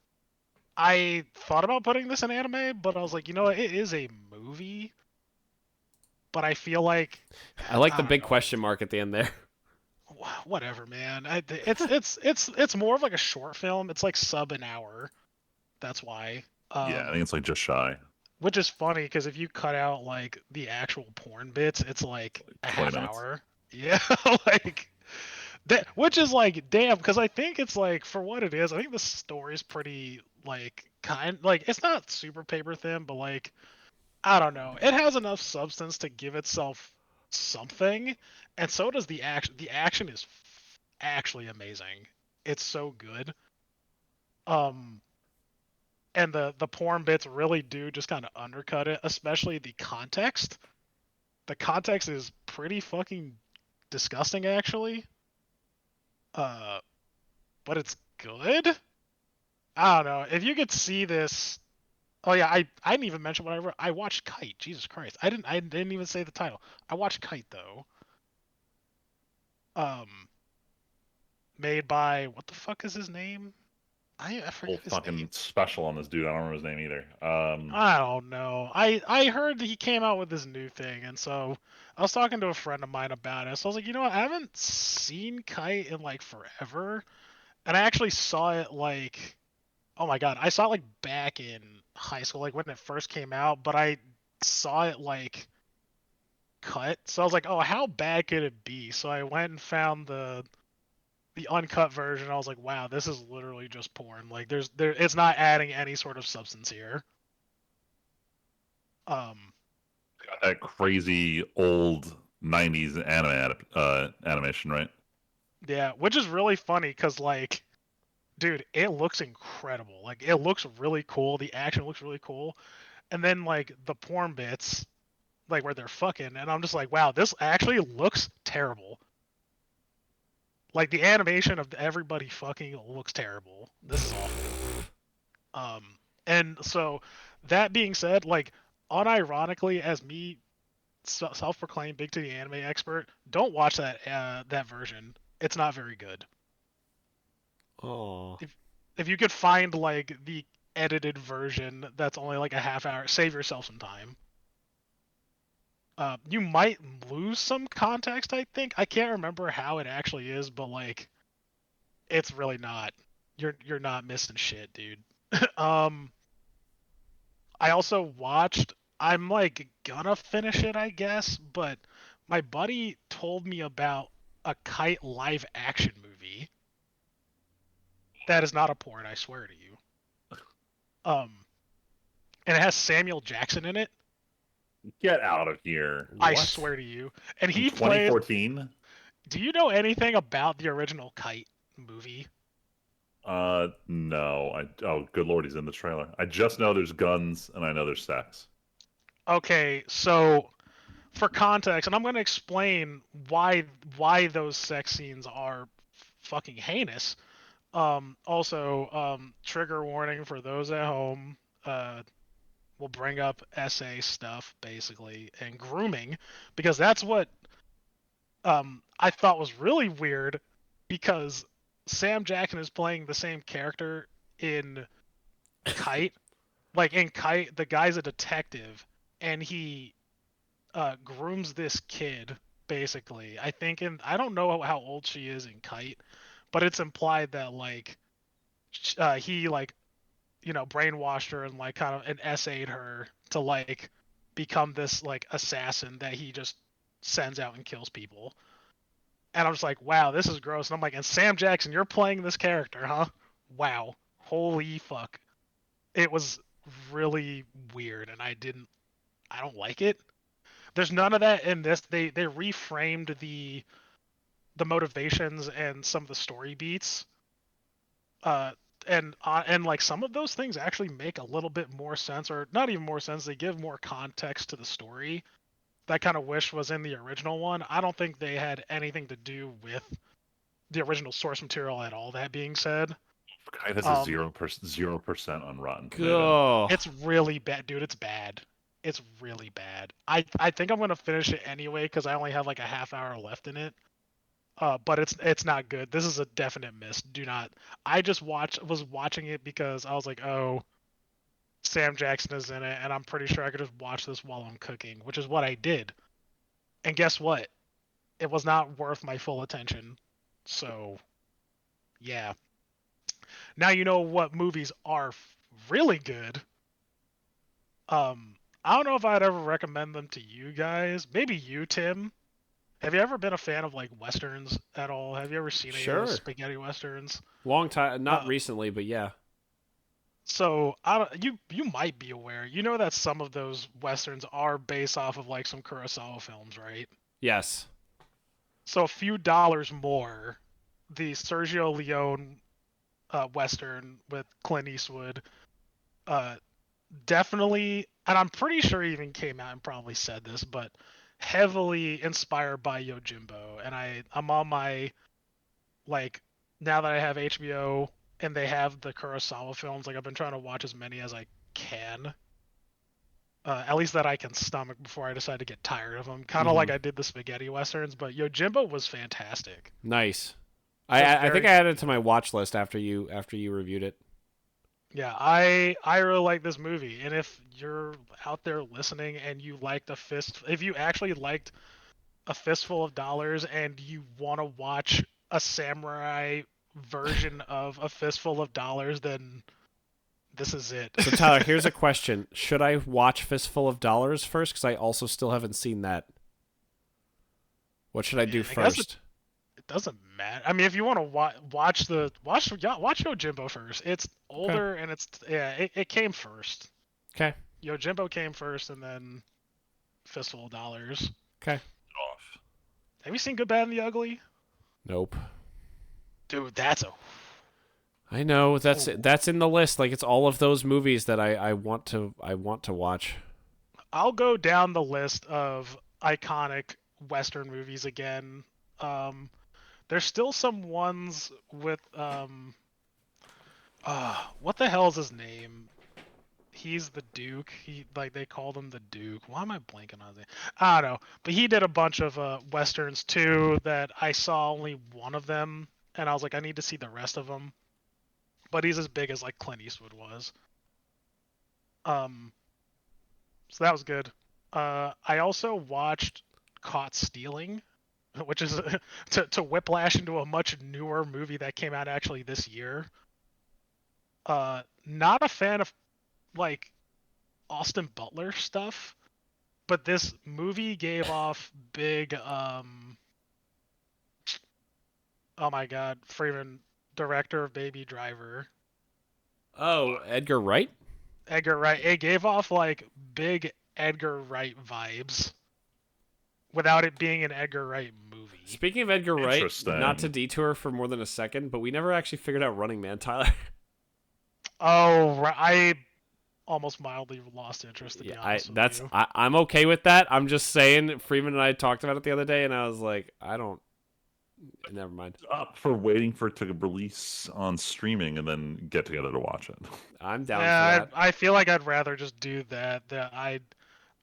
I thought about putting this in anime, but I was like, you know what? It is a movie, but I feel like I like the big question mark at the end there. Whatever, man. It's more of like a short film. It's like sub an hour. That's why. Yeah, I think it's like just shy. Which is funny because if you cut out like the actual porn bits, it's like a half hour. Yeah, like that. Which is like damn, because I think it's like for what it is. I think the story's pretty like it's not super paper thin, but like I don't know. It has enough substance to give itself something, and so does the action. The action is actually amazing. It's so good. And the porn bits really do just kind of undercut it, especially the context. The context is pretty fucking disgusting, actually. But it's good. I don't know if you could see this. Oh yeah, I didn't even mention what I wrote. I watched Kite. Jesus Christ, I didn't even say the title. I watched Kite though. Um, made by what the fuck is his name? I Whole forget his fucking name. special on this dude. I don't remember his name either. I don't know. I heard that he came out with this new thing, and so I was talking to a friend of mine about it. So I was like, you know what? I haven't seen Kite in like forever, and I actually saw it like, oh my god, I saw it like back in high school, like when it first came out. But I saw it like cut, so I was like, oh, how bad could it be? So I went and found the uncut version. I was like, wow, this is literally just porn. Like, it's not adding any sort of substance here. Um, Got that crazy old '90s animation, right? yeah, which is really funny because like, dude, it looks incredible. Like, it looks really cool. The action looks really cool, and then like the porn bits, like where they're fucking, and I'm just like, wow, this actually looks terrible. Like the animation of everybody fucking looks terrible. This is awful. And so that being said, like unironically, as me self-proclaimed big titty anime expert, don't watch that version. It's not very good. Oh. If you could find like the edited version that's only like a half hour, save yourself some time. You might lose some context. I think I can't remember how it actually is, but like it's really not. You're not missing shit, dude. um, I also watched. I'm like gonna finish it, I guess, but my buddy told me about a Kite live action movie. That is not a porn, I swear to you. Um, and it has Samuel Jackson in it. Get out of here. I What? swear to you. And From he played. 2014? Do you know anything about the original Kite movie? No. Oh, good lord, he's in the trailer. I just know there's guns and I know there's sex. Okay, so for context, and I'm going to explain why those sex scenes are fucking heinous. Also, trigger warning for those at home. We'll bring up SA stuff basically and grooming because that's what I thought was really weird because Sam Jackson is playing the same character in Kite. Like in Kite, the guy's a detective and he grooms this kid basically. I think I don't know how old she is in Kite, but it's implied that like he like brainwashed her and like kind of and essayed her to like become this like assassin that he just sends out and kills people. And I'm just like, wow, this is gross. And I'm like, and Sam Jackson, you're playing this character, huh? Wow, holy fuck. It was really weird, and I don't like it. There's none of that in this. They reframed the motivations and some of the story beats. Uh, and like some of those things actually make a little bit more sense, or not even more sense. They give more context to the story. That kind of wish was in the original one. I don't think they had anything to do with the original source material at all. That being said, Guy has a um, 0% on Rotten Tomato. Go. it's really bad, dude. It's bad. It's really bad. I think I'm gonna finish it anyway because I only have like a half hour left in it. But it's not good. This is a definite miss. Do not. I just was watching it because I was like, oh, Sam Jackson is in it, and I'm pretty sure I could just watch this while I'm cooking, which is what I did. And guess what? It was not worth my full attention. So yeah. Now you know what movies are really good. I don't know if I'd ever recommend them to you guys. Maybe you, Tim. Have you ever been a fan of like westerns at all? Have you ever seen any of those Sure. spaghetti westerns? Long time, not Uh, recently, but yeah. so I don't, you might be aware. You know that some of those westerns are based off of like some Kurosawa films, right? Yes. So a few dollars more, the Sergio Leone western with Clint Eastwood, uh, definitely, and I'm pretty sure he even came out and probably said this, but heavily inspired by Yojimbo. And I'm on my like now that I have HBO and they have the Kurosawa films, like I've been trying to watch as many as I can. at least that I can stomach before I decide to get tired of them. Kind of like I did the spaghetti westerns, but Yojimbo was fantastic. Nice. It was I think very I added it to my watch list after you reviewed it. Yeah, I really like this movie, and if you're out there listening and you liked if you actually liked A Fistful of Dollars and you want to watch a samurai version of A Fistful of Dollars, then this is it. So Tyler, here's a question: should I watch Fistful of Dollars first? Because I also still haven't seen that. What should I do first? It doesn't matter. I mean, if you want to watch Yojimbo first. It's older and it came first. Okay. Yojimbo came first, and then Fistful of Dollars. Okay. Off. Have you seen Good, Bad, and the Ugly? Nope. Dude, I know that's in the list. Like it's all of those movies that I want to watch. I'll go down the list of iconic Western movies again. There's still some ones with what the hell is his name? He's the Duke. They called him the Duke. Why am I blanking on his name? I don't know. But he did a bunch of westerns too that I saw only one of them, and I was like, I need to see the rest of them. But he's as big as like Clint Eastwood was. So that was good. I also watched Caught Stealing, which is to whiplash into a much newer movie that came out actually this year. Not a fan of like Austin Butler stuff, but this movie gave off big oh my god, Freeman, director of Baby Driver. Oh, Edgar Wright? Edgar Wright. It gave off like big Edgar Wright vibes without it being an Edgar Wright movie. Speaking of Edgar Wright, not to detour for more than a second, but we never actually figured out Running Man, Tyler. Oh, I almost mildly lost interest, to be honest with you. I'm okay with that. I'm just saying, Freeman and I talked about it the other day, and I was like, never mind. Up for waiting for it to release on streaming and then get together to watch it. I'm down for that. I feel like I'd rather just do that.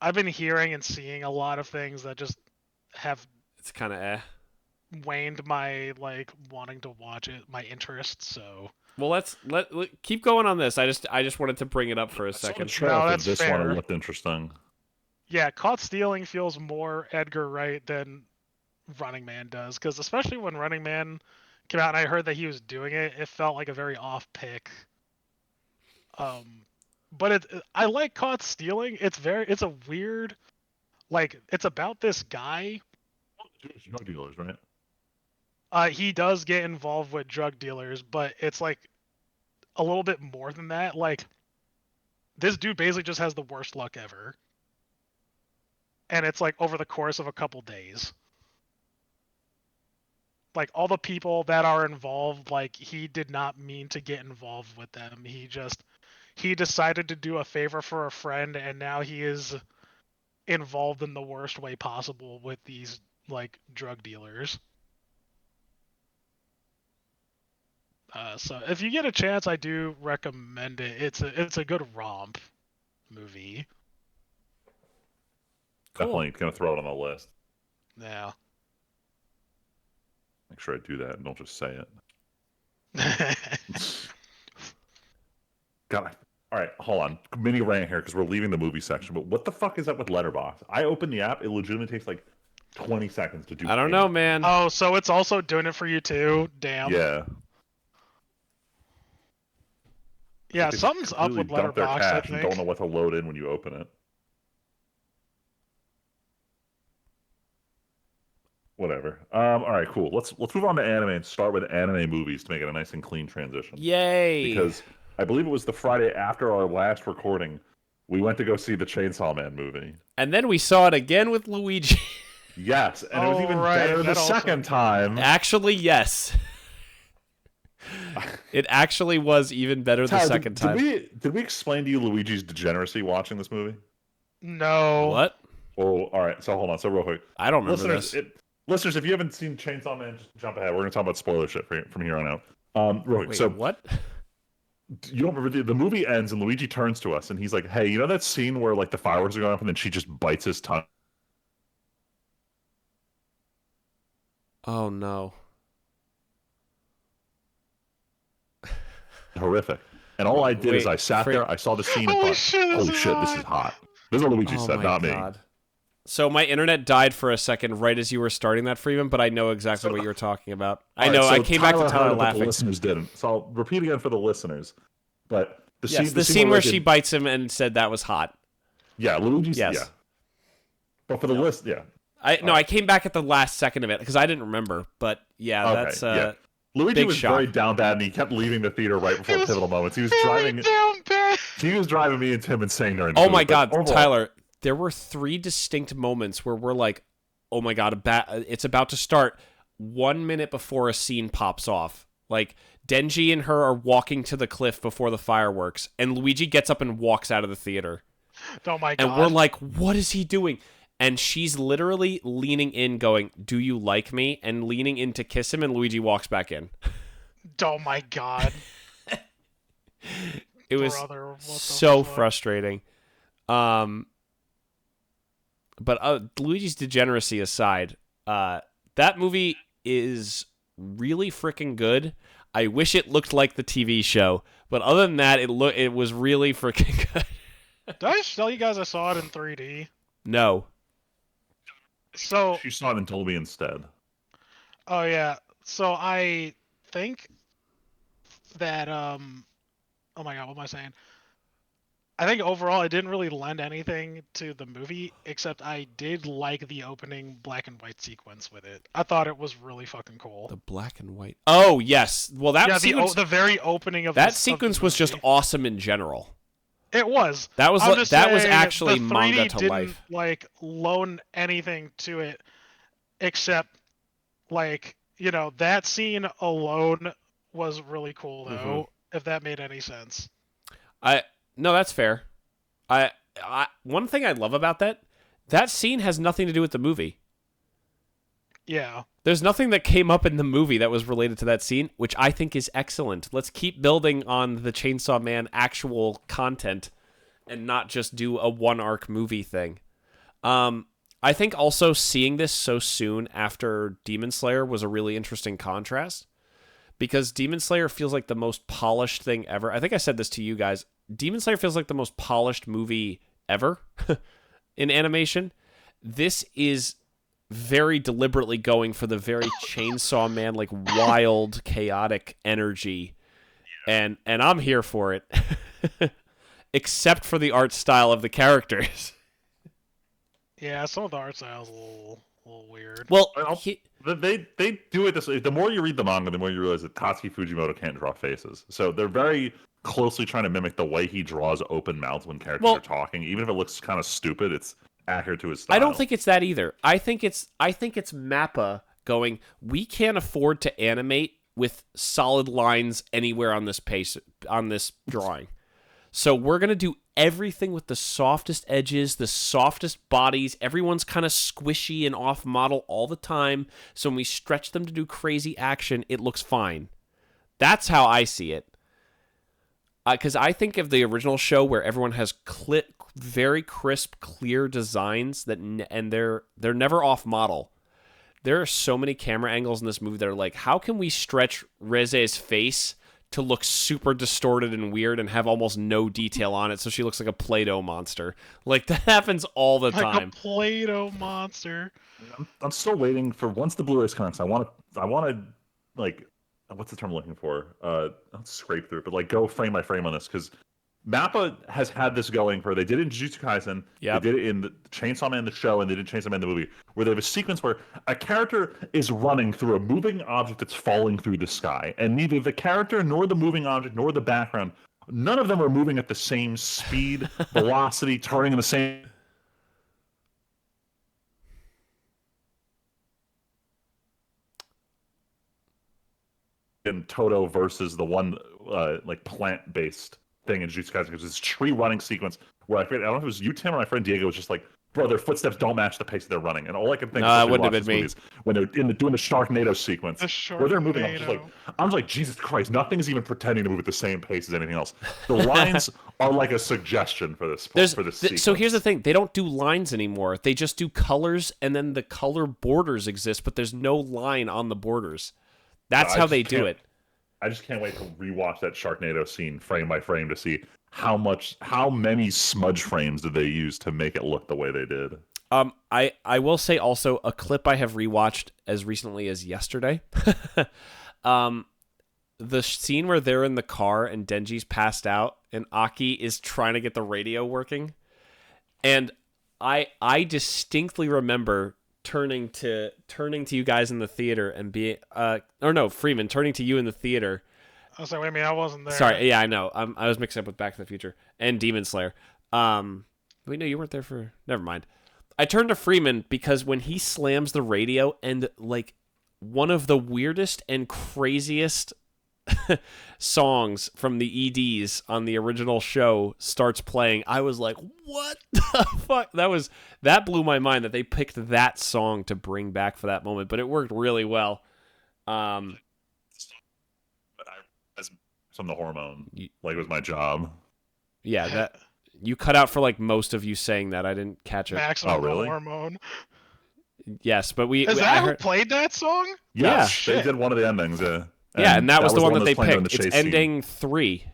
I've been hearing and seeing a lot of things that just have it's kind of waned my like wanting to watch it, my interest. So well, let's keep going on this. I just wanted to bring it up for a second. No, that's this fair. one looked interesting. Yeah, Caught Stealing feels more Edgar Wright than Running Man does, because especially when Running Man came out and I heard that he was doing it, it felt like a very off pick. But I like Caught Stealing. It's a weird, like, it's about this guy. Drug dealers, right? He does get involved with drug dealers, but it's like a little bit more than that. Like, this dude basically just has the worst luck ever. And it's like over the course of a couple days. Like, all the people that are involved, like, he did not mean to get involved with them. He decided to do a favor for a friend, and now he is involved in the worst way possible with these, like, drug dealers. So if you get a chance, I do recommend it. It's a good romp movie. Definitely gonna throw it on the list. Yeah. Make sure I do that and don't just say it. God, all right, hold on. Mini rant here because we're leaving the movie section. But what the fuck is up with Letterboxd? I open the app, it legitimately takes like 20 seconds to do. I don't know, man. Oh, so it's also doing it for you too? Damn. Yeah. Yeah, something's up with Letterboxd, I think. And don't know what to load in when you open it. Whatever. All right, cool. Let's move on to anime and start with anime movies to make it a nice and clean transition. Yay! Because I believe it was the Friday after our last recording, we went to go see the Chainsaw Man movie. And then we saw it again with Luigi. Yes, and it was even better the second time. Actually, yes. It actually was even better the second time. Did we explain to you Luigi's degeneracy watching this movie? No. What? Oh, all right. So hold on. So real quick, I don't remember this. Listeners, if you haven't seen Chainsaw Man, just jump ahead. We're gonna talk about spoiler shit from here on out. Real quick. Wait, so what? You don't remember the movie ends and Luigi turns to us and he's like, "Hey, you know that scene where like the fireworks are going off and then she just bites his tongue?" Oh no. Horrific. And all I did is I sat there, I saw the scene and Holy thought, shit, "Holy shit, this is hot." This is what Luigi said, my not God. me. So my internet died for a second right as you were starting that, Freeman, but I know exactly what you're talking about. I know. Right, so I came back to Tyler heard it, but laughing. the listeners didn't. So I'll repeat again for the listeners. But the scene where like she bites him and said that was hot. Yeah, Luigi's. Yes. Yeah. But for the list, yeah. I came back at the last second of it because I didn't remember. But yeah, Okay, that's yeah. Luigi big was shock. very down bad, and he kept leaving the theater right before pivotal moments. He was driving. Down bad. He was driving me and Tim insane during. The Oh movie, my God, overall, Tyler! There were 3 distinct moments where we're like, "Oh my God, it's about to start." 1 minute before a scene pops off, like Denji and her are walking to the cliff before the fireworks, and Luigi gets up and walks out of the theater. Oh my God! And we're like, "What is he doing?" And she's literally leaning in, going, "Do you like me?" And leaning in to kiss him, and Luigi walks back in. Oh my God! It was Brother, what the so fuck? frustrating. But Luigi's degeneracy aside, that movie is really freaking good. I wish it looked like the TV show, but other than that, it was really freaking good. Did I tell you guys I saw it in 3D? No. So, She saw it in Dolby instead. oh yeah. So I think that oh my God, what am I saying? I think overall it didn't really lend anything to the movie, except I did like the opening black and white sequence with it. I thought it was really fucking cool. The black and white. Oh, yes. Well, that sequence, the very opening of that sequence was just awesome in general. It was. That was actually the 3D manga to didn't, life. like, loan anything to it, except, like, that scene alone was really cool, though. If that made any sense. No, that's fair. One thing I love about that scene has nothing to do with the movie. Yeah. There's nothing that came up in the movie that was related to that scene, which I think is excellent. Let's keep building on the Chainsaw Man actual content and not just do a one-arc movie thing. I think also seeing this so soon after Demon Slayer was a really interesting contrast, because Demon Slayer feels like the most polished thing ever. I think I said this to you guys. Demon Slayer feels like the most polished movie ever in animation. This is very deliberately going for the very Chainsaw Man, like, wild, chaotic energy. And I'm here for it. Except for the art style of the characters. Yeah, some of the art style's a little weird. Well, they do it this way. The more you read the manga, the more you realize that Tatsuki Fujimoto can't draw faces. So they're very closely trying to mimic the way he draws open mouths when characters are talking. Even if it looks kind of stupid, it's accurate to his style. I don't think it's that either. I think it's Mappa going, we can't afford to animate with solid lines anywhere on this drawing. So we're going to do everything with the softest edges, the softest bodies. Everyone's kind of squishy and off model all the time. So when we stretch them to do crazy action, it looks fine. That's how I see it. Because I think of the original show where everyone has very crisp, clear designs and they're never off model. There are so many camera angles in this movie that are like, how can we stretch Reze's face to look super distorted and weird and have almost no detail on it, so she looks like a Play-Doh monster? Like, that happens all the time. Like a Play-Doh monster. I'm still waiting for once the Blu-ray's come out. I want to like, what's the term I'm looking for? Not scrape through it, but like go frame by frame on this, because Mappa has had this going for, they did it in Jujutsu Kaisen, they did it in the Chainsaw Man the show, and they did Chainsaw Man the movie, where they have a sequence where a character is running through a moving object that's falling through the sky, and neither the character nor the moving object nor the background, none of them are moving at the same speed, velocity, turning in the same... in Toto versus the one like plant-based thing in Jujutsu Kaisen, because this tree running sequence where I don't know if it was you, Tim, or my friend Diego was just like, bro, their footsteps don't match the pace they're running. And all I can think No, it is wouldn't have been me. when they're doing the Sharknado sequence, where they're moving, I'm just like, Jesus Christ, nothing's even pretending to move at the same pace as anything else. The lines are like a suggestion for this sequence. So here's the thing: they don't do lines anymore. They just do colors, and then the color borders exist, but there's no line on the borders. That's how they do it. I just can't wait to rewatch that Sharknado scene frame by frame to see how many smudge frames did they use to make it look the way they did. I will say also a clip I have rewatched as recently as yesterday. The scene where they're in the car and Denji's passed out and Aki is trying to get the radio working, and I distinctly remember turning to you guys in the theater and Freeman turning to you in the theater. I was like, wait a minute, I wasn't there. Sorry, yeah, I know. I was mixing up with Back to the Future and Demon Slayer. Wait, no, you weren't there for... Never mind. I turned to Freeman because when he slams the radio and, like, one of the weirdest and craziest songs from the EDs on the original show starts playing, I was like, what the fuck? That blew my mind that they picked that song to bring back for that moment, but it worked really well. From the hormone, like it was my job. Yeah, that you cut out for like most of you saying that. I didn't catch it. Maximum hormone. Yes, but who played that song? Yeah, they did one of the endings. And that was the one that they picked. It's ending 3.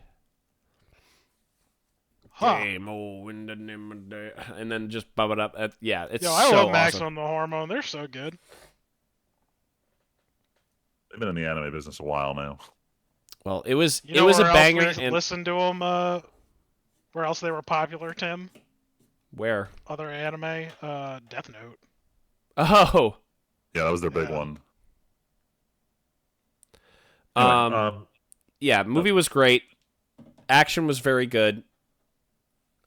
Huh. And then just bump it up. Yeah, it's I so love awesome. Maximum the Hormone. They're so good. They've been in the anime business a while now. Well, it was a banger. And listen to them. Where else they were popular, Tim? Where? Other anime, Death Note. Oh. Yeah, that was their big one. Yeah, movie was great. Action was very good.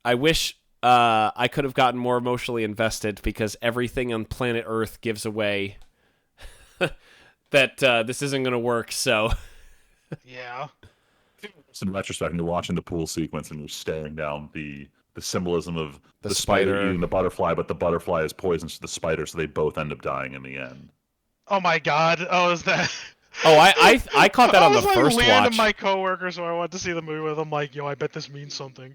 I wish I could have gotten more emotionally invested because everything on planet Earth gives away that this isn't going to work, so... Yeah. In retrospect, you're watching the pool sequence and you're staring down the symbolism of the spider eating the butterfly, but the butterfly is poisonous to the spider, so they both end up dying in the end. Oh my god! Oh, is that? Oh, I caught that on the first watch. I was my coworker, so I went to see the movie with him. Like, yo, I bet this means something.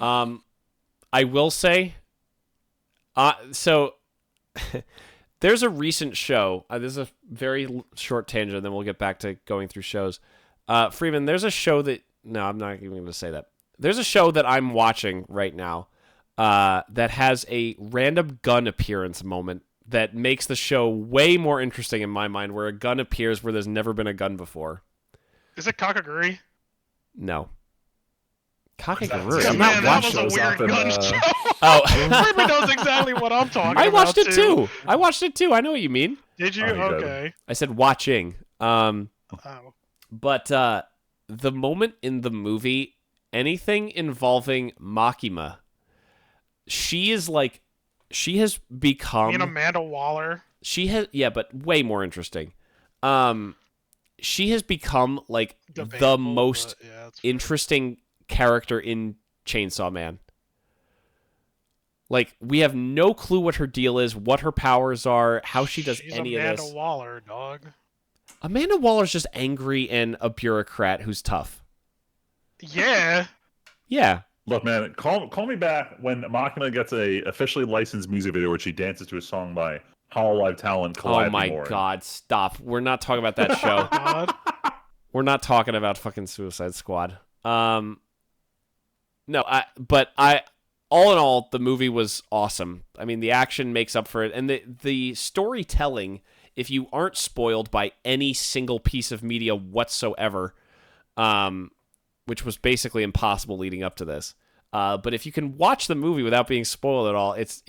Yeah. I will say, so. There's a recent show. This is a very short tangent, and then we'll get back to going through shows. Freeman, there's a show that... No, I'm not even going to say that. There's a show that I'm watching right now that has a random gun appearance moment that makes the show way more interesting in my mind, where a gun appears where there's never been a gun before. Is it Kakaguri? No. Kakaguri? I'm not watching that was a weird gun show. Oh. Freeman knows exactly what I'm talking about, I watched it too. I watched it too. I know what you mean. Did you? Okay. I said watching. But the moment in the movie, anything involving Makima, she has become... You mean Amanda Waller? But way more interesting. She has become like the most interesting character in Chainsaw Man. Like, we have no clue what her deal is, what her powers are, how she does any of this. Amanda Waller, dog. Amanda Waller's just angry and a bureaucrat who's tough. Yeah. Yeah. Look, man, call me back when Makima gets a officially licensed music video where she dances to a song by Hololive talent Calliope Oh my Morin. god, stop. We're not talking about that show. We're not talking about fucking Suicide Squad. No, all in all, the movie was awesome. I mean, the action makes up for it, and the storytelling, if you aren't spoiled by any single piece of media whatsoever, which was basically impossible leading up to this, but if you can watch the movie without being spoiled at all, it's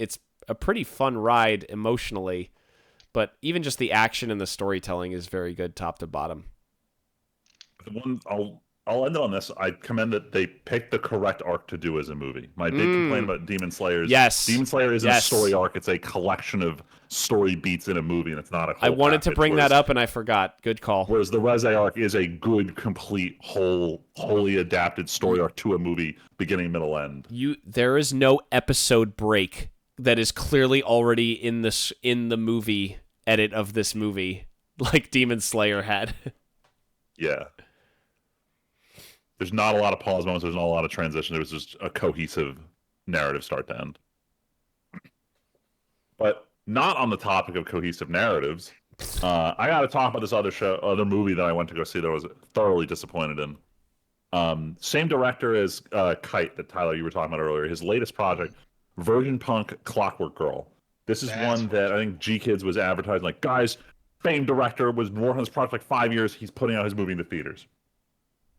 a pretty fun ride emotionally, but even just the action and the storytelling is very good top to bottom. The one I'll end it on this. I commend that they picked the correct arc to do as a movie. My big complaint about Demon Slayer is Demon Slayer isn't a story arc. It's a collection of story beats in a movie, and it's not a whole I wanted to package, bring that up, and I forgot. Good call. Whereas the Reze arc is a good, complete, wholly adapted story arc to a movie, beginning, middle, end. There is no episode break that is clearly already in the movie edit of this movie, like Demon Slayer had. Yeah. There's not a lot of pause moments. There's not a lot of transition. It was just a cohesive narrative start to end. But not on the topic of cohesive narratives. I got to talk about this other movie that I went to go see that I was thoroughly disappointed in. Same director as Kite that Tyler you were talking about earlier. His latest project, Virgin Punk Clockwork Girl. This is one that I think G-Kids was advertising like, guys, famed director, was working on this project like 5 years. He's putting out his movie in the theaters.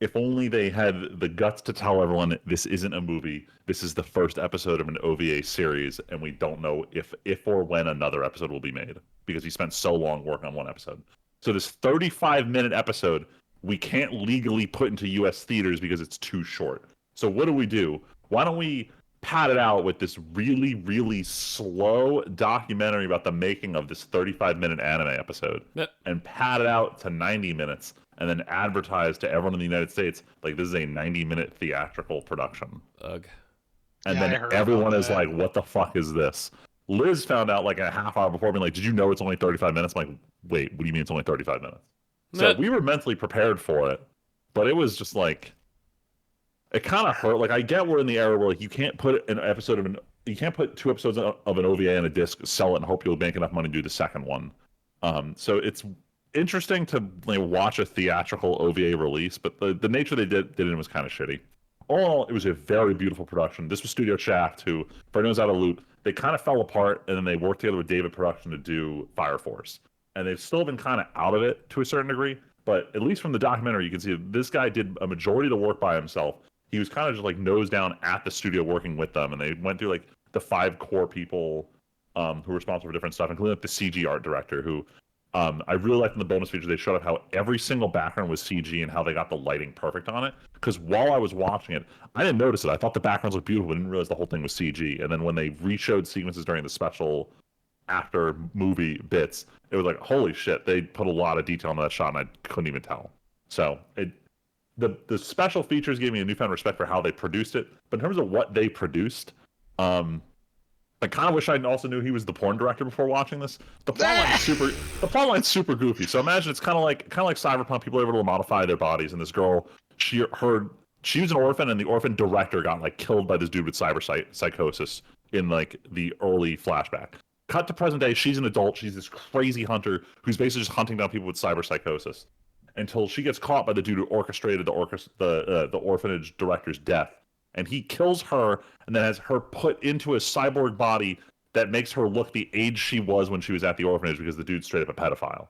If only they had the guts to tell everyone this isn't a movie. This is the first episode of an OVA series, and we don't know if or when another episode will be made because he spent so long working on one episode. So this 35-minute episode we can't legally put into U.S. theaters because it's too short. So what do? Why don't we pad it out with this really, really slow documentary about the making of this 35-minute anime episode and pad it out to 90 minutes and then advertise to everyone in the United States like this is a 90-minute theatrical production. Ugh. And then everyone is like, what the fuck is this? Liz found out like a half hour before being like, did you know it's only 35 minutes? I'm like, wait, what do you mean it's only 35 minutes? So we were mentally prepared for it, but it was just like, it kind of hurt. Like, I get we're in the era where like you can't put you can't put 2 episodes of an OVA on a disc, sell it, and hope you'll make enough money to do the second one. So it's interesting to watch a theatrical OVA release, but the nature they did it was kind of shitty. All in all, it was a very beautiful production. This was Studio Shaft, who, for anyone's out of loop, they kind of fell apart, and then they worked together with David Production to do Fire Force. And they've still been kind of out of it to a certain degree, but at least from the documentary, you can see this guy did a majority of the work by himself. He was kind of just like nose down at the studio working with them, and they went through like the 5 core people who were responsible for different stuff, including like the CG art director, who I really liked in the bonus feature. They showed up how every single background was CG and how they got the lighting perfect on it. Because while I was watching it, I didn't notice it. I thought the backgrounds looked beautiful, but didn't realize the whole thing was CG. And then when they re-showed sequences during the special after movie bits, it was like, holy shit, they put a lot of detail into that shot, and I couldn't even tell. So the special features gave me a newfound respect for how they produced it. But in terms of what they produced, I kind of wish I also knew he was the porn director before watching this. The plotline's super goofy. So imagine it's kind of like Cyberpunk. People are able to modify their bodies, and this girl, she was an orphan, and the orphan director got like killed by this dude with psychosis in like the early flashback. Cut to present day, she's an adult. She's this crazy hunter who's basically just hunting down people with psychosis until she gets caught by the dude who orchestrated the orphanage director's death. And he kills her and then has her put into a cyborg body that makes her look the age she was when she was at the orphanage because the dude's straight up a pedophile.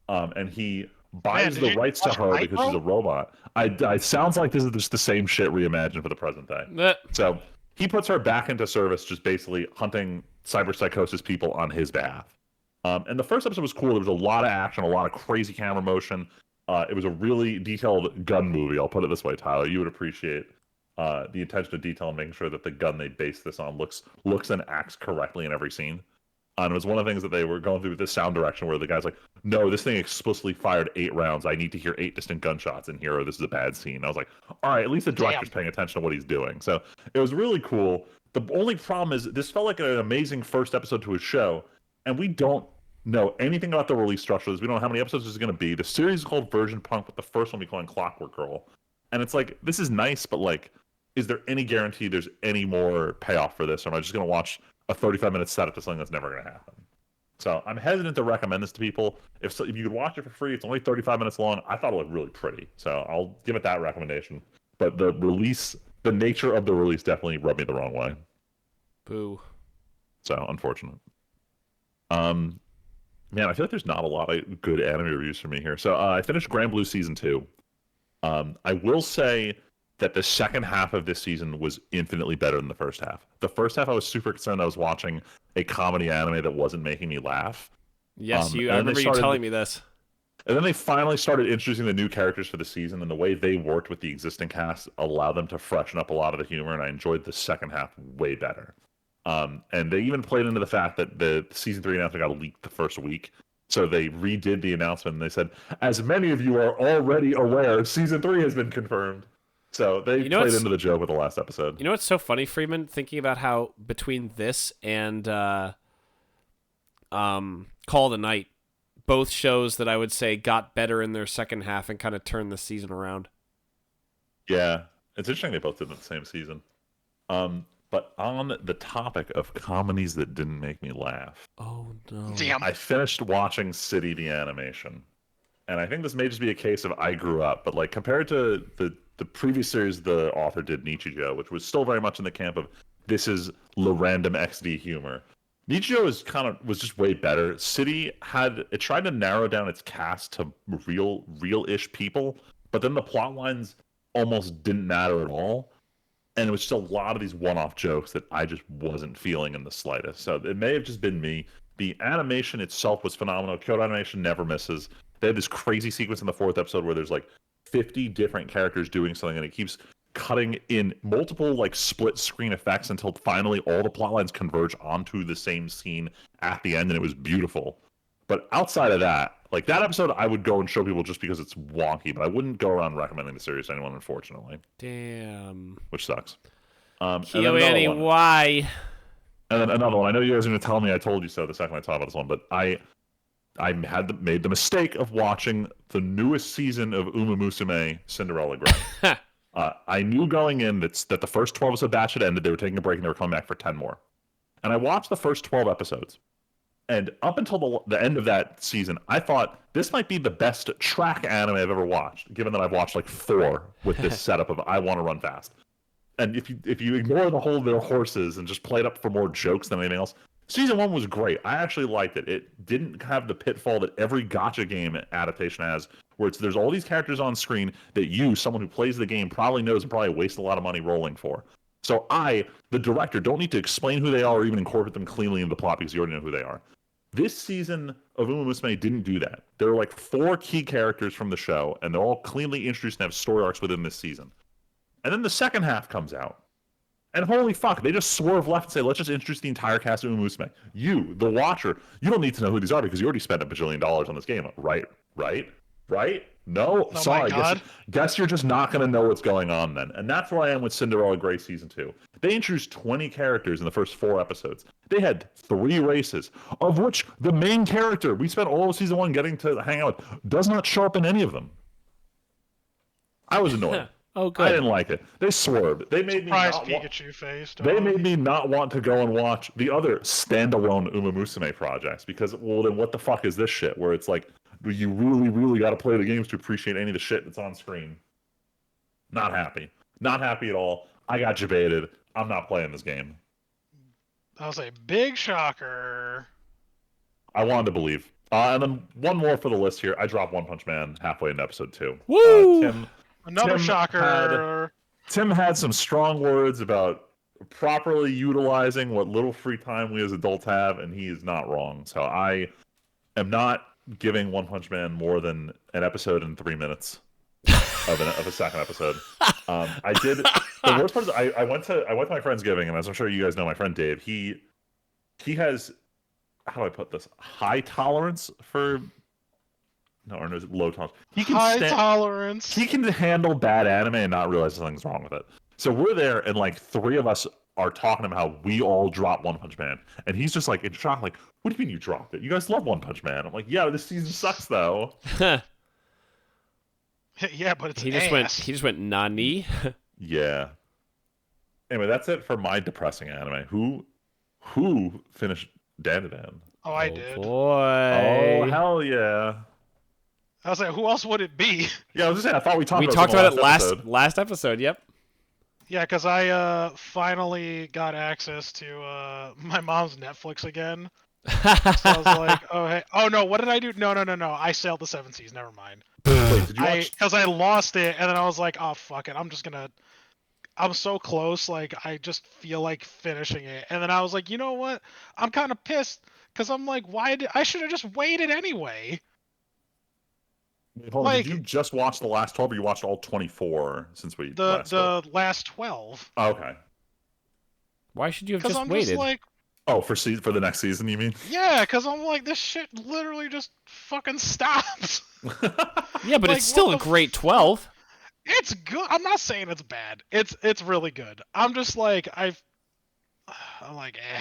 And he buys the rights to her because she's a robot. I sounds like this is just the same shit reimagined for the present day. So he puts her back into service, just basically hunting cyberpsychosis people on his behalf. And the first episode was cool. There was a lot of action, a lot of crazy camera motion. It was a really detailed gun movie. I'll put it this way, Tyler. You would appreciate the attention to detail and making sure that the gun they base this on looks and acts correctly in every scene. And it was one of the things that they were going through with this sound direction where the guy's like, no, this thing explicitly fired 8 rounds. I need to hear 8 distinct gunshots in here or this is a bad scene. I was like, all right, at least the director's paying attention to what he's doing. So it was really cool. The only problem is this felt like an amazing first episode to a show, and we don't know anything about the release structure. We don't know how many episodes this is going to be. The series is called Virgin Punk, but the first one we call Clockwork Girl. And it's like, this is nice, but like, is there any guarantee there's any more payoff for this? Or am I just going to watch a 35-minute setup to something that's never going to happen? So I'm hesitant to recommend this to people. If you could watch it for free, it's only 35 minutes long. I thought it looked really pretty. So I'll give it that recommendation. But the nature of the release definitely rubbed me the wrong way. Boo. So unfortunate. Man, I feel like there's not a lot of good anime reviews for me here. So I finished Grand Blue Season 2. I will say that the second half of this season was infinitely better than the first half. The first half, I was super concerned I was watching a comedy anime that wasn't making me laugh. Yes, I remember you telling me this. And then they finally started introducing the new characters for the season, and the way they worked with the existing cast allowed them to freshen up a lot of the humor, and I enjoyed the second half way better. And they even played into the fact that the season 3 announcement got leaked the first week. So they redid the announcement, and they said, as many of you are already aware, season 3 has been confirmed. So they played into the joke with the last episode. You know what's so funny, Freeman? Thinking about how between this and Call of the Night, both shows that I would say got better in their second half and kind of turned the season around. Yeah, it's interesting they both did it the same season. But on the topic of comedies that didn't make me laugh, oh no, damn! I finished watching City the animation, and I think this may just be a case of I grew up. But like compared to the previous series the author did, Nichijou, which was still very much in the camp of this is the random XD humor. Nichijou was just way better. City it tried to narrow down its cast to real-ish people, but then the plot lines almost didn't matter at all. And it was just a lot of these one-off jokes that I just wasn't feeling in the slightest. So it may have just been me. The animation itself was phenomenal. Kyoto Animation never misses. They had this crazy sequence in the 4th episode where there's like 50 different characters doing something, and it keeps cutting in multiple like split screen effects until finally all the plot lines converge onto the same scene at the end, and it was beautiful. But outside of that, like that episode, I would go and show people just because it's wonky, but I wouldn't go around recommending the series to anyone, unfortunately. Damn. Which sucks. KyoAni, why? And then another one. I know you guys are going to tell me I told you so the second I talk about this one, but I made the mistake of watching the newest season of Uma Musume Cinderella Gray. I knew going in that the first 12 episode batch had ended. They were taking a break and they were coming back for 10 more. And I watched the first 12 episodes. And up until the end of that season, I thought this might be the best track anime I've ever watched, given that I've watched like 4 with this setup of I want to run fast. And if you ignore the whole their horses and just play it up for more jokes than anything else, season 1 was great. I actually liked it. It didn't have the pitfall that every gacha game adaptation has, where there's all these characters on screen that you, someone who plays the game, probably knows and probably wastes a lot of money rolling for. So I, the director, don't need to explain who they are or even incorporate them cleanly into the plot because you already know who they are. This season of Uma Musume didn't do that. There are like 4 key characters from the show, and they're all cleanly introduced and have story arcs within this season. And then the second half comes out. And holy fuck, they just swerve left and say, let's just introduce the entire cast of Uma Musume. You, the watcher, you don't need to know who these are because you already spent $1 bajillion on this game. Right? No? Oh Sorry, my God. guess you're just not going to know what's going on then. And that's where I am with Cinderella Gray Season 2. They introduced 20 characters in the first 4 episodes. They had 3 races, of which the main character we spent all of Season 1 getting to hang out with does not show up in any of them. I was annoyed. Oh, good. I didn't like it. They swerved. They made Pikachu face. They made me not want to go and watch the other standalone Uma Musume projects because, well, then what the fuck is this shit? Where it's like, you really, really got to play the games to appreciate any of the shit that's on screen. Not happy. Not happy at all. I got debated. I'm not playing this game. That was a big shocker. I wanted to believe. And then one more for the list here. I dropped One Punch Man halfway into episode 2. Woo! Another shocker. Tim had some strong words about properly utilizing what little free time we as adults have, and he is not wrong. So I am not giving One Punch Man more than an episode in 3 minutes of a second episode. I did. The worst part is I went to my Friendsgiving, and as I'm sure you guys know, my friend Dave, he has, how do I put this, high tolerance for. No, or no, is it low tolerance? Tolerance. He can handle bad anime and not realize something's wrong with it. So we're there, and like 3 of us are talking about how we all dropped One Punch Man, and he's just like in shock, like, "What do you mean you dropped it? You guys love One Punch Man." I'm like, "Yeah, this season sucks though." Yeah, but it's he just went nani. Yeah. Anyway, that's it for my depressing anime. Who finished Dan? Oh, I did. Boy. Oh, hell yeah. I was like, who else would it be? Yeah, I was just saying, I thought we talked about it last episode, yep. Yeah, because I finally got access to my mom's Netflix again. So I was like, oh, hey. Oh, no, what did I do? No. I sailed the 7 seas. Never mind. Wait, did you watch? Because I lost it, and then I was like, oh, fuck it. I'm so close, like, I just feel like finishing it. And then I was like, you know what? I'm kind of pissed, because I'm like, I should have just waited anyway. Hold on, Like, did you just watch the last 12, or you watched all 24 since we last spoke? the last 12. Oh, okay. Why should you have Because just I'm waited? just like, Oh, for the next season, you mean? yeah, because I'm like, this shit literally just fucking stops. Yeah, but Like, it's still what a the great 12. It's good. I'm not saying it's bad. It's really good. I'm just like, I'm like, eh.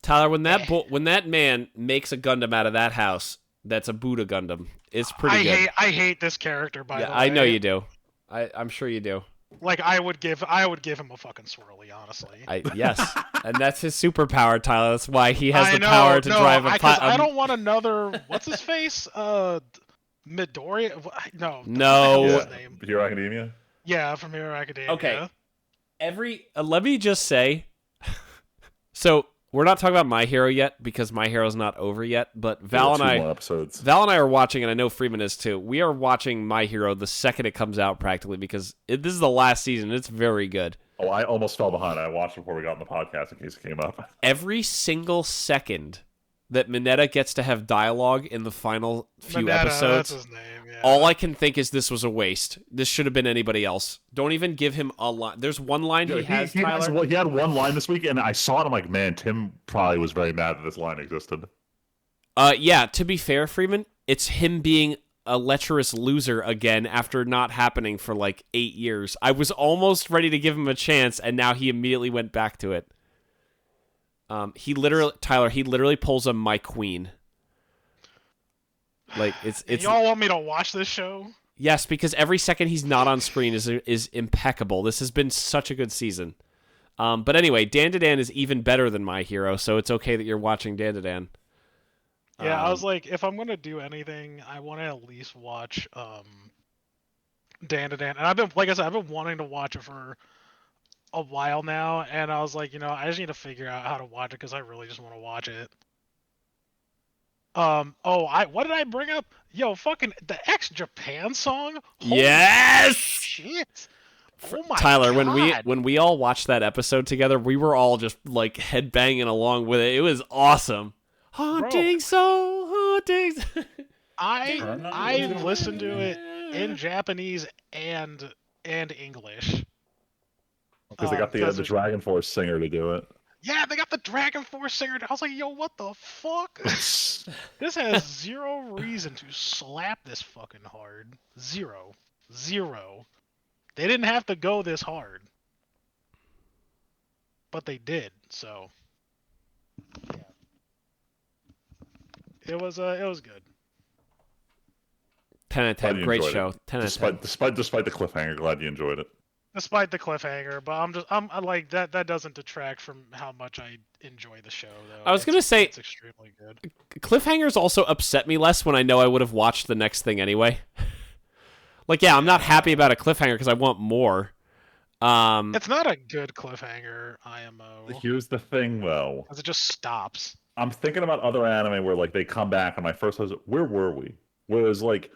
Tyler, when that man makes a Gundam out of that house, that's a Buddha Gundam. It's pretty good. I hate this character, by the way. I know you do. I'm sure you do. Like, I would give him a fucking swirly, honestly. Yes, and that's his superpower, Tyler. That's why he has the know, power to drive a because I don't want another. What's his face? Midoriya? No. No. What's his name? Hero Academia? Yeah, from Hero Academia. Okay. Let me just say, so we're not talking about My Hero yet because My Hero's not over yet, but Val and I are watching, and I know Freeman is too. We are watching My Hero the second it comes out practically because this is the last season. It's very good. Oh, I almost fell behind. I watched before we got on the podcast in case it came up. Every single second that Mineta gets to have dialogue in the final few episodes, that's his name, yeah. all I can think is this was a waste. This should have been anybody else. Don't even give him a line. There's one line he has, Tyler. He had one line this week, and I saw it. I'm like, man, Tim probably was very mad that this line existed. Yeah, to be fair, Freeman, it's him being a lecherous loser again after not happening for like 8 years. I was almost ready to give him a chance, and now he immediately went back to it. Tyler, he literally pulls a My Queen. Like it's y'all want me to watch this show? Yes, because every second he's not on screen is impeccable. This has been such a good season. But anyway, Dan is even better than My Hero, so it's okay that you're watching Dan. Yeah, I was like, if I'm gonna do anything, I want to at least watch Dan. And I've been, like I said, I've been wanting to watch it for a while now, and I was like, I just need to figure out how to watch it because I really just want to watch it. What did I bring up? Yo, fucking the X-Japan song. Holy yes. Shit. Oh my Tyler, God. when we all watched that episode together, we were all just like headbanging along with it. It was awesome. Haunting soul, haunting. I listened to it in Japanese and English. Because they got the Dragon Force singer to do it. Yeah, they got the Dragon Force singer. I was like, yo, what the fuck? This has zero reason to slap this fucking hard. Zero. They didn't have to go this hard. But they did, so. Yeah. It was good. 10 out of 10, great show. 10 out of 10. Despite the cliffhanger, glad you enjoyed it. Despite the cliffhanger, but I'm like that doesn't detract from how much I enjoy the show though. I was going to say it's extremely good. Cliffhangers also upset me less when I know I would have watched the next thing anyway. Like, yeah, I'm not happy about a cliffhanger because I want more. It's not a good cliffhanger, IMO. Here's the thing, though. Because it just stops. I'm thinking about other anime where, like, they come back, and my first was, where were we? Whereas, like,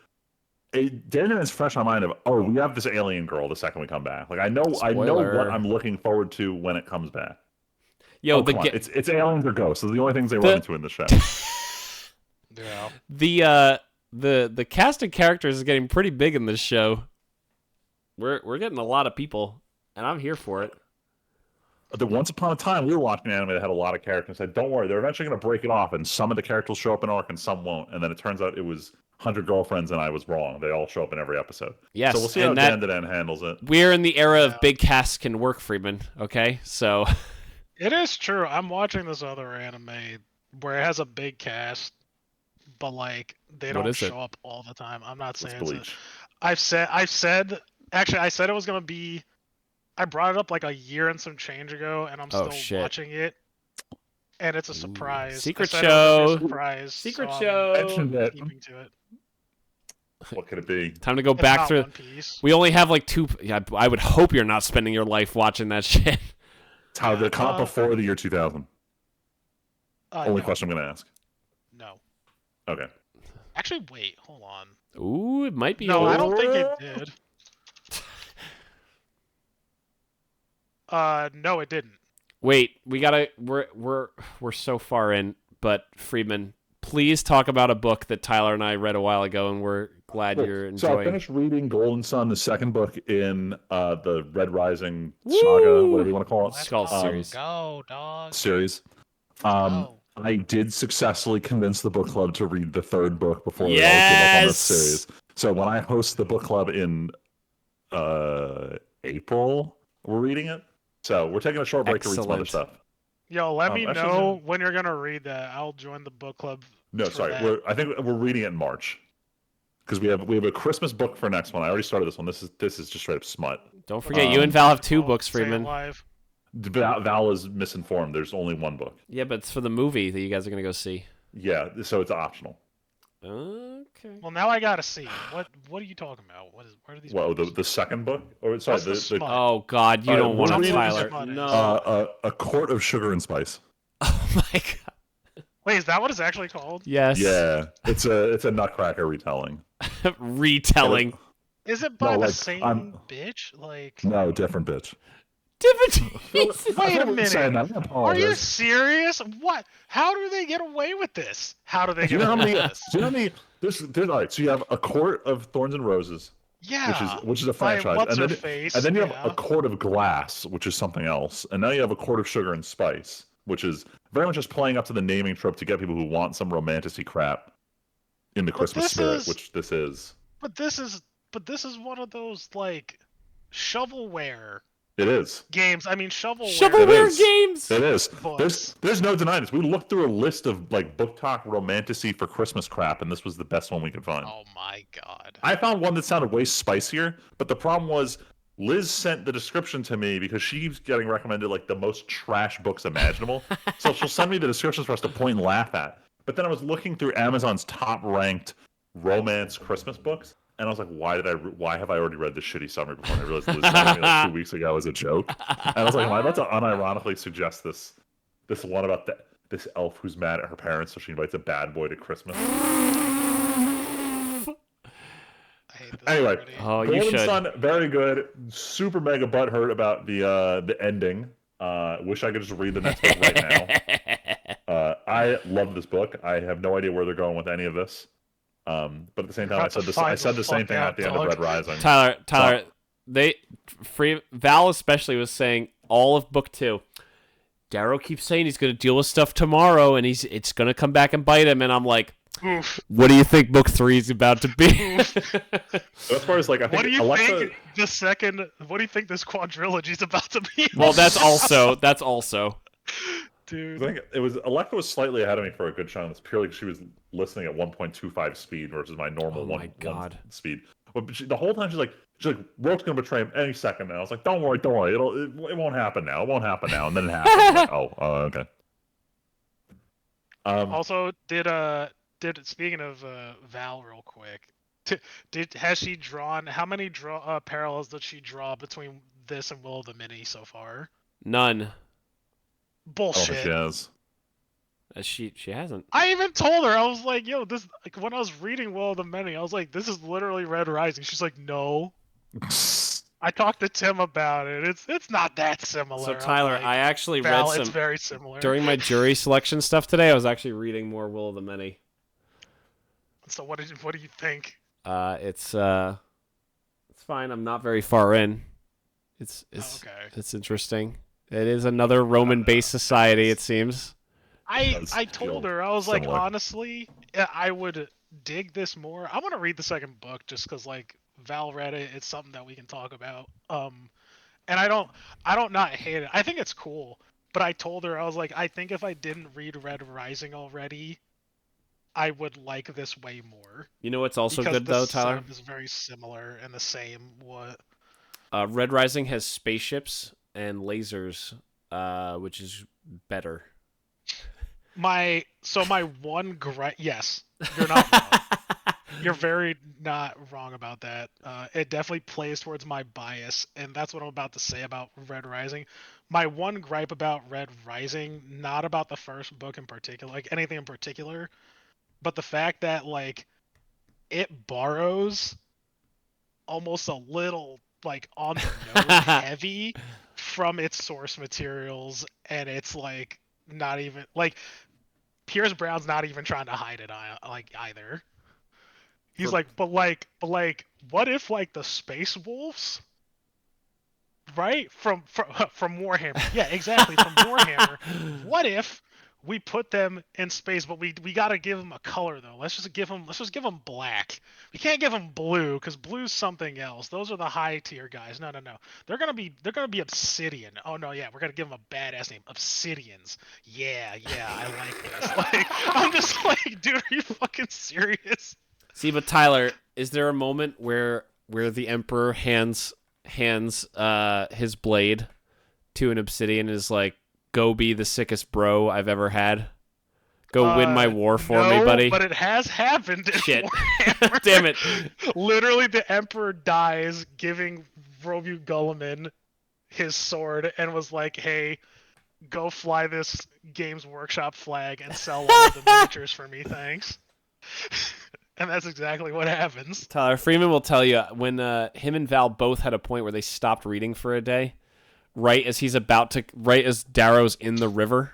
Dan is fresh on my mind of, oh, we have this alien girl the second we come back. Like, I know what I'm looking forward to when it comes back. Yo, it's aliens or ghosts. Those are the only things they run into in the show. Yeah. The cast of characters is getting pretty big in this show. We're getting a lot of people, and I'm here for it. Once upon a time, we were watching an anime that had a lot of characters and said, don't worry, they're eventually going to break it off, and some of the characters will show up in arc and some won't. And then it turns out it was 100 Girlfriends, and I was wrong. They all show up in every episode. Yes, so we'll see how Dan handles it. We're in the era of big casts can work, Freeman, okay? So it is true. I'm watching this other anime where it has a big cast, but like they don't show up all the time. I'm not saying it's I said it was gonna be. I brought it up like a year and some change ago, and I'm still watching it. And it's a surprise. Secret show. Surprise. Secret so show. I'm keeping to it. What could it be? Time to go back through. We only have like 2. Yeah, I would hope you're not spending your life watching that shit. It's how they come before the year 2000. Only no. question I'm gonna ask. No. Okay. Actually, wait. Hold on. Ooh, it might be. No, I don't think it did. No, it didn't. Wait, we gotta. We're so far in, but Freeman, please talk about a book that Tyler and I read a while ago, and we're glad you're enjoying. So I finished reading Golden Sun, the second book in the Red Rising saga, whatever you want to call it. It's called series. Go, dog. Series. I did successfully convince the book club to read the third book before they all give up on this series. So when I host the book club in April, we're reading it. So we're taking a short break to read some other stuff. Yo, let me know when you're gonna read that. I'll join the book club. No, sorry. I think we're reading it in March because we have a Christmas book for next one. I already started this one. This is just straight up smut. Don't forget, you and Val have 2 books, Freeman. Val is misinformed. There's only one book. Yeah, but it's for the movie that you guys are gonna go see. Yeah, so it's optional. Okay. Well, now I gotta see. What are you talking about? Where are these? Well, the second book, or sorry, oh God, you don't want to, Tyler. No. A Court of Sugar and Spice. Oh my God. Wait, is that what it's actually called? Yes. Yeah, it's a Nutcracker retelling. Retelling. Is it by the same bitch? Like no, different bitch. Wait a minute. Are you serious? What? How do they get away with this? How do they get away with this? Do you know how many? There's all right. So you have A Court of Thorns and Roses. Yeah. Which is a franchise. And then you have A Court of Glass, which is something else. And now you have A Court of Sugar and Spice, which is very much just playing up to the naming trope to get people who want some romantic-y crap in the Christmas spirit, which this is. But this is one of those like shovelware. It is. Games. I mean, shovelware games. It is. There's no denying this. We looked through a list of like book talk romantasy for Christmas crap, and this was the best one we could find. Oh my God. I found one that sounded way spicier, but the problem was Liz sent the description to me because she's getting recommended like the most trash books imaginable. So she'll send me the descriptions for us to point and laugh at. But then I was looking through Amazon's top-ranked romance Christmas books. And I was like, why have I already read this shitty summary before? And I realized Liz sent me like 2 weeks ago as a joke. And I was like, am I about to unironically suggest this one about this elf who's mad at her parents, so she invites a bad boy to Christmas? I hate this anyway, already. Oh, you Golden should. Sun, very good. Super mega butthurt about the ending. Wish I could just read the next book right now. I love this book. I have no idea where they're going with any of this. But at the same time, I said the same thing at the end of Red Rising. Tyler, Val especially was saying all of book 2. Darrow keeps saying he's going to deal with stuff tomorrow, and it's going to come back and bite him. And I'm like, oof. What do you think book 3 is about to be? As far as like, I think what do you Alexa... think the second? What do you think this quadrilogy is about to be? Well, that's also. Dude. I think Alexa was slightly ahead of me for a good chunk of this, purely because she was listening at 1.25 speed versus my normal one speed. But the whole time she's like, Rourke's gonna betray him any second now. I was like, don't worry, it won't happen now. It won't happen now, and then it happened. I'm like, okay. Also, did speaking of Val, real quick, has she drawn how many parallels did she draw between this and Will of the Mini so far? None. Bullshit. She has. She hasn't. I even told her, I was like, yo, this, like, when I was reading Will of the Many, I was like, this is literally Red Rising. She's like, no. I talked to Tim about it. It's not that similar. So Tyler, like, I actually Val, read some. It's very similar. During my jury selection stuff today, I was actually reading more Will of the Many. So what do you think? It's fine. I'm not very far in. It's okay. It's interesting. It is another Roman-based society, it seems. I told her, I was similar. like, honestly, I would dig this more. I want to read the second book just because, like, Val read it. It's something that we can talk about. And I don't not hate it. I think it's cool. But I told her, I was like, I think if I didn't read Red Rising already, I would like this way more. You know what's also because good though, Tyler? Is very similar and the same. What? Red Rising has spaceships and lasers, which is better. My one gripe. Yes, you're not wrong. You're very not wrong about that. It definitely plays towards my bias, and that's what I'm about to say about Red Rising. My one gripe about Red Rising, not about the first book in particular, like anything in particular, but the fact that, like, it borrows almost a little, like, on the nose heavy from its source materials, and it's like not even like Pierce Brown's not even trying to hide it, like either. He's For- like, but what if like the Space Wolves, right? From Warhammer. Yeah, exactly, from Warhammer. What if we put them in space, but we gotta give them a color though. Let's just give them black. We can't give them blue because blue's something else. Those are the high tier guys. No. They're gonna be obsidian. Oh no, yeah, we're gonna give them a badass name, Obsidians. Yeah, I like this. Like, I'm just like, dude, are you fucking serious? See, but Tyler, is there a moment where the Emperor hands his blade to an Obsidian and is like, "Go be the sickest bro I've ever had. Go win my war for me, buddy." But it has happened in Shit. Warhammer. Damn it. Literally, the Emperor dies, giving Robu Gulliman his sword, and was like, "Hey, go fly this Games Workshop flag and sell all the miniatures for me, thanks." And that's exactly what happens. Tyler Freeman will tell you when him and Val both had a point where they stopped reading for a day, right as Darrow's in the river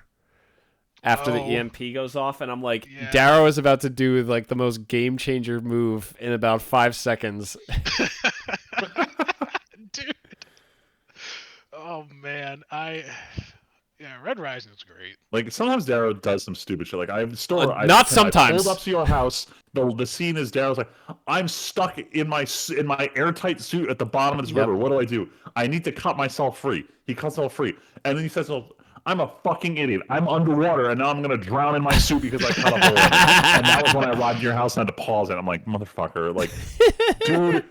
after the EMP goes off, and I'm like, Yeah. Darrow is about to do like the most game changer move in about 5 seconds. Dude. Oh man, Red Rising's great. Like sometimes Darrow does some stupid shit. Like I Not sometimes. I pulled up to your house. The scene is Darrow's like, I'm stuck in my airtight suit at the bottom of this river. What do? I need to cut myself free. He cuts himself free, and then he says, "Oh, I'm a fucking idiot. I'm underwater, and now I'm gonna drown in my suit because I cut a hole." And that was when I arrived at your house and had to pause it. I'm like, motherfucker, like, dude.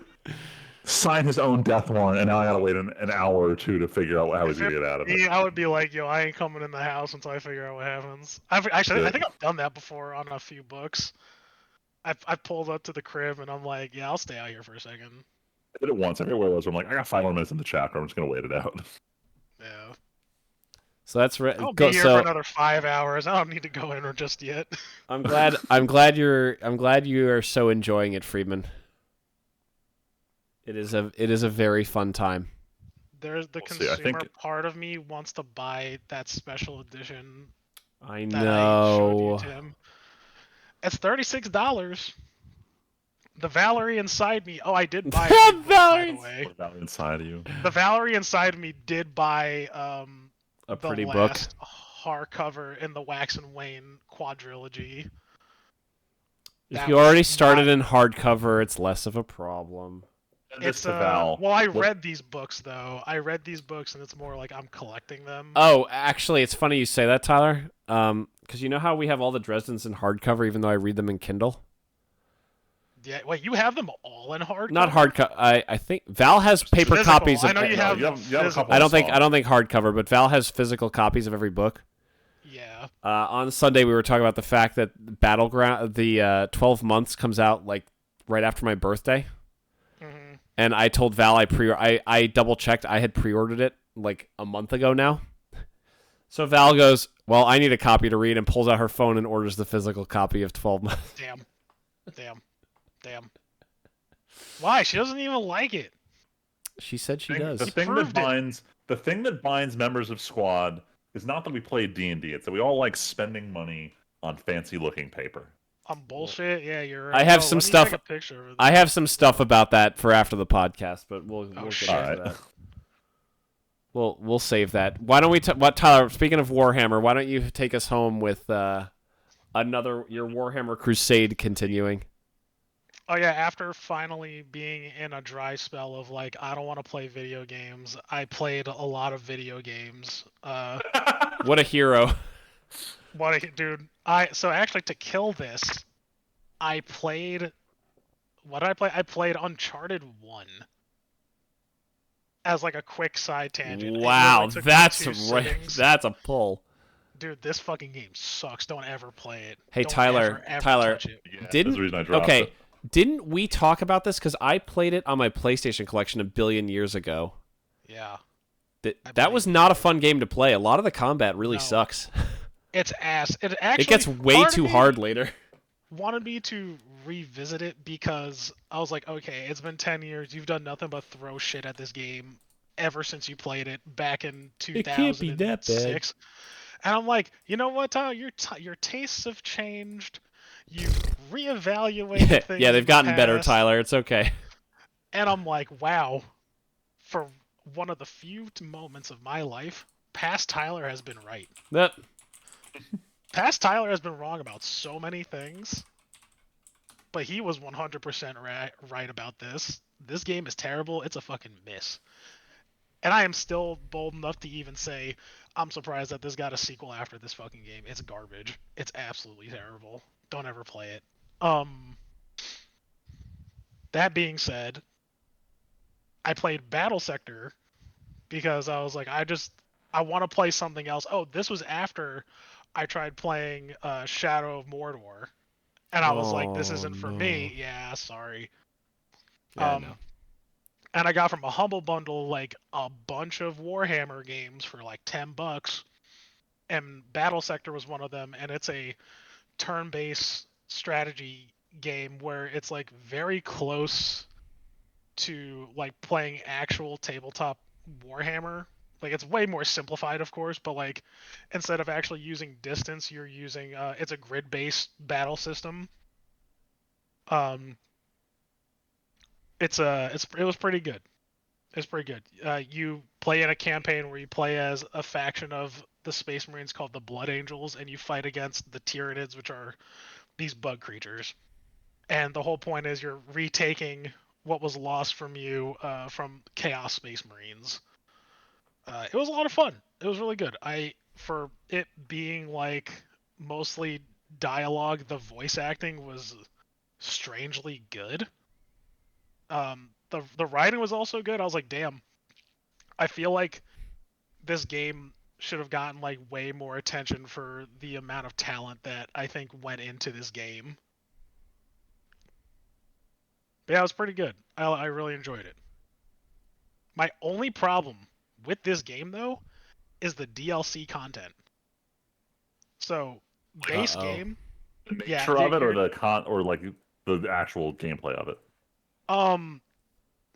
Sign his own death warrant, and now I gotta wait an hour or two to figure out how he's gonna get out of it. I would be like, yo, I ain't coming in the house until I figure out what happens. I think I've done that before on a few books. I pulled up to the crib and I'm like, yeah, I'll stay out here for a second. I did it once. I forget where it was. I'm like, I got 5 more minutes in the chapter. I'm just gonna wait it out. Yeah. So that's right. I'll be here for another 5 hours. I don't need to go in just yet. I'm glad you are so enjoying it, Friedman. It is a very fun time. There's the consumer part of me wants to buy that special edition. I that know. I showed you, Tim. It's $36. The Valerie inside me. Oh, I did buy it. By the way. What about inside of you? The Valerie inside me did buy a pretty the book last hardcover in the Wax and Wayne quadrilogy. If you already started in hardcover, it's less of a problem. It's well, I read these books though. I read these books, and it's more like I'm collecting them. Oh, actually, it's funny you say that, Tyler. Because you know how we have all the Dresdens in hardcover, even though I read them in Kindle. Yeah, wait, you have them all in hardcover? Not hardcover. I think Val has paper copies of. I know you have. You have a couple. I don't think hardcover, but Val has physical copies of every book. Yeah. On Sunday, we were talking about the fact that Battleground, the 12 months, comes out like right after my birthday. Mm-hmm. And I told Val I double checked. I had pre-ordered it like a month ago now. So Val goes, "Well, I need a copy to read," and pulls out her phone and orders the physical copy of 12 months. Damn. Why? She doesn't even like it. She said she does. The thing that binds members of Squad is not that we play D&D. It's that we all like spending money on fancy-looking paper. On bullshit? Yeah, you're right. I have some stuff. Take a picture of I have some stuff about that for after the podcast, but we'll get into that. We'll save that. Why don't we? Tyler? Speaking of Warhammer, why don't you take us home with your Warhammer Crusade continuing? Oh yeah, after finally being in a dry spell of like, I don't want to play video games, I played a lot of video games. What a hero. Dude. So actually to kill this, I played. What did I play? I played Uncharted 1 as like a quick side tangent. Wow, really that's a pull. Dude, this fucking game sucks. Don't ever play it. Hey, Don't Tyler, touch it. Yeah, that's the reason I dropped it. Didn't we talk about this? Because I played it on my PlayStation collection a billion years ago. Yeah. That was not a fun game to play. A lot of the combat really sucks. It's ass. It gets way too hard later. Wanted me to revisit it because I was like, okay, it's been 10 years. You've done nothing but throw shit at this game ever since you played it back in 2006. It can't be that bad. And I'm like, you know what, Tyler? Your tastes have changed. You've reevaluated Yeah, things they've in the gotten better, past. Tyler. It's okay. And I'm like, wow, for one of the few moments of my life, past Tyler has been right. That Past Tyler has been wrong about so many things, but he was 100% right about this. This game is terrible. It's a fucking miss. And I am still bold enough to even say I'm surprised that this got a sequel after this fucking game. It's garbage. It's absolutely terrible. Don't ever play it. Um, that being said, I played Battle Sector because I was like, I want to play something else. Oh, this was after I tried playing Shadow of Mordor, and I was like, this oh isn't for no. me. Yeah, sorry. Yeah, Um, no. and I got from a Humble Bundle like a bunch of Warhammer games for like $10, and Battle Sector was one of them, and it's a turn-based strategy game where it's like very close to like playing actual tabletop Warhammer. Like it's way more simplified, of course, but like instead of actually using distance, you're using it's a grid-based battle system. Um, it was pretty good. It's pretty good. You play in a campaign where you play as a faction of the Space Marines called the Blood Angels, and you fight against the Tyranids, which are these bug creatures. And the whole point is you're retaking what was lost from you from Chaos Space Marines. It was a lot of fun. It was really good. For it being like mostly dialogue, the voice acting was strangely good. The writing was also good. I was like, damn. I feel like this game should have gotten like way more attention for the amount of talent that I think went into this game. But yeah, it was pretty good. I really enjoyed it. My only problem with this game though is the DLC content. So base Uh-oh. game, The yeah, nature of it, or you're the or like the actual gameplay of it. um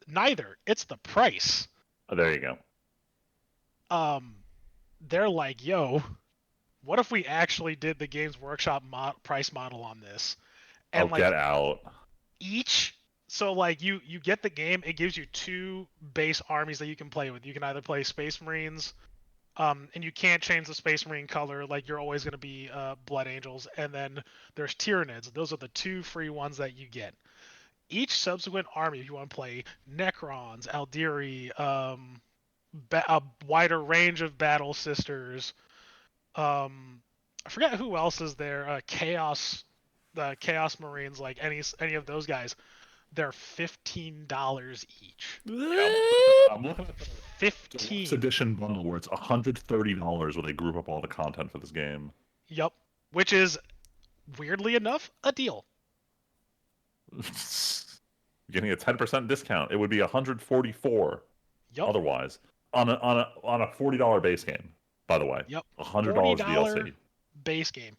neither. It's the price. Oh, there you go. Um, they're like, yo, what if we actually did the Games Workshop price model on this? Oh, And get like out. each so like you get the game, it gives you two base armies that you can play with. You can either play Space Marines, and you can't change the Space Marine color, like you're always going to be Blood Angels, and then there's Tyranids. Those are the two free ones that you get. Each subsequent army, if you want to play Necrons, Aldiri, a wider range of Battle Sisters, I forget who else is there, Chaos, the Chaos Marines, like any of those guys, they're $15 each. Yeah, I'm looking at the deluxe 15. edition bundle where it's $130 where they group up all the content for this game. Yup. Which is weirdly enough a deal. Getting a 10% discount. It would be 144 Yup. otherwise on a $40 base game. By the way, Yep. $100 $40 DLC. base game.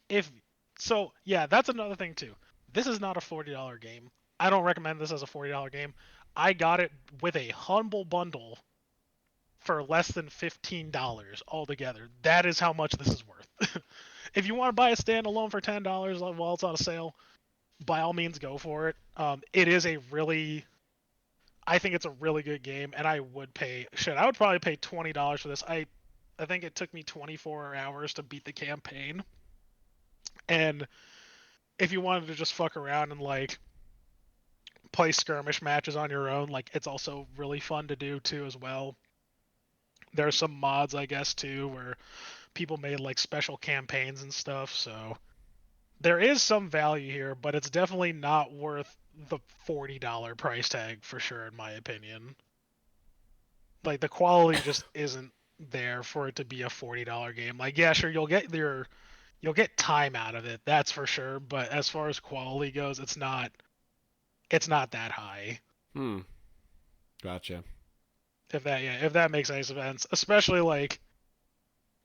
If so, yeah, that's another thing too. This is not a $40 game. I don't recommend this as a $40 game. I got it with a humble bundle for less than $15 altogether. That is how much this is worth. If you want to buy a standalone for $10 while it's on a sale, by all means go for it. It is a really, I think it's a really good game, and I would pay shit. I would probably pay $20 for this. I think it took me 24 hours to beat the campaign, and if you wanted to just fuck around and like play skirmish matches on your own, like it's also really fun to do too as well. There are some mods, I guess, too, where people made like special campaigns and stuff. So there is some value here, but it's definitely not worth the $40 price tag for sure, in my opinion. Like the quality just isn't there for it to be a $40 game. Like yeah, sure you'll get time out of it, that's for sure, but as far as quality goes, it's not that high. Hmm. Gotcha. If that makes any sense, especially like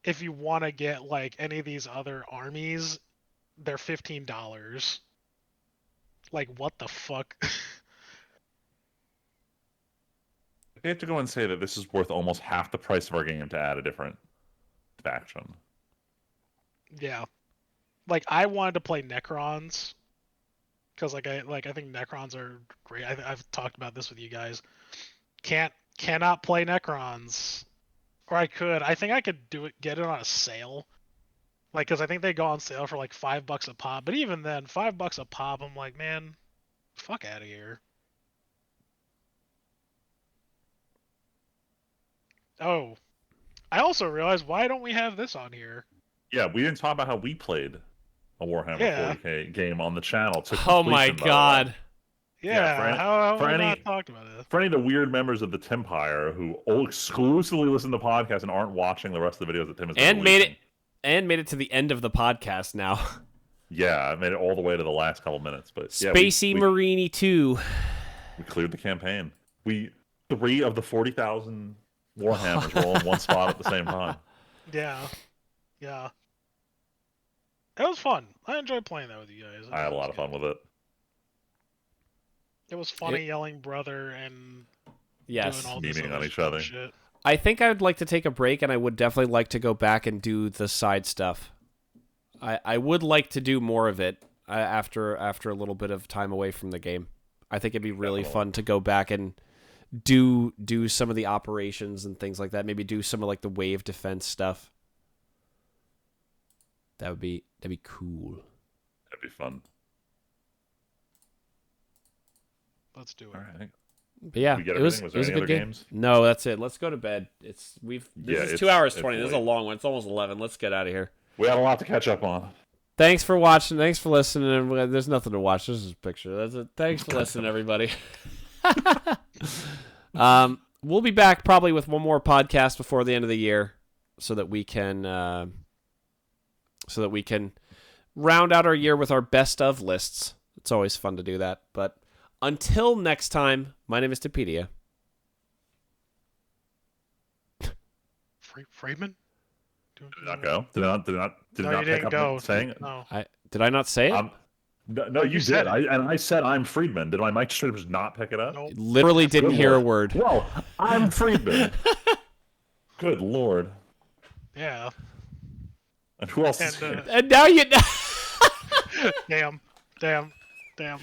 if you want to get like any of these other armies, they're $15. Like what the fuck? They have to go and say that this is worth almost half the price of our game to add a different faction. Yeah. Like I wanted to play Necrons because I think Necrons are great. I've talked about this with you guys. Cannot play Necrons, or I could. I think I could get it on a sale. Like, because I think they go on sale for like $5 a pop. But even then, $5 a pop, I'm like, man, fuck out of here. Oh, I also realized, why don't we have this on here? Yeah, we didn't talk about how we played a Warhammer 40K game on the channel. To Oh my completion, by the way. god. Yeah, how have we not talked about this? For any of the weird members of the Timpire who exclusively listen to podcasts and aren't watching the rest of the videos that Tim has been releasing. made it to the end of the podcast now. Yeah, I made it all the way to the last couple minutes, but Spacey Marini 2. We cleared the campaign. 3 of the 40,000 Warhammers were all in one spot at the same time. Yeah. It was fun. I enjoyed playing that with you guys. I had a lot of fun with it. It was funny yelling brother and yes, doing all memeing on each dumb other. shit. I think I would like to take a break, and I would definitely like to go back and do the side stuff. I would like to do more of it after a little bit of time away from the game. I think it'd be really fun to go back and do some of the operations and things like that. Maybe do some of like the wave defense stuff. That'd be cool. That'd be fun. Let's do it. All right. But yeah, it was a good game. Games? No, that's it. Let's go to bed. This is 2 hours 20. This is a late. long one. It's almost 11. Let's get out of here. We had a lot to catch up on. Thanks for watching. Thanks for listening. There's nothing to watch. This is a picture. That's it. Thanks for listening, everybody. We'll be back probably with one more podcast before the end of the year, so that we can round out our year with our best of lists. It's always fun to do that. But until next time, my name is Timpedia. Friedman? Did not go? Did not No, not you pick didn't up go. saying it? No. Did I not say it? No, you said did. it. I said I'm Friedman. Did my mic straight just not pick it up? Nope. Literally didn't Good hear a Lord. word. Well, I'm Friedman. Good Lord. Yeah. And who else is And, here? And now you. Damn.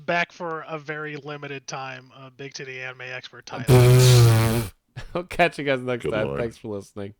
Back for a very limited time. Big Titty Anime Expert title. I'll catch you guys next Good time. Lord. Thanks for listening.